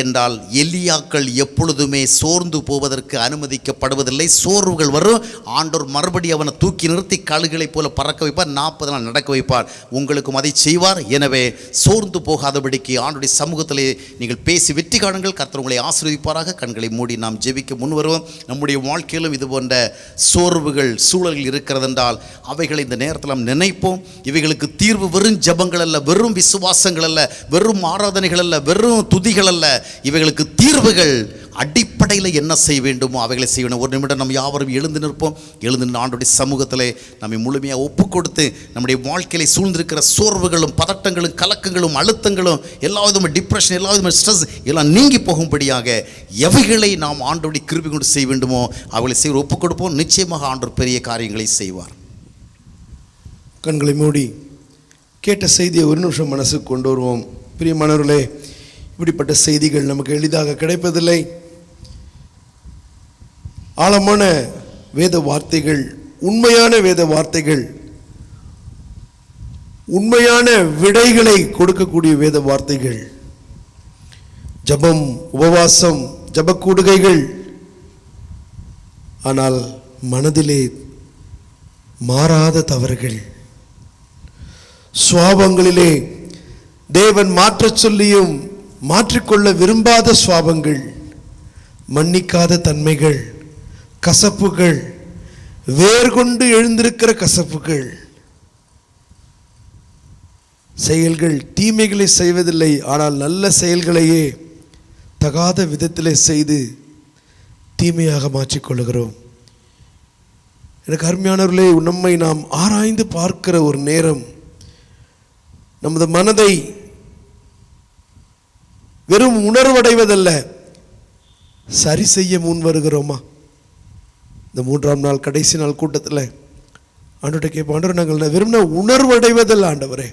என்றால் எலியாக்கள் எப்பொழுதுமே சோர்ந்து போவதற்கு அனுமதிக்கப்படுவதில்லை. சோர்வுகள் வரும், ஆண்டவர் மறுபடியும் அவனை தூக்கி நிறுத்தி கழுகுகளைப் போல பறக்க வைப்பார், 40 நாள் நடக்க வைப்பார். உங்களுக்கும் அதை செய்வார். எனவே சோர்ந்து போகாதபடிக்கு ஆண்டவருடைய சமூகத்திலே நீங்கள் பேசி வெற்றி காணுங்கள். கர்த்தர் உங்களை ஆசீர்வதிப்பாராக. கண்களை மூடி நாம் ஜெபிக்க முன் வருவோம். நம்முடைய வாழ்க்கையிலும் இது போன்ற சோர்வுகள் சூழல்கள் இருக்கிறதென்றால் அவைகளை இந்த நேரத்தில் நாம் நினைப்போம். இவைகளுக்கு தீர்வு வெறும் ஜெபங்கள் அல்ல, வெறும் விசுவாசங்கள் அல்ல, வெறும் ஆராதனைகள் அல்ல, வெறும் துதிகள் அல்ல. இவைகளுக்கு தீர்வுகள் அடிப்படையில் என்ன செய்ய வேண்டுமோ அவைகளை செய்யணும். ஒரு நிமிடம் நம்ம யாவரும் எழுந்து நிற்போம். எழுந்து நின்று ஆண்டவருடைய சமூகத்தில் நம்மை முழுமையாக ஒப்பு கொடுத்து நம்முடைய வாழ்க்கையில சூழ்ந்திருக்கிற சோர்வுகளும் பதட்டங்களும் கலக்கங்களும் அழுத்தங்களும் எல்லா விதமும் டிப்ரெஷன், எல்லா விதமும் ஸ்ட்ரெஸ் எல்லாம் நீங்கி போகும்படியாக எவைகளை நாம் ஆண்டவருடைய கிருபை கொண்டு செய்ய வேண்டுமோ அவைகளை செய்ய ஒப்பு கொடுப்போம். நிச்சயமாக ஆண்டவர் பெரிய காரியங்களை செய்வார். கண்களை மூடி கேட்ட செய்தியை ஒரு நிமிஷம் மனசுக்கு கொண்டு வருவோம். பிரியமானவர்களே, இப்படிப்பட்ட செய்திகள் நமக்கு எளிதாக கிடைப்பதில்லை. ஆழமான வேத வார்த்தைகள், உண்மையான வேத வார்த்தைகள், உண்மையான விடைகளை கொடுக்கக்கூடிய வேத வார்த்தைகள், ஜபம், உபவாசம், ஜபக்கூடுகைகள். ஆனால் மனதிலே மாறாத தவறுகள், சுவாபங்களிலே தேவன் மாற்றச் சொல்லியும் மாற்றிக்கொள்ள விரும்பாத சுவாபங்கள், மன்னிக்காத தன்மைகள், கசப்புகள், வேர்கொண்டு எழுந்திருக்கிற கசப்புகள், செயல்கள், தீமைகளை செய்வதில்லை, ஆனால் நல்ல செயல்களையே தகாத விதத்திலே செய்து தீமையாக மாற்றிக்கொள்கிறோம். எனக்கு அருமையானவர்களே, நம்மை நாம் ஆராய்ந்து பார்க்கிற ஒரு நேரம். நமது மனதை வெறும் உணர்வடைவதல்ல, சரி செய்ய முன் வருகிறோமா? இந்த 3ஆம் நாள் கடைசி நாள் கூட்டத்தில் ஆண்டவர்கிட்ட கேட்போம், ஆண்டவர் நாங்கள் வெறும் உணர்வடைவதல்ல ஆண்டவரே,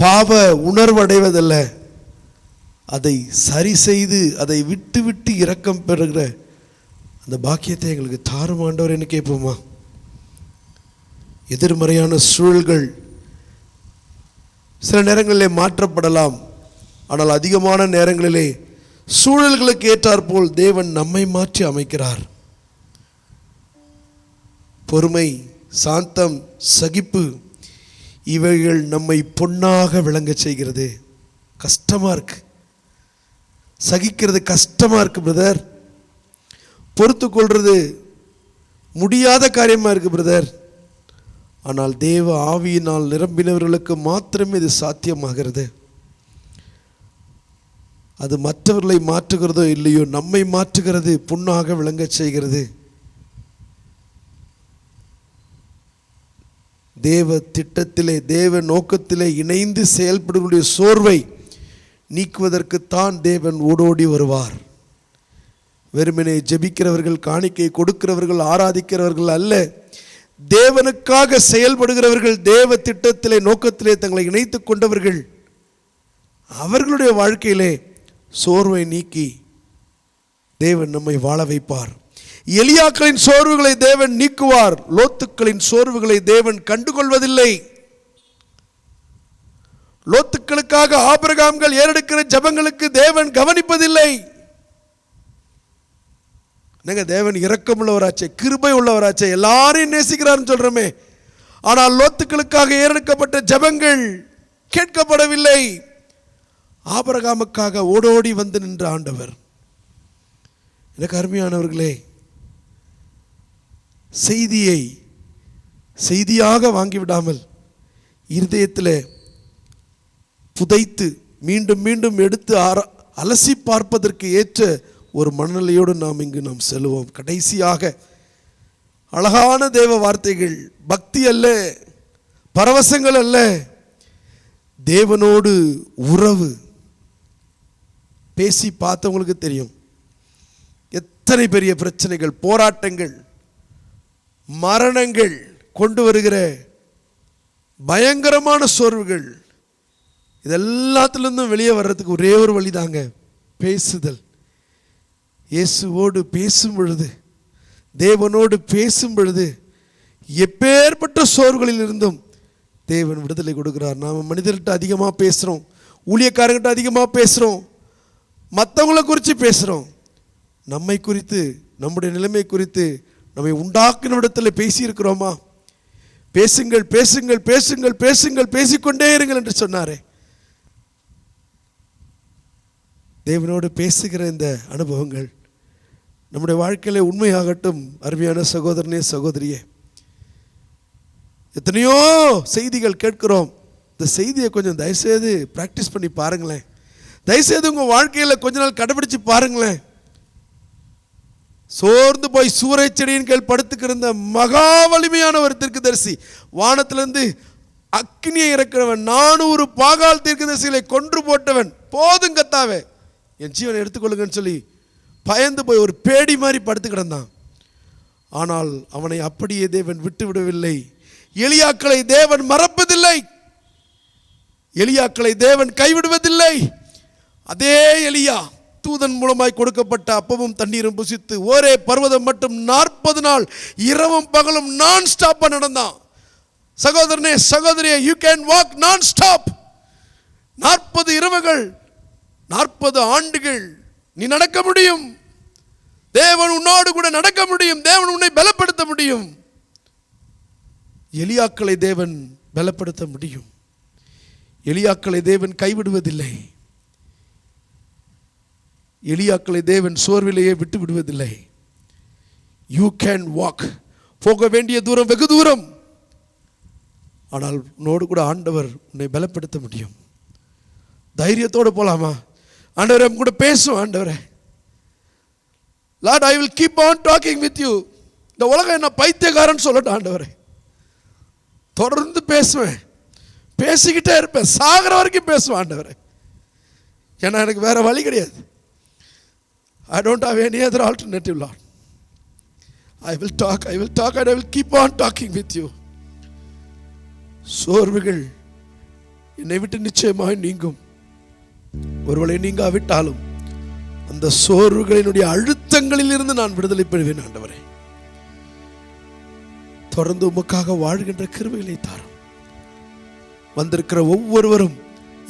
பாவ உணர்வடைவதல்ல, அதை சரி செய்து அதை விட்டு விட்டு இரக்கம் பெறுகிற அந்த பாக்கியத்தை எங்களுக்கு தாரும் ஆண்டவர் என்று கேட்போமா? எதிர்மறையான சூழல்கள் சில நேரங்களிலே மாற்றப்படலாம். ஆனால் அதிகமான நேரங்களிலே சூழல்களுக்கு ஏற்றாற்போல் தேவன் நம்மை மாற்றி அமைக்கிறார். பொறுமை, சாந்தம், சகிப்பு இவைகள் நம்மை பொன்னாக விளங்க செய்கிறது. கஷ்டமா இருக்கு, சகிக்கிறது கஷ்டமா இருக்கு பிரதர், பொறுத்து கொள்றது முடியாத காரியமா இருக்கு பிரதர். ஆனால் தேவ ஆவியினால் நிரம்பினவர்களுக்கு மாத்திரமே இது சாத்தியமாகிறது. அது மற்றவர்களை மாற்றுகிறதோ இல்லையோ, நம்மை மாற்றுகிறது, பொன்னாக விளங்க செய்கிறது. தேவ திட்டத்திலே, தேவ நோக்கத்திலே இணைந்து செயல்படக்கூடிய சோர்வை நீக்குவதற்குத்தான் தேவன் ஓடோடி வருவார். வெறுமனே ஜெபிக்கிறவர்கள், காணிக்கை கொடுக்கிறவர்கள், ஆராதிக்கிறவர்கள் அல்ல, தேவனுக்காக செயல்படுகிறவர்கள், தேவ திட்டத்திலே நோக்கத்திலே தங்களை இணைத்து கொண்டவர்கள், அவர்களுடைய வாழ்க்கையிலே சோர்வை நீக்கி தேவன் நம்மை வாழ வைப்பார். எலியாக்களின் சோர்வுகளை தேவன் நீக்குவார். லோத்துக்களின் சோர்வுகளை தேவன் கண்டுகொள்வதில்லை. லோத்துக்களுக்காக ஆபிரகாம்கள் ஏறெடுக்கிற ஜெபங்களுக்கு தேவன் கவனிப்பதில்லை. தேவன் இரக்கம் உள்ளவராச்சே, கிருபை உள்ளவராச்சே, எல்லாரையும் நேசிக்கிறார்னு சொல்றோமே, ஆனால் லோத்துக்களுக்காக ஏறெடுக்கப்பட்ட ஜெபங்கள் கேட்கப்படவில்லை. ஆபிரகாமுக்காக ஓடோடி வந்து நின்ற ஆண்டவர். எனக்கு அருமையானவர்களே, செய்தியை செய்தியாக வாங்கிவிடாமல் இருதயத்தில் புதைத்து மீண்டும் மீண்டும் எடுத்து அலசி பார்ப்பதற்கு ஏற்ற ஒரு மனநிலையோடு நாம் செல்வோம். கடைசியாக அழகான தேவ வார்த்தைகள், பக்தி அல்ல, பரவசங்கள் அல்ல, தேவனோடு உறவு. பேசி பார்த்தவங்களுக்கு தெரியும் எத்தனை பெரிய பிரச்சனைகள், போராட்டங்கள், மரணங்கள் கொண்டு வருகிற பயங்கரமான சோர்வுகள், இதெல்லாத்திலிருந்தும் வெளியே வர்றதுக்கு ஒரே ஒரு வழிதாங்க, பேசுதல். இயேசுவோடு பேசும் பொழுது, தேவனோடு பேசும் பொழுது எப்பேற்பட்ட சோர்வுகளில் இருந்தும் தேவன் விடுதலை கொடுக்கிறார். நாம் மனிதர்கிட்ட அதிகமாக பேசுகிறோம், ஊழியக்காரங்கிட்ட அதிகமாக பேசுகிறோம், மற்றவங்களை குறித்து பேசுகிறோம். நம்மை குறித்து, நம்முடைய நிலைமை குறித்து, நம்மை உண்டாக்கின இடத்தில் பேசியிருக்கிறோமா? பேசுங்கள் பேசுங்கள் பேசுங்கள் பேசுங்கள், பேசிக்கொண்டே இருங்கள் என்று சொன்னாரே. தேவனோடு பேசுகிற இந்த அனுபவங்கள் நம்முடைய வாழ்க்கையில உண்மையாகட்டும். அருமையான சகோதரனே, சகோதரியே, எத்தனையோ செய்திகள் கேட்கிறோம். இந்த செய்தியை கொஞ்சம் தயவுசெய்து ப்ராக்டிஸ் பண்ணி பாருங்களேன். தயவுசெய்து உங்கள் வாழ்க்கையில் கொஞ்ச நாள் கடைபிடிச்சு பாருங்களேன். சோர்ந்து போய் சூறை செடியின் கீழ் படுத்துக்கிருந்த மகா வலிமையான ஒரு தீர்க்கதரிசி, வானத்திலிருந்து அக்னியை இறக்கிறவன், 400 பாகால் தீர்க்கதரிசிகளை கொன்று போட்டவன், போதும் கத்தாவே என் ஜீவனை எடுத்துக்கொள்ளுங்கன்னு சொல்லி பயந்து போய் ஒரு பேடி மாதிரி படுத்து கிடந்தான். ஆனால் அவனை அப்படியே தேவன் விட்டு விடவில்லை. எலியாக்களை தேவன் மறப்பதில்லை, எலியாக்களை தேவன் கைவிடுவதில்லை. அதே எலியா தூதன் மூலமாய் கொடுக்கப்பட்ட அப்பமும் தண்ணீரும் புசித்து ஒரே பர்வதம் மட்டும் 40 நாள் இரவும் பகலும் நான் ஸ்டாப்பா நடந்தான். சகோதரனே, சகோதரியே, யூ கேன் வாக் நான் ஸ்டாப். 40 இரவுகள், 40 ஆண்டுகள் நீ நடக்க முடியும். தேவன் உன்னோடு கூட நடக்க முடியும். தேவன் உன்னை பலப்படுத்த முடியும். எலியாக்களை தேவன் பலப்படுத்த முடியும். எலியாக்களை தேவன் கைவிடுவதில்லை. எலியாக்களை தேவன் சோர்விலேயே விட்டு விடுவதில்லை. You can walk. போக வேண்டிய தூரம் வெகு தூரம், ஆனால் உன்னோடு கூட ஆண்டவர் உன்னை பலப்படுத்த முடியும். தைரியத்தோடு போலாமா? ஆண்டவரே கூட பேசும். ஆண்டவரே, Lord, I will keep on talking with you. இந்த உலகம் என்ன பைத்தியக்காரன் சொல்லட்டும் ஆண்டவரே, தொடர்ந்து பேசுவேன், பேசிக்கிட்டே இருப்பேன், சாகிற வரைக்கும் பேசுவேன் ஆண்டவரே. ஏன்னா எனக்கு வேற வழி கிடையாது. I don't have any other alternative, Lord. I will talk and I will keep on talking with you. சோர்வுகள் என்னை விட்டு நிச்சயமாய் நீங்கும். ஒருவேளை நீங்காவிட்டாலும் அந்த சோர்வுகளினுடைய அழுத்தங்களில் இருந்து நான் விடுதலை பெறுவேன் ஆண்டவரே. தொடர்ந்து உமக்காக வாழ்கின்ற கிருபைகளை தாரும். வந்திருக்கிற ஒவ்வொருவரும்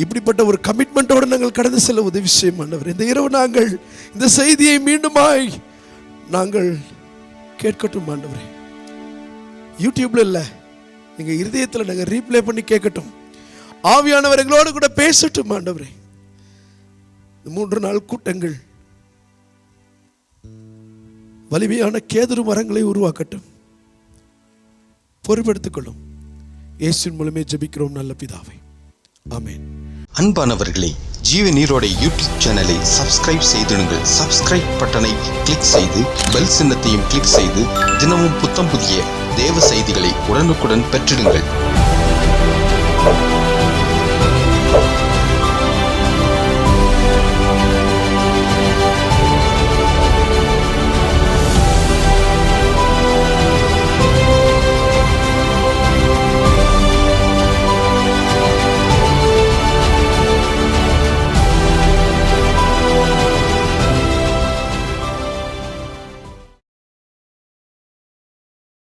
இப்படிப்பட்ட ஒரு கமிட்மெண்டோடு நாங்கள் கடந்து செல்ல உதவி செய்யும் ஆண்டவரே. இந்த இரவு நாங்கள் இந்த செய்தியை மீண்டுமாய் நாங்கள் கேட்கட்டும் ஆண்டவரே. யூடியூப்ல இல்லை, எங்க இருதயத்தில் நாங்கள் ரீப்ளே பண்ணி கேட்கட்டும். ஆவியானவர் எங்களோடு கூட பேசட்டும் ஆண்டவரே. 3 நாள் கூட்டங்கள் வலிமையான கேதுரு மரங்களை உருவாக்கட்டும். பொறுப்பெடுத்துக் கொள்ளும். இயேசுவின் மூலமே ஜெபிக்கிறோம் நல்ல பிதாவே, ஆமென். அன்பானவர்களே, ஜீவ நீரோடை யூடியூப் சேனலை சப்ஸ்கிரைப் செய்திடுங்கள். சப்ஸ்கிரைப் பட்டனை கிளிக் செய்து பெல் சின்னத்தையும் கிளிக் செய்து தினமும் புத்தம் புதிய தேவ செய்திகளை உடனுக்குடன் பெற்றிடுங்கள்.